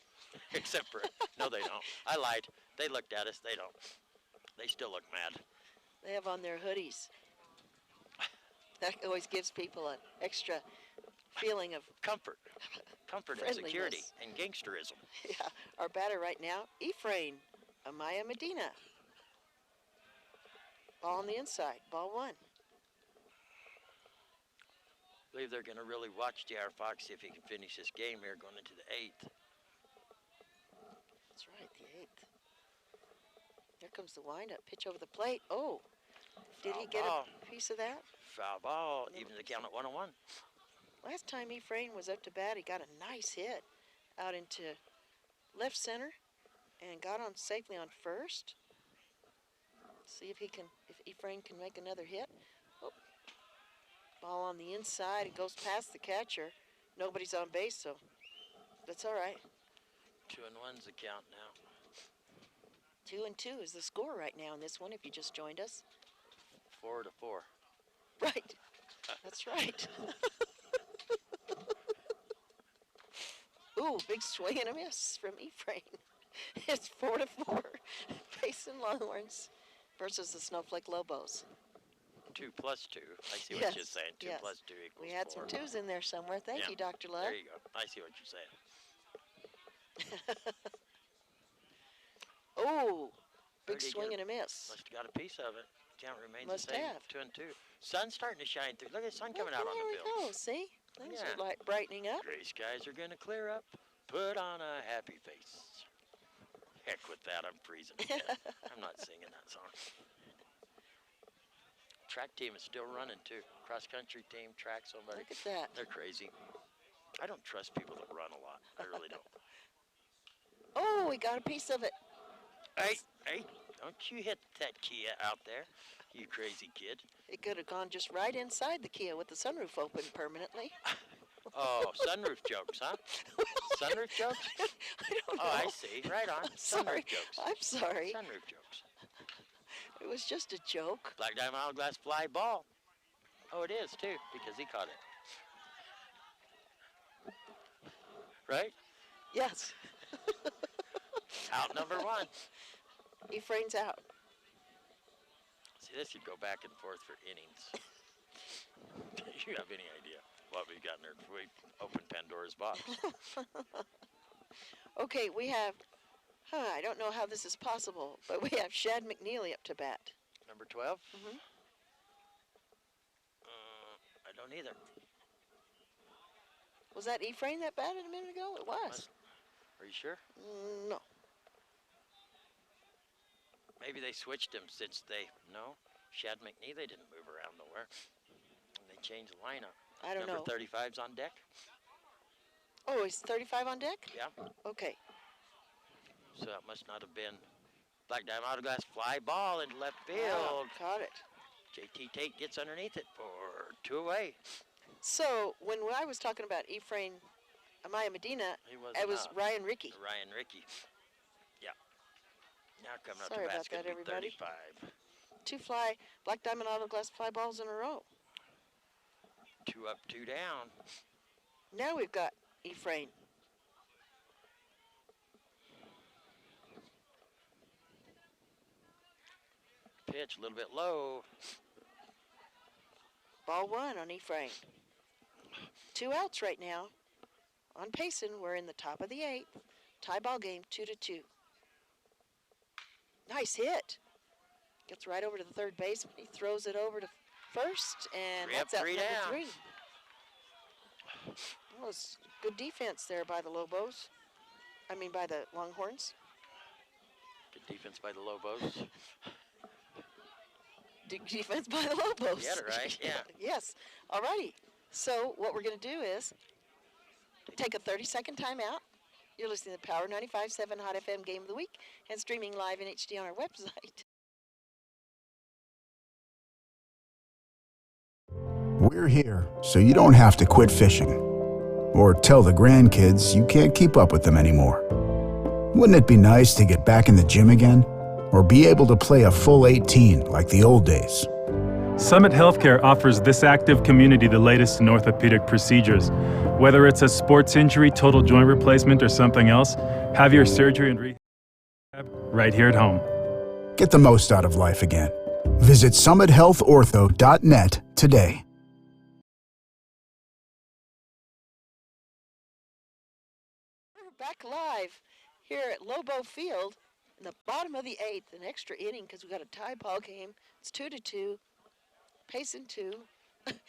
Except for, no, they don't. I lied. They looked at us. They don't. They still look mad. They have on their hoodies. That always gives people an extra feeling of comfort and security and gangsterism. Yeah, our batter right now, Ephraim Amaya Medina. Ball on the inside, ball 1. I believe they're going to really watch J.R. Fox, see if he can finish this game here going into the 8th. That's right, the 8th. Here comes the windup, pitch over the plate. Oh, did he get a piece of that? Foul ball, even the count at 1-1. Last time Ephraim was up to bat, he got a nice hit out into left center and got on safely on first. See if Ephraim can make another hit. Oh. Ball on the inside. It goes past the catcher. Nobody's on base, so that's all right. 2-1's the count now. 2-2 is the score right now in this one, if you just joined us. 4-4. Right. That's right. Ooh, big swing and a miss from Ephraim. It's 4-4. Payson Longhorns versus the Snowflake Lobos. 2 plus 2. I see what you're saying. 2 plus 2 equals 4. We had some 2s in there somewhere. Thank you, Dr. Love. There you go. I see what you're saying. Oh, big swing and a miss. Must have got a piece of it. Count remains Must the same. have. 2-2. Sun's starting to shine through. Look at the sun coming out on the field. There we go. See? Things are like brightening up. Gray skies are going to clear up. Put on a happy face. Heck with that. I'm freezing. I'm not singing that song. Track team is still running, too. Cross-country team, track, somebody. Look at that. They're crazy. I don't trust people that run a lot. I really don't. Oh, we got a piece of it. Hey, don't you hit that Kia out there, you crazy kid. It could have gone just right inside the Kia with the sunroof open permanently. Oh, sunroof jokes, huh? Sunroof jokes? I don't know. Oh, I see. Right on. Sunroof jokes. I'm sorry. Sunroof jokes. It was just a joke. Black diamond hourglass fly ball. Oh, it is, too, because he caught it. Right? Yes. Out number 1. Ephraim's out. See, this should go back and forth for innings. Do you have any idea what we've got in there before we open Pandora's box? Okay, we have, I don't know how this is possible, but we have Shad McNeely up to bat. Number 12? Mm-hmm. I don't either. Was that Ephraim that batted a minute ago? It was. Are you sure? No. Maybe they switched him since no. Shad McNeely, they didn't move around nowhere. And they changed the lineup. I don't know. Number 35's on deck. Oh, is 35 on deck? Yeah. Okay. So that must not have been Black Diamond Autoglass fly ball into left field. Wow, caught it. JT Tate gets underneath it for 2 away. So when I was talking about Ephraim Amaya Medina, it was Ryan Ricky. Ryan Ricky. Yeah. Now coming up Sorry to bat, about it's going that, to be everybody. 35. 2 fly, Black Diamond Auto Glass fly balls in a row. 2 up, 2 down. Now we've got Ephraim. Pitch a little bit low. Ball 1 on Ephraim. 2 outs right now. On Payson, we're in the top of the 8th. Tie ball game, 2-2. Nice hit. Gets right over to the third baseman. He throws it over to first, and that's out 3 number down. 3. That was good defense there by the Lobos. I mean, by the Longhorns. Good defense by the Lobos. Defense by the Lobos. You got it right, yeah. Yes. All righty. So what we're going to do is take a 30-second timeout. You're listening to Power 95.7 Hot FM Game of the Week and streaming live in HD on our website. We're here so you don't have to quit fishing or tell the grandkids you can't keep up with them anymore. Wouldn't it be nice to get back in the gym again or be able to play a full 18 like the old days? Summit Healthcare offers this active community the latest in orthopedic procedures. Whether it's a sports injury, total joint replacement, or something else, have your surgery and rehab right here at home. Get the most out of life again. Visit summithealthortho.net today. We're back live here at Lobo Field in the bottom of the 8th, an extra inning because we got a tie ball game. It's 2-2. Payson 2.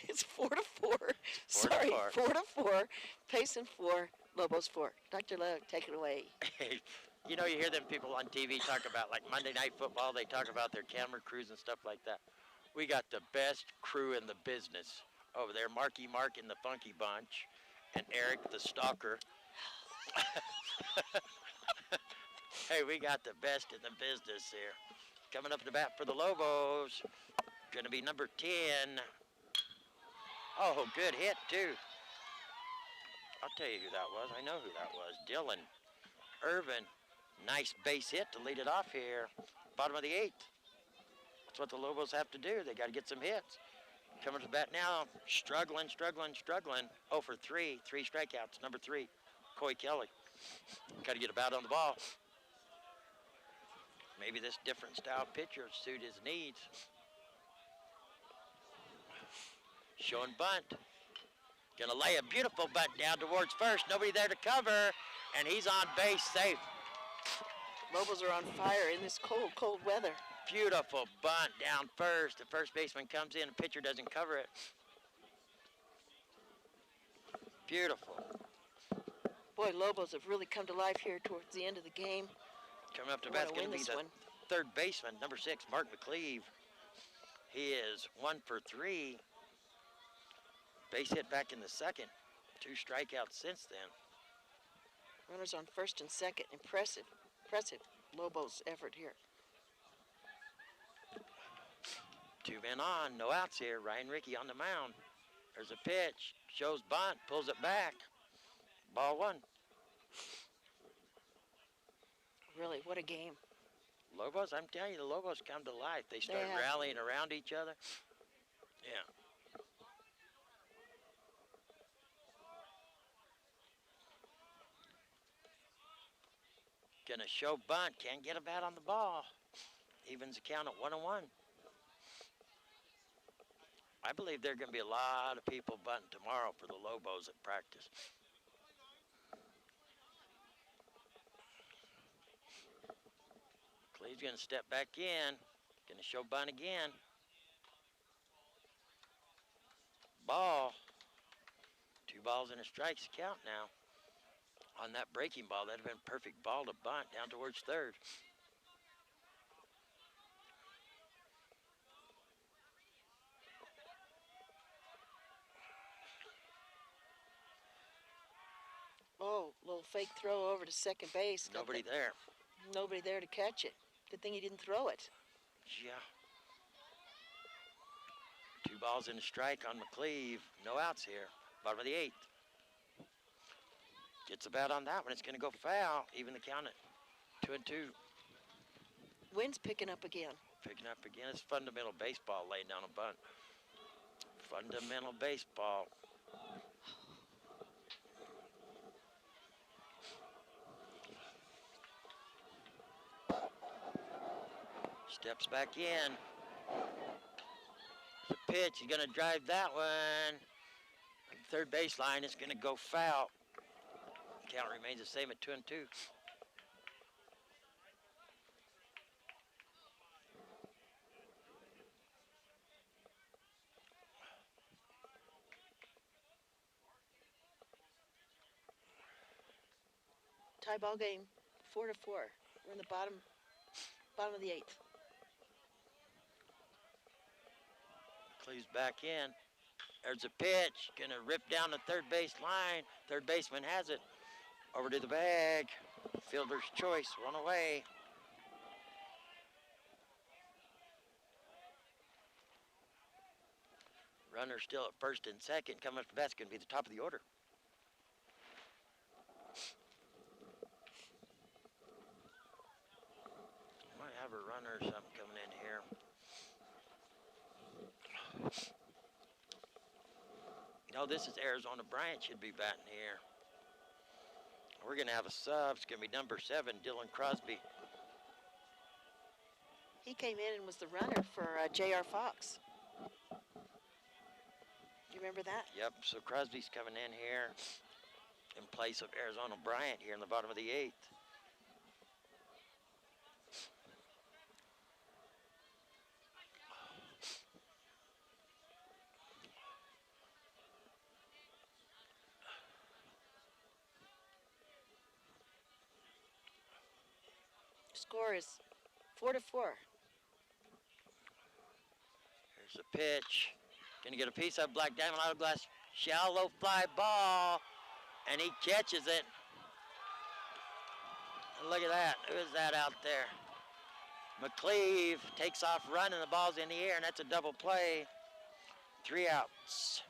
It's 4-4. Sorry, 4-4. Payson 4. Lobos 4. Dr. Lowe, take it away. You know, you hear them people on TV talk about, like, Monday Night Football. They talk about their camera crews and stuff like that. We got the best crew in the business over there. Marky Mark in the Funky Bunch and Eric the Stalker. Hey, we got the best in the business here. Coming up to bat for the Lobos. Going to be number 10. Oh, good hit, too. I'll tell you who that was. I know who that was. Dylan Irvin. Nice base hit to lead it off here. Bottom of the 8th. That's what the Lobos have to do. They got to get some hits. Coming to the bat now. Struggling. 0 for 3. 3 strikeouts. Number 3, Coy Kelly. Got to get a bat on the ball. Maybe this different style pitcher will suit his needs. Showing bunt. Gonna lay a beautiful bunt down towards first. Nobody there to cover, and he's on base safe. Lobos are on fire in this cold, cold weather. Beautiful bunt down first. The first baseman comes in, the pitcher doesn't cover it. Beautiful. Boy, Lobos have really come to life here towards the end of the game. Coming up to bat's going to be the third baseman, number 6, Mark McCleve. He is 1 for 3. Base hit back in the second. 2 strikeouts since then. Runners on first and second. Impressive Lobos effort here. 2 men on, no outs here. Ryan Rickey on the mound. There's a pitch. Shows bunt, pulls it back. Ball 1. Really, what a game. Lobos, I'm telling you, the Lobos come to life. They start rallying around each other. Yeah. Gonna show bunt, can't get a bat on the ball. Evens the count at 1-1. I believe there are gonna be a lot of people bunting tomorrow for the Lobos at practice. Cleve's gonna step back in, gonna show bunt again. Ball. 2 balls and a strike's count now. On that breaking ball, that'd have been a perfect ball to bunt down towards third. Oh, little fake throw over to second base. Nobody there. Nobody there to catch it. Good thing he didn't throw it. Yeah. 2 balls and a strike on McCleve. No outs here. Bottom of the 8th. Gets a bat on that one. It's going to go foul. Even the count at 2-2. Wind's picking up again. Picking up again. It's fundamental baseball laying down a bunt. Fundamental baseball. Steps back in. There's a pitch. He's going to drive that one. Third baseline is going to go foul. Count remains the same at 2-2. Tie ball game, 4-4. We're in the bottom of the 8th. Cleaves back in. There's a pitch. Gonna rip down the third base line. Third baseman has it. Over to the bag. Fielder's choice. One away. Runner still at first and second. Coming up, that's gonna be the top of the order. Might have a runner or something coming in here. No, this is Arizona. Bryant should be batting here. We're going to have a sub. It's going to be number 7, Dylan Crosby. He came in and was the runner for J.R. Fox. Do you remember that? Yep, so Crosby's coming in here in place of Arizona Bryant here in the bottom of the 8th. Score is 4-4. Here's a pitch. Gonna get a piece of Black Diamond Auto Glass. Shallow fly ball. And he catches it. And look at that. Who is that out there? McCleve takes off running. The ball's in the air, and that's a double play. 3 outs.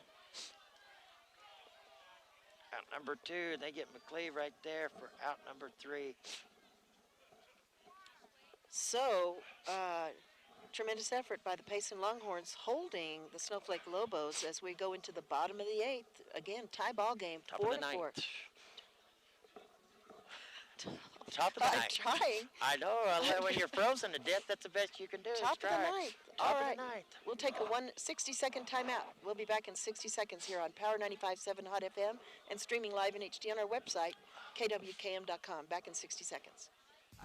Out number 2. They get McCleve right there for out number 3. So, tremendous effort by the Payson Longhorns holding the Snowflake Lobos as we go into the bottom of the 8th. Again, tie ball game, Top 4-4. of the 9th. Top of the 9th. I'm trying. I know. When you're frozen to death, that's the best you can do. Top of the 9th. All right. Top of the 9th. We'll take a 60-second timeout. We'll be back in 60 seconds here on Power 95.7 Hot FM and streaming live in HD on our website, kwkm.com. Back in 60 seconds.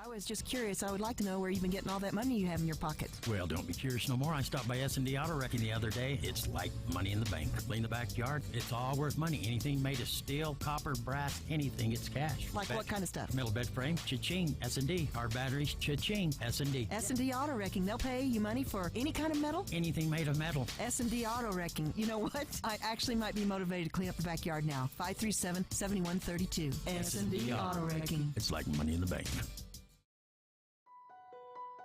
I was just curious. I would like to know where you've been getting all that money you have in your pockets. Well, don't be curious no more. I stopped by S&D Auto Wrecking the other day. It's like money in the bank. Clean the backyard. It's all worth money. Anything made of steel, copper, brass, anything, it's cash. Like what kind of stuff? Metal bed frame, cha-ching. S&D. Our batteries, cha-ching. S&D. S&D Auto Wrecking. They'll pay you money for any kind of metal? Anything made of metal. S&D Auto Wrecking. You know what? I actually might be motivated to clean up the backyard now. 537-7132. S&D Auto Wrecking. It's like money in the bank.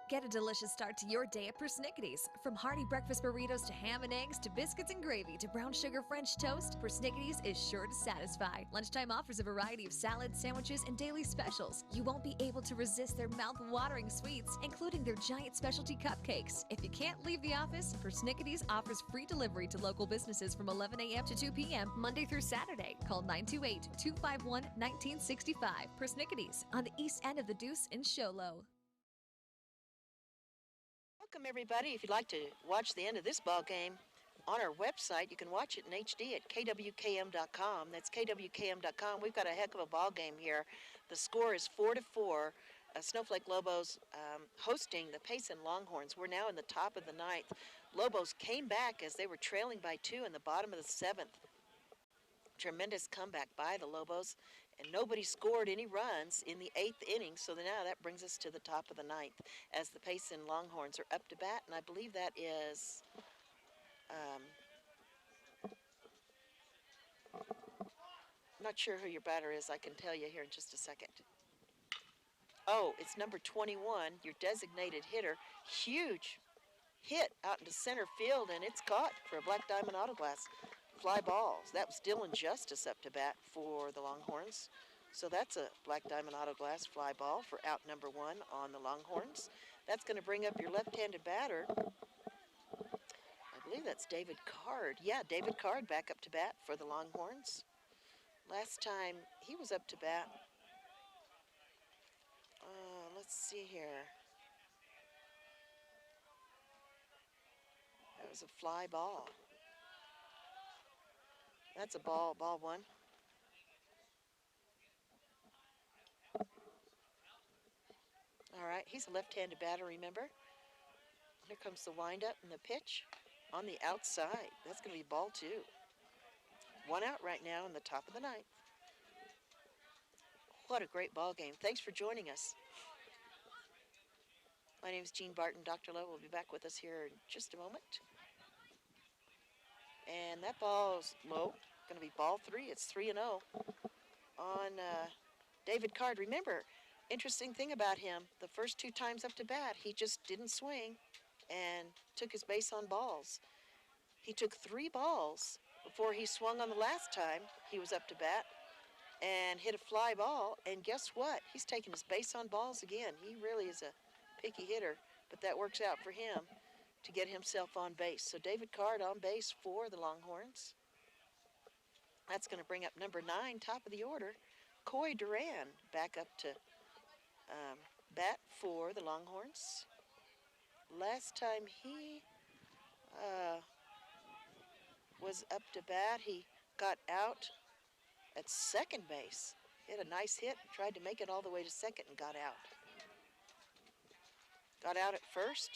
Get a delicious start to your day at Persnickity's. From hearty breakfast burritos to ham and eggs to biscuits and gravy to brown sugar French toast, Persnickity's is sure to satisfy. Lunchtime offers a variety of salads, sandwiches, and daily specials. You won't be able to resist their mouth-watering sweets, including their giant specialty cupcakes. If you can't leave the office, Persnickity's offers free delivery to local businesses from 11 a.m. to 2 p.m. Monday through Saturday. Call 928-251-1965. Persnickity's on the east end of the Deuce in Sholo. Welcome, everybody. If you'd like to watch the end of this ball game on our website, you can watch it in HD at kwkm.com. That's kwkm.com. We've got a heck of a ball game here. The score is 4-4. Snowflake Lobos hosting the Payson Longhorns. We're now in the top of the 9th. Lobos came back as they were trailing by 2 in the bottom of the 7th. Tremendous comeback by the Lobos, and nobody scored any runs in the 8th inning, so now that brings us to the top of the 9th as the Payson Longhorns are up to bat, and I believe that is not sure who your batter is. I can tell you here in just a second. Oh, it's number 21, your designated hitter. Huge hit out into center field, and it's caught for a Black Diamond Auto Glass. Fly balls. That was Dylan Justice up to bat for the Longhorns. So that's a Black Diamond Auto Glass fly ball for out number 1 on the Longhorns. That's going to bring up your left-handed batter. I believe that's David Card. Yeah, David Card back up to bat for the Longhorns. Last time he was up to bat, let's see here. That was a fly ball. That's a ball 1. All right, he's a left-handed batter, remember? Here comes the windup and the pitch on the outside. That's going to be ball 2. 1 out right now in the top of the 9th. What a great ball game. Thanks for joining us. My name is Jean Barton. Dr. Lowe will be back with us here in just a moment. And that ball is low. Going to be ball 3. It's 3-0 on David Card. Remember, interesting thing about him, the first 2 times up to bat, he just didn't swing and took his base on balls. He took 3 balls before he swung on the last time he was up to bat and hit a fly ball, and guess what? He's taking his base on balls again. He really is a picky hitter, but that works out for him to get himself on base. So David Card on base for the Longhorns. That's going to bring up number 9, top of the order, Coy Duran, back up to bat for the Longhorns. Last time he was up to bat, he got out at second base. Hit a nice hit, tried to make it all the way to second and got out. Got out at first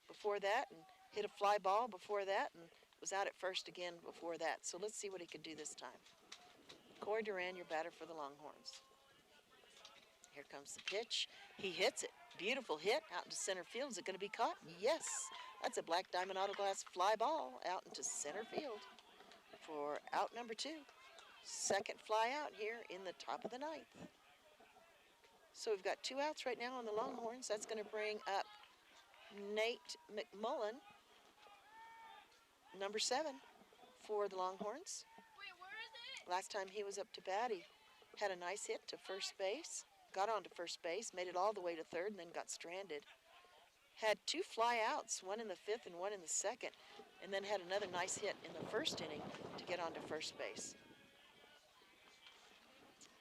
before that and hit a fly ball before that and was out at first again before that. So let's see what he can do this time. Coy Duran, your batter for the Longhorns. Here comes the pitch. He hits it. Beautiful hit out into center field. Is it going to be caught? Yes. That's a Black Diamond Auto Glass fly ball out into center field for out number 2. Second fly out here in the top of the 9th. So we've got 2 outs right now on the Longhorns. That's going to bring up Nate McMullen, number 7 for the Longhorns. Last time he was up to bat, he had a nice hit to first base, got on to first base, made it all the way to third, and then got stranded. Had 2 fly outs, 1 in the 5th and 1 in the 2nd, and then had another nice hit in the first inning to get on to first base.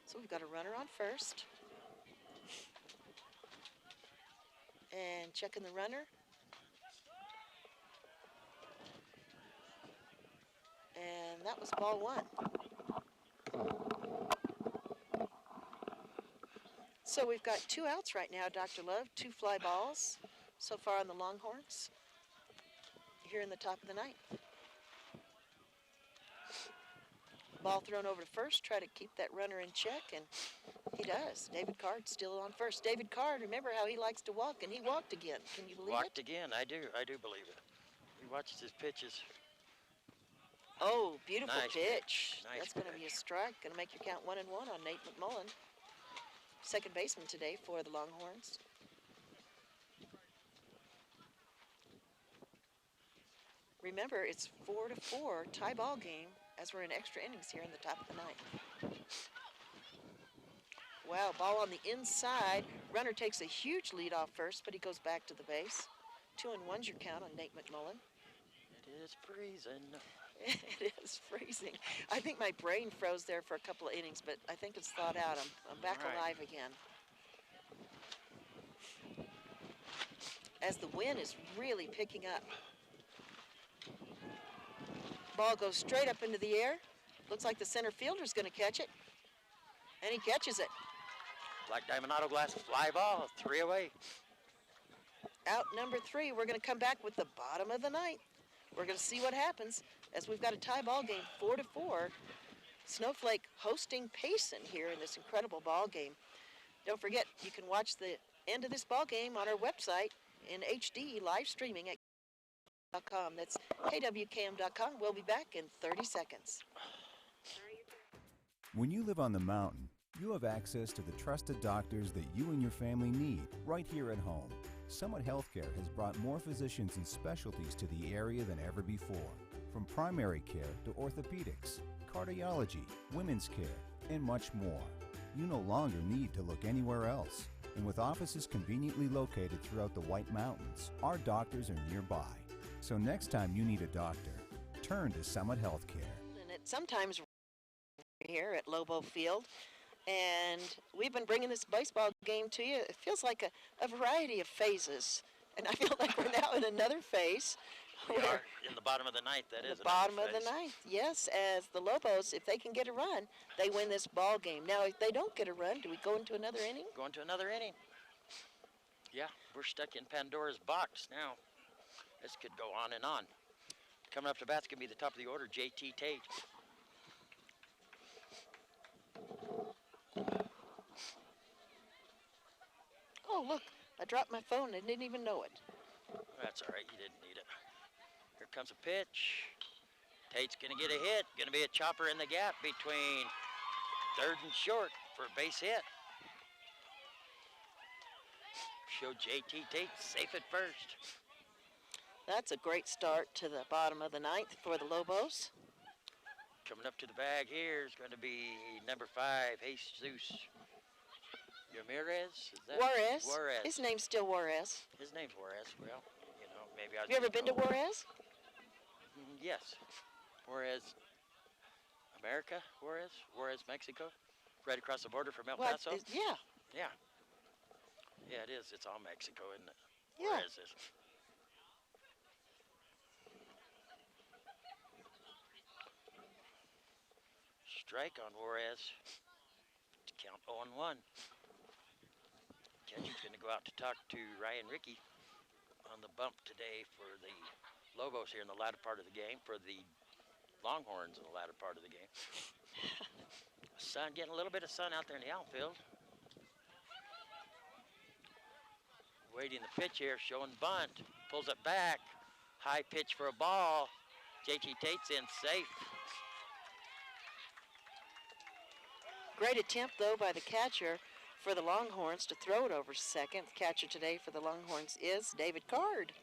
So we've got a runner on first. And checking the runner. And that was ball 1. So we've got 2 outs right now, Dr. Love. 2 fly balls so far on the Longhorns here in the top of the 9th. Ball thrown over to first, try to keep that runner in check, and he does. David Card still on first. David Card, remember how he likes to walk, and he walked again. Can you believe Walked it? again. I do believe it. He watches his pitches. Oh, beautiful Nice pitch. Nice That's going to be a strike. Going to make your count 1-1 on Nate McMullen. Second baseman today for the Longhorns. Remember, it's 4-4 tie ball game as we're in extra innings here in the top of the 9th. Wow, ball on the inside. Runner takes a huge lead off first, but he goes back to the base. 2-1's your count on Nate McMullen. It is freezing. It is freezing. I think my brain froze there for a couple of innings, but I think it's thawed out. I'm back alive again. As the wind is really picking up. Ball goes straight up into the air. Looks like the center fielder's going to catch it. And he catches it. Black Diamond Auto Glass fly ball, 3 away. Out number 3. We're going to come back with the bottom of the 9th. We're going to see what happens as we've got a tie ball game, 4-4. Snowflake hosting Payson here in this incredible ball game. Don't forget, you can watch the end of this ball game on our website in HD live streaming at KWKM.com. That's KWKM.com. We'll be back in 30 seconds. When you live on the mountain, you have access to the trusted doctors that you and your family need right here at home. Summit Healthcare has brought more physicians and specialties to the area than ever before. From primary care to orthopedics, cardiology, women's care, and much more. you no longer need to look anywhere else. And with offices conveniently located throughout the White Mountains, our doctors are nearby. So next time you need a doctor, turn to Summit Healthcare. And it sometimes here at Lobo Field, and we've been bringing this baseball game to you. It feels like a variety of phases, and I feel like we're now in another phase. We are in the bottom of the ninth. That is the bottom of the ninth. Yes, as the Lobos, if they can get a run, they win this ball game. Now, if they don't get a run, do we go into another inning? Going to another inning. Yeah, we're stuck in Pandora's box now. This could go on and on. Coming up to bat's going to be the top of the order, J.T. Tate. Oh, look, I dropped my phone and didn't even know it. That's all right, you didn't need it. Here comes a pitch. Tate's going to get a hit. Going to be a chopper in the gap between third and short for a base hit. Show J.T. Tate safe at first. That's a great start to the bottom of the ninth for the Lobos. Coming up to the bag here is going to be number 5, Jesus Ramirez. Is that Juarez. Juarez. His name's still Juarez. His name's Juarez. Well, you know, maybe I. Have you ever been to Juarez? Yes. Juarez, America. Juarez, Mexico. Right across the border from El Paso. Yeah. Yeah. Yeah, it is. It's all Mexico, isn't it? Yeah. Juarez is. Strike on Juarez to count 0-1. Catcher's going to go out to talk to Ryan Rickey on the bump today for the Lobos here in the latter part of the game, for the Longhorns in the latter part of the game. Sun, getting a little bit of sun out there in the outfield. Waiting the pitch here, showing bunt, pulls it back, high pitch for a ball. J.T. Tate's in safe. Great attempt, though, by the catcher for the Longhorns to throw it over second. The catcher today for the Longhorns is David Card.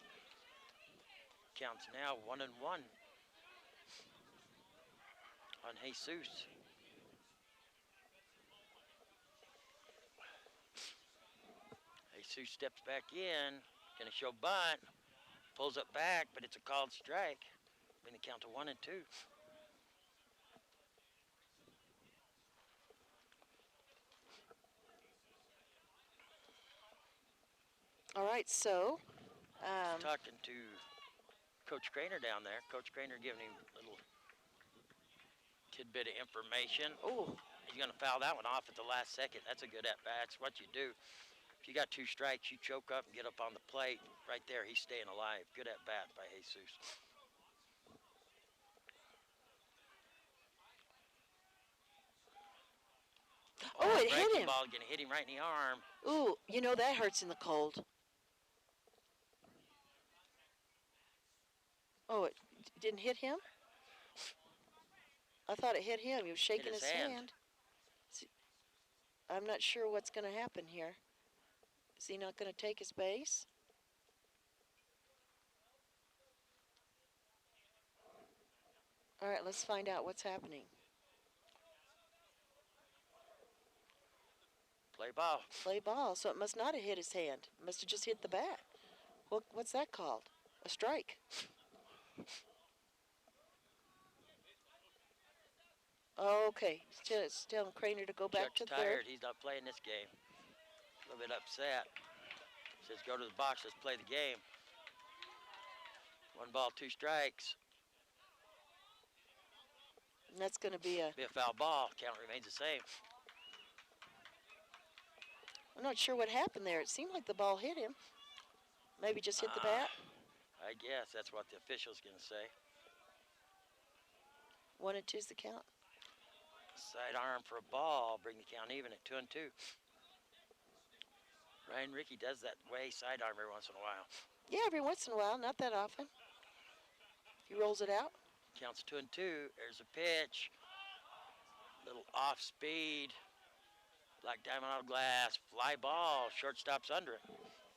Counts now 1-1 on Jesus. Jesus steps back in, gonna show bunt, pulls it back, but it's a called strike. Bring the count to 1-2. All right, so talking to Coach Craner down there. Coach Craner giving him a little tidbit of information. Oh, he's going to foul that one off at the last second. That's a good at-bat. It's what you do. If you got 2 strikes, you choke up and get up on the plate. Right there, he's staying alive. Good at-bat by Jesus. Oh, it hit him. Ball going to hit him right in the arm. Ooh, you know that hurts in the cold. Oh, it didn't hit him? I thought it hit him. He was shaking his hand. I'm not sure what's going to happen here. Is he not going to take his base? All right, let's find out what's happening. Play ball. Play ball. So it must not have hit his hand. It must have just hit the bat. What's that called? A strike. Okay, it's telling Craner to go back to Chuck's tired. third. He's not playing this game. A little bit upset. Says go to the box. Let's play the game. 1 ball, 2 strikes. And that's going to be a foul ball. Count remains the same. I'm not sure what happened there. It seemed like the ball hit him. Maybe just hit the bat. I guess that's what the official's going to say. 1-2's the count. Side arm for a ball. Bring the count even at 2-2. Ryan Rickey does that way side arm every once in a while. Yeah, every once in a while. Not that often. He rolls it out. Counts 2-2. There's a pitch. Little off speed. Black diamond on glass. Fly ball. Shortstop's under it.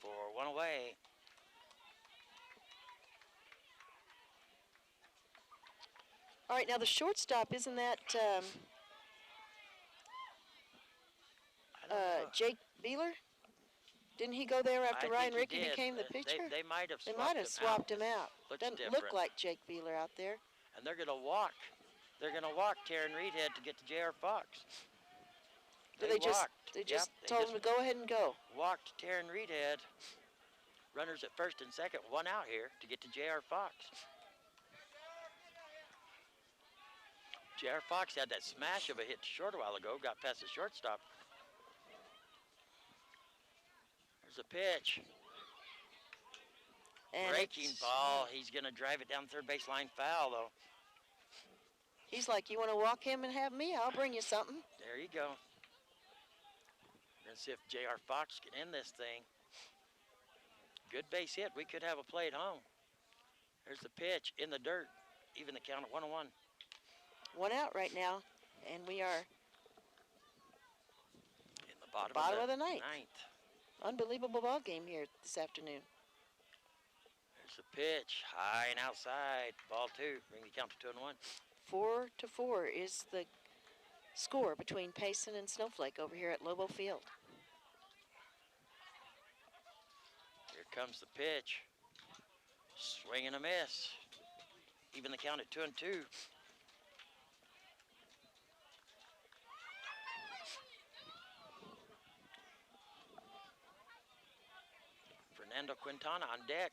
For 1 away. All right, now the shortstop, isn't that Jake Beeler? Didn't he go there after I Ryan think he Rickey did. became the pitcher? They might have They swapped might have swapped him out. Looks Doesn't different. look like Jake Beeler out there. And they're going to walk. They're going to walk Taryn Reedhead to get to J.R. Fox. They just Yep, told him to go ahead and go. Walked Taryn Reedhead. Runners at first and second, one out here to get to J.R. Fox. J.R. Fox had that smash of a hit short a while ago, got past the shortstop. There's a pitch. And Breaking ball. He's going to drive it down third base line foul, though. He's like, you want to walk him and have me? I'll bring you something. There you go. We're going to see if J.R. Fox can end this thing. Good base hit. We could have a play at home. There's the pitch in the dirt. Even the count at 1-1. One out right now, and we are in the bottom of the ninth. Unbelievable ball game here this afternoon. There's the pitch, high and outside. Ball two. Bring the count to 2-1. 4-4 is the score between Payson and Snowflake over here at Lobo Field. Here comes the pitch. Swing and a miss. Even the count at 2-2. Fernando Quintana on deck.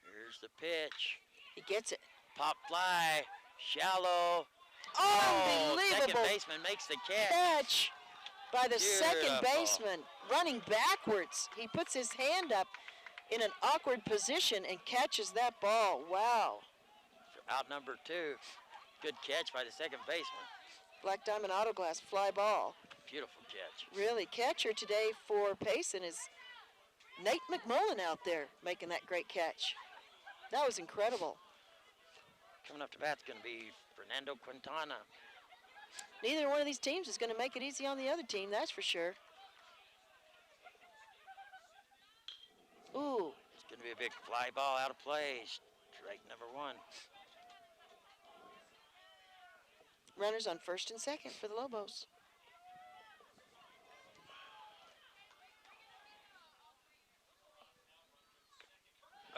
Here's the pitch. He gets it. Pop fly. Shallow. Unbelievable. Second baseman makes the catch by the second Beautiful. baseman, running backwards. He puts his hand up in an awkward position and catches that ball. Wow. Out number two. Good catch by the second baseman. Black Diamond Auto Glass fly ball. Beautiful catch. Really, catcher today for Payson is Nate McMullen out there making that great catch. That was incredible. Coming up to bat's going to be Fernando Quintana. Neither one of these teams is going to make it easy on the other team, that's for sure. Ooh. It's going to be a big fly ball out of play. Strike number one. Runners on first and second for the Lobos.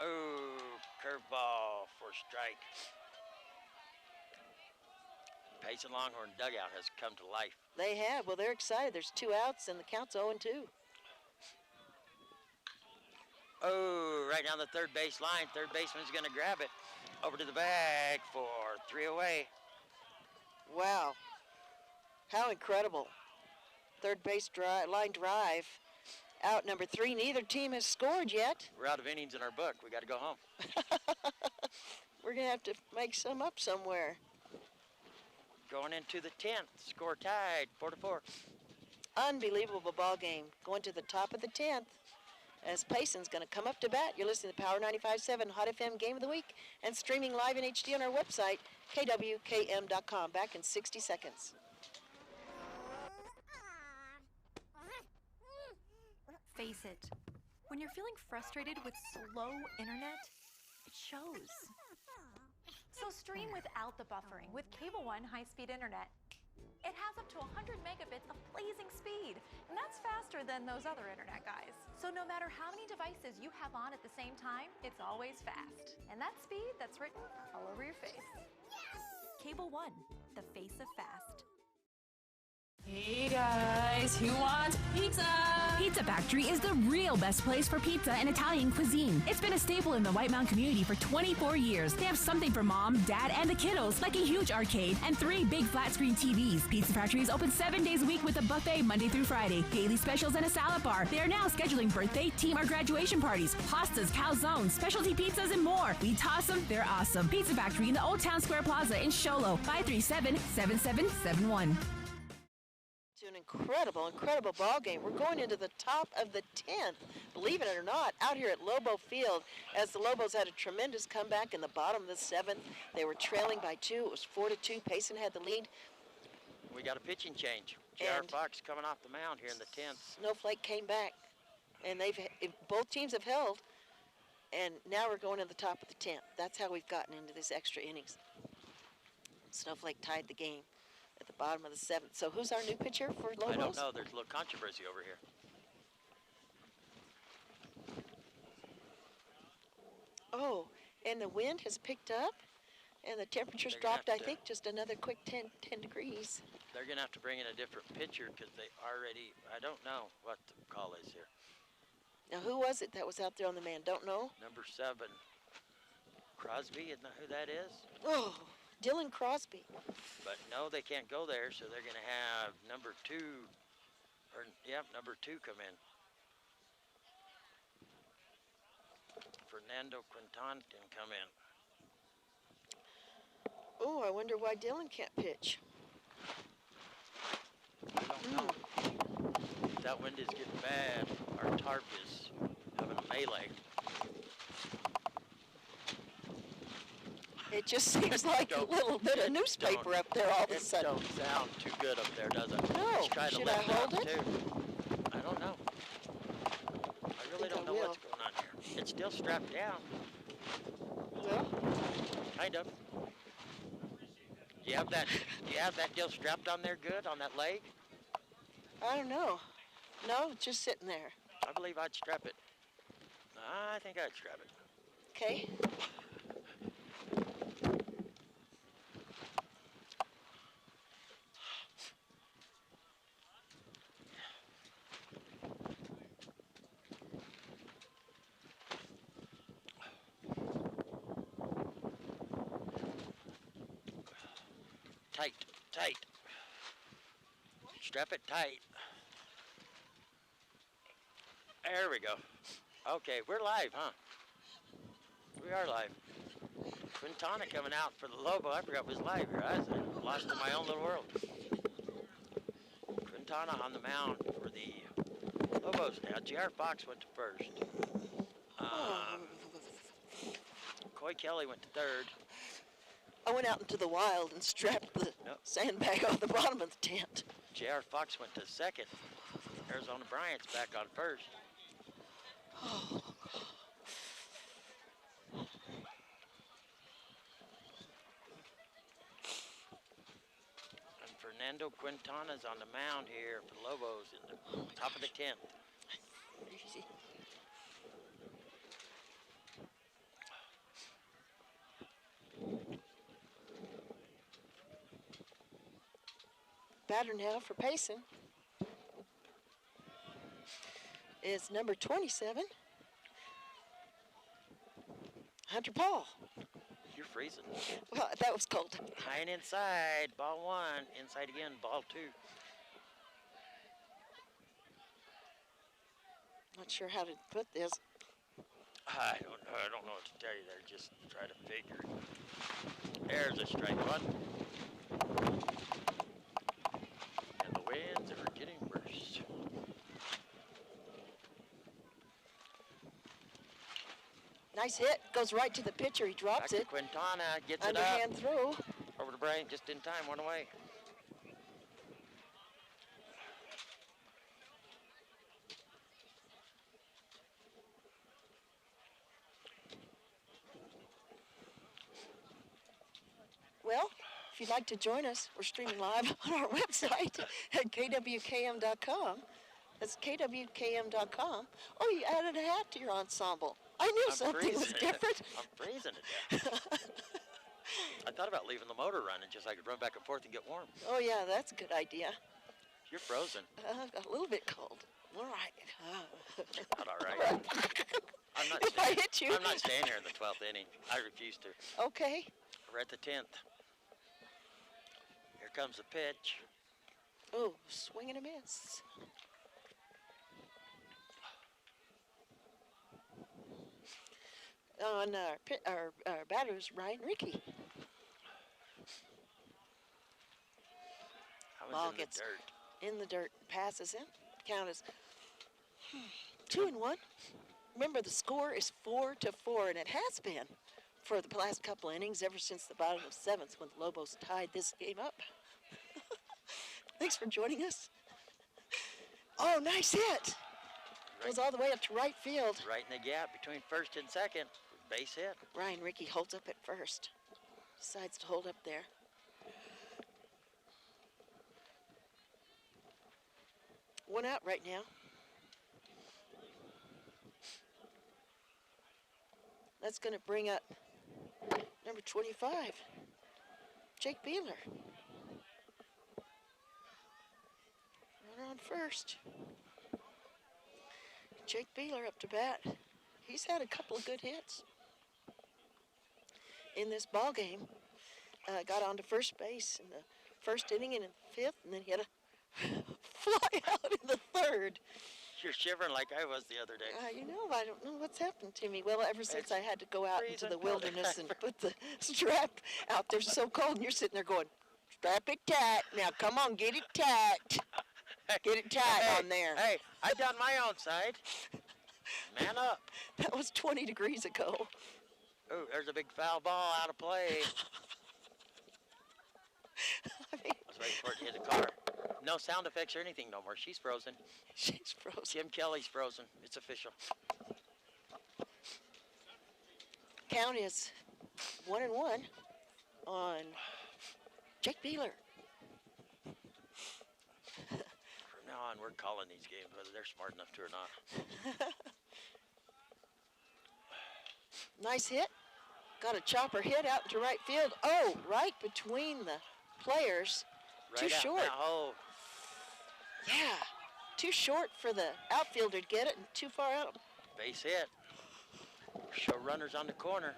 Oh, curveball for strike. Payson Longhorn dugout has come to life. They have. Well, they're excited. There's 2 outs, and the count's 0-2. Oh, right down the third base line. Third baseman's going to grab it. Over to the bag for 3 away. Wow. How incredible. Third base line drive. Out number 3. Neither team has scored yet. We're out of innings in our book. We got to go home. We're going to have to make some up somewhere. Going into the 10th. Score tied, 4-4. Unbelievable ball game. Going to the top of the 10th. As Payson's going to come up to bat. You're listening to Power 95.7 Hot FM Game of the Week and streaming live in HD on our website, kwkm.com. Back in 60 seconds. Face it, when you're feeling frustrated with slow internet, it shows. So stream without the buffering with Cable One high-speed internet. It has up to 100 megabits of blazing speed, and that's faster than those other internet guys. So no matter how many devices you have on at the same time, it's always fast. And that speed, that's written all over your face. Cable One, the face of fast. Hey guys, who wants pizza? Pizza Factory is the real best place for pizza and Italian cuisine. It's been a staple in the White Mountain community for 24 years. They have something for mom, dad, and the kiddos, like a huge arcade and 3 big flat screen TVs. Pizza Factory is open 7 days a week with a buffet Monday through Friday, daily specials, and a salad bar. They are now scheduling birthday, team, or graduation parties, pastas, calzones, specialty pizzas, and more. We toss them, they're awesome. Pizza Factory in the Old Town Square Plaza in Sholo, 537-7771. To an incredible ball game. We're going into the top of the 10th, believe it or not, out here at Lobo Field, as the Lobos had a tremendous comeback in the bottom of the 7th. They were trailing by 2. It was 4-2. Payson had the lead. We got a pitching change. J.R. Fox coming off the mound here in the 10th. Snowflake came back, and both teams have held, and now we're going to the top of the 10th. That's how we've gotten into this extra innings. Snowflake tied the game. at the bottom of the 7th. So who's our new pitcher for Lobos? I don't know. There's a little controversy over here. Oh, and the wind has picked up, and the temperature's They're gonna dropped, I have to- think, just another quick 10 degrees. They're going to have to bring in a different pitcher because they already, I don't know what the call is here. Now, who was it that was out there on the man? Don't know? Number 7, Crosby, isn't that who that is? Oh, Dylan Crosby. But no, they can't go there, so they're going to have number 2, or number 2 come in. Fernando Quinton can come in. Oh, I wonder why Dylan can't pitch. I don't know. That wind is getting bad. Our tarp is having a melee. It just seems like a little bit of newspaper up there all of a sudden. It don't sound too good up there, does it? No. Let's try to Should lift I hold up, it? too. I don't know. I really don't know what's going on here. It's still strapped down. Well, kind of. Do you have that deal strapped on there good on that leg? I don't know. No, it's just sitting there. I believe I'd strap it. I think I'd strap it. Okay. Tight. Strap it tight. There we go. Okay, we're live, huh? We are live. Quintana coming out for the Lobo. I forgot was live here. I was lost in my own little world. Quintana on the mound for the Lobos now. J.R. Fox went to first. Coy Kelly went to third. I went out into the wild and strapped the sandbag on the bottom of the tent. J.R. Fox went to second. Arizona Bryant's back on first. Oh. And Fernando Quintana's on the mound here for the Lobos in the top of the 10th. Easy. Batter now for Payson is number 27, Hunter Paul. You're freezing. Well, that was cold. High and inside, ball 1. Inside again, ball 2. Not sure how to put this. I don't know what to tell you there. Just try to figure. There's a strike 1. And the winds are getting worse. Nice hit. Goes right to the pitcher. He drops Back it. to Quintana gets it Underhand up. throw. Over to Bryant just in time. 1 away. Well, if you'd like to join us, we're streaming live on our website at kwkm.com. That's kwkm.com. Oh, you added a hat to your ensemble. I knew something was different. I'm freezing to death. I thought about leaving the motor running just so I could run back and forth and get warm. Oh, yeah, that's a good idea. You're frozen. A little bit cold. All right. Not all right. If I hit you. I'm not staying here in the 12th inning. I refuse to. Okay. We're at the 10th. Here comes the pitch. Oh, swing and a miss. On our batter's Ryan Rickey. Ball gets in the dirt, passes in. Count is 2-1. Remember, the score is 4-4, and it has been for the last couple innings, ever since the bottom of 7th when the Lobos tied this game up. Thanks for joining us. Oh, nice hit. Goes all the way up to right field. Right in the gap between first and second. Base hit. Ryan Rickey holds up at first. Decides to hold up there. One out right now. That's going to bring up number 25, Jake Beeler. Runner on first. Jake Beeler up to bat. He's had a couple of good hits in this ball game. Got on to first base in the first inning and in the fifth, and then he had a fly out in the third. You're shivering like I was the other day. You know, I don't know what's happened to me. Well, ever since I had to go out into the wilderness and put the strap out there so cold, and you're sitting there going, strap it tight. Now, come on, get it tight. Get it tight on there. Hey, I done my own side. Man up. That was 20 degrees ago. Oh, there's a big foul ball out of play. I was waiting for it to hit the car. No sound effects or anything no more. She's frozen. She's frozen. Jim Kelly's frozen. It's official. Count is 1-1 on Jake Beeler. From now on, we're calling these games whether they're smart enough to or not. Nice hit. Got a chopper hit out into right field. Oh, right between the players. Right too out short. Now, oh. Yeah, too short for the outfielder to get it and too far out. Base hit. Show runners on the corner.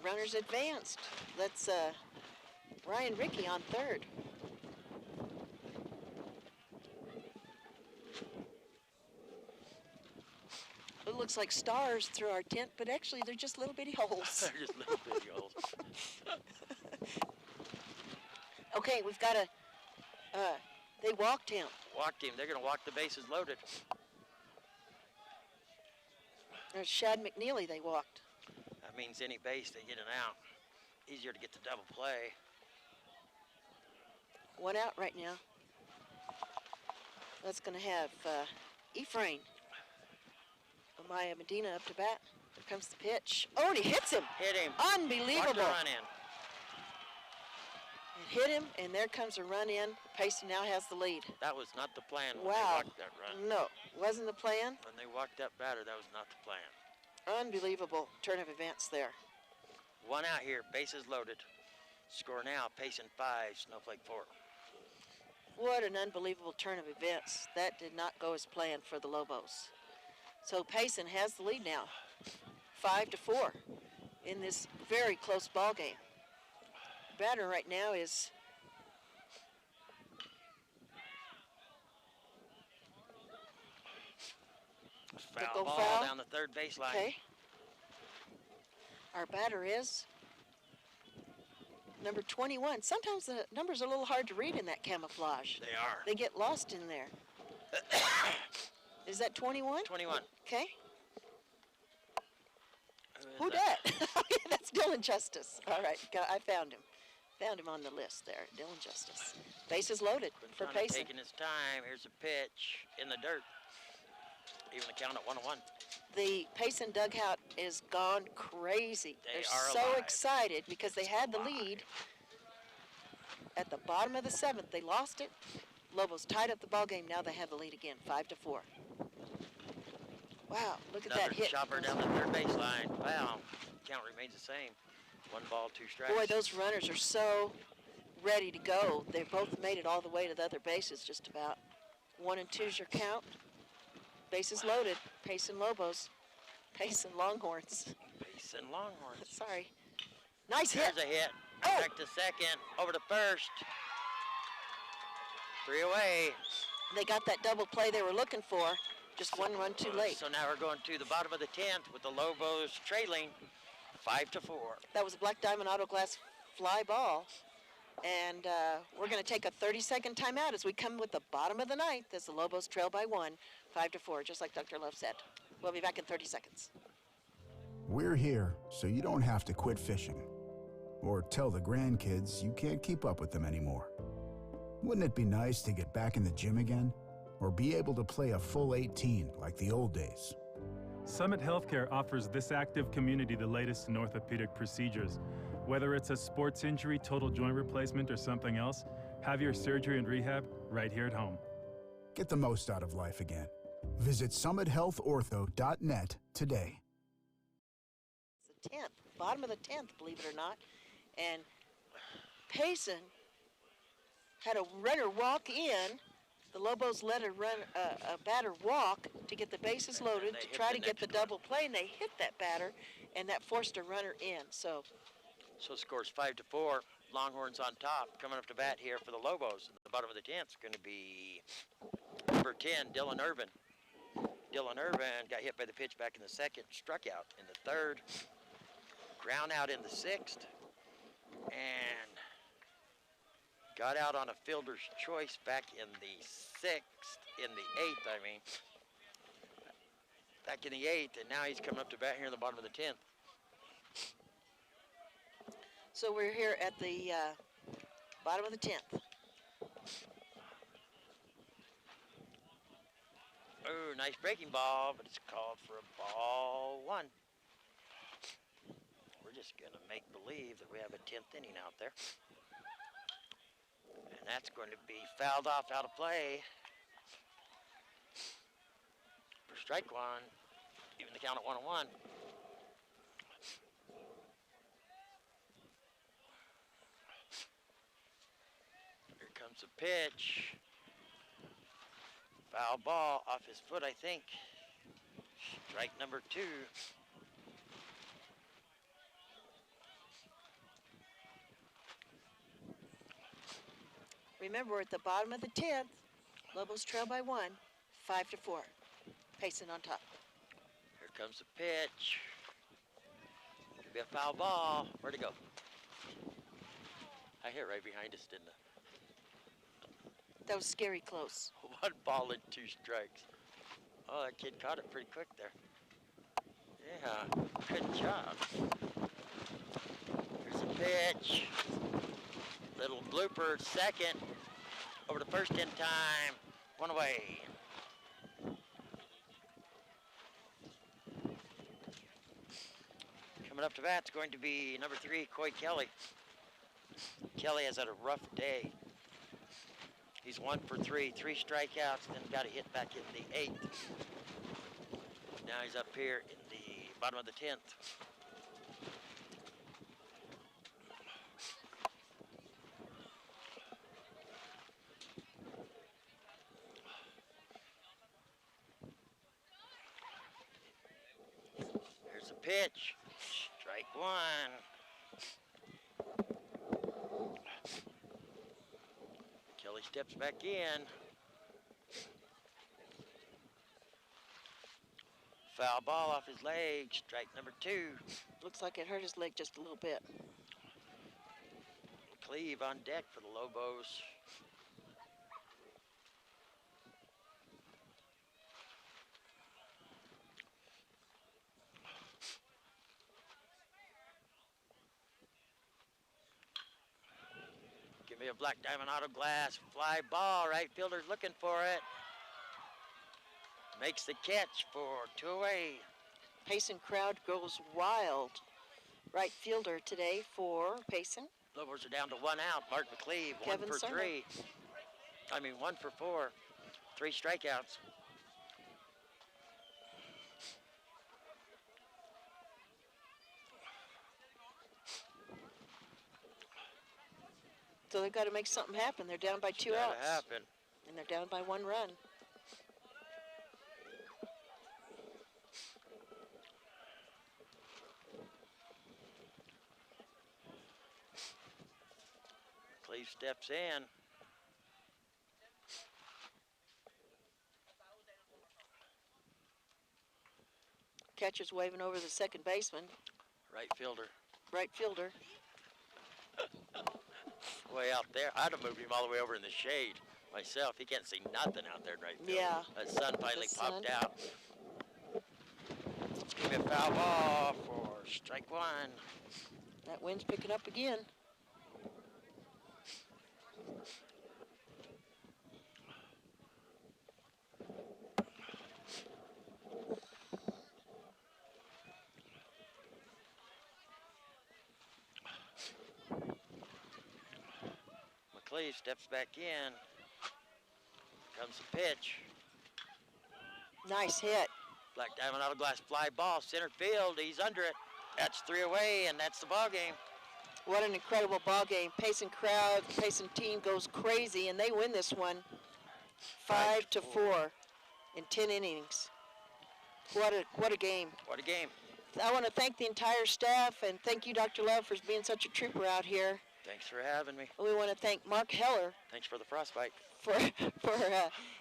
Runners advanced. That's Ryan Rickey on third. It looks like stars through our tent, but actually they're just little bitty holes. They're just little bitty holes. Okay, we've got a, they walked him. Walked him. They're going to walk the bases loaded. There's Shad McNeely they walked. That means any base they get an out. Easier to get the double play. One out right now. That's going to have Ephraim. Maya Medina up to bat. Here comes the pitch. Oh, and he hits him. Hit him. Unbelievable. Walked the run in. It hit him, and there comes a run in. Payson now has the lead. That was not the plan when Wow. they walked that run. No, wasn't the plan. When they walked that batter, that was not the plan. Unbelievable turn of events there. One out here, bases loaded. Score now, Payson 5, Snowflake 4. What an unbelievable turn of events. That did not go as planned for the Lobos. So Payson has the lead now, 5-4 in this very close ball game. Batter right now is Foul ball down the third baseline. Okay. Our batter is number 21. Sometimes the numbers are a little hard to read in that camouflage. They are. They get lost in there. Is that 21? 21. Okay. Who dat? That's Dylan Justice. All right, I found him. Found him on the list there, Dylan Justice. Bases loaded for Payson. Taking his time. Here's a pitch in the dirt. Even the count at 1-1. The Payson dugout is gone crazy. They're are so alive. excited because they had the lead at the bottom of the seventh. They lost it. Lobos tied up the ball game. Now they have the lead again, 5-4. Wow, look at Another that hit. chopper down the third baseline. Wow, count remains the same. 1 ball, 2 strikes. Boy, those runners are so ready to go. They both made it all the way to the other bases just about. 1 and 2's your count. Bases loaded. Payson Lobos. Payson Longhorns. Payson Longhorns. Sorry. Nice hit. There's a hit. Oh. Back to second. Over to first. 3 away. They got that double play they were looking for. Just 1 run too late. So now we're going to the bottom of the 10th with the Lobos trailing 5-4. That was a Black Diamond Auto Glass fly ball. And we're going to take a 30-second timeout as we come with the bottom of the 9th as the Lobos trail by 1, 5-4, just like Dr. Love said. We'll be back in 30 seconds. We're here so you don't have to quit fishing or tell the grandkids you can't keep up with them anymore. Wouldn't it be nice to get back in the gym again or be able to play a full 18 like the old days? Summit Healthcare offers this active community the latest in orthopedic procedures. Whether it's a sports injury, total joint replacement, or something else, have your surgery and rehab right here at home. Get the most out of life again. Visit summithealthortho.net today. It's the 10th, bottom of the 10th, believe it or not. And Payson had a runner walk in. The Lobos let a batter walk to get the bases loaded to try to get the double play, and they hit that batter, and that forced a runner in. So scores 5-4. Longhorns on top. Coming up to bat here for the Lobos. At the bottom of the 10th is going to be number 10, Dylan Irvin. Dylan Irvin got hit by the pitch back in the second, struck out in the third, ground out in the sixth, and got out on a fielder's choice back in the sixth, in the eighth, I mean. Back in the eighth, and now he's coming up to bat here in the bottom of the 10th. So we're here at the bottom of the 10th. Oh, nice breaking ball, but it's called for a ball one. We're just going to make believe that we have a 10th inning out there. And that's going to be fouled off out of play for strike one, even the count at 1-1. Here comes the pitch. Foul ball off his foot, I think. Strike number 2. Remember, we're at the bottom of the 10th. Lobos trail by 1, 5-4. Payson on top. Here comes the pitch. Could be a foul ball. Where'd it go? I hit right behind us, didn't I? That was scary close. 1 ball and 2 strikes. Oh, that kid caught it pretty quick there. Yeah, good job. Here's the pitch. Little blooper, second. Over to first in time. 1 away. Coming up to bat's going to be number 3, Coy Kelly. Kelly has had a rough day. He's 1 for 3, 3 strikeouts, then got a hit back in the 8th. Now he's up here in the bottom of the 10th. Here's the pitch. Strike 1. Kelly steps back in. Foul ball off his leg. Strike number 2. Looks like it hurt his leg just a little bit. Cleve on deck for the Lobos. Give me a black diamond auto glass. Fly ball. Right fielder's looking for it. Makes the catch for 2 away. Payson crowd goes wild. Right fielder today for Payson. Lobos are down to 1 out. Mark McCleve, Kevin 1 for 3. I mean, 1 for 4. 3 strikeouts. So they've got to make something happen. They're down by 2 outs. Happen. And they're down by 1 run. Cleve steps in. Catcher's waving over the second baseman. Right fielder. Right fielder. Way out there. I'd have moved him all the way over in the shade myself. He can't see nothing out there in right field. Yeah. The sun finally popped out. Give me a foul ball for strike 1. That wind's picking up again. please. Steps back in. Comes the pitch. Nice hit. Black Diamond Auto Glass fly ball, center field. He's under it. That's 3 away, and that's the ball game. What an incredible ball game. Payson crowd, Payson team goes crazy, and they win this one 5-4 in 10 innings. What a game. What a game. I want to thank the entire staff, and thank you, Dr. Love, for being such a trooper out here. Thanks for having me. We want to thank Mark Heller Thanks for the frostbite. for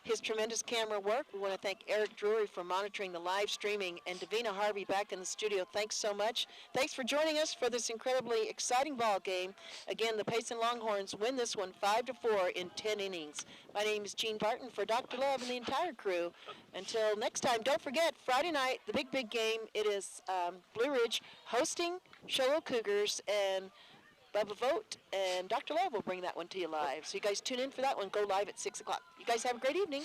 his tremendous camera work. We want to thank Eric Drury for monitoring the live streaming, and Davina Harvey back in the studio. Thanks so much. Thanks for joining us for this incredibly exciting ball game. Again, the Payson Longhorns win this one 5-4 in 10 innings. My name is Jean Barton for Dr. Love and the entire crew. Until next time, don't forget, Friday night, the big game. It is Blue Ridge hosting Show Cougars, and Bubba Vogt and Dr. Love will bring that one to you live. So you guys tune in for that one. Go live at 6 o'clock. You guys have a great evening.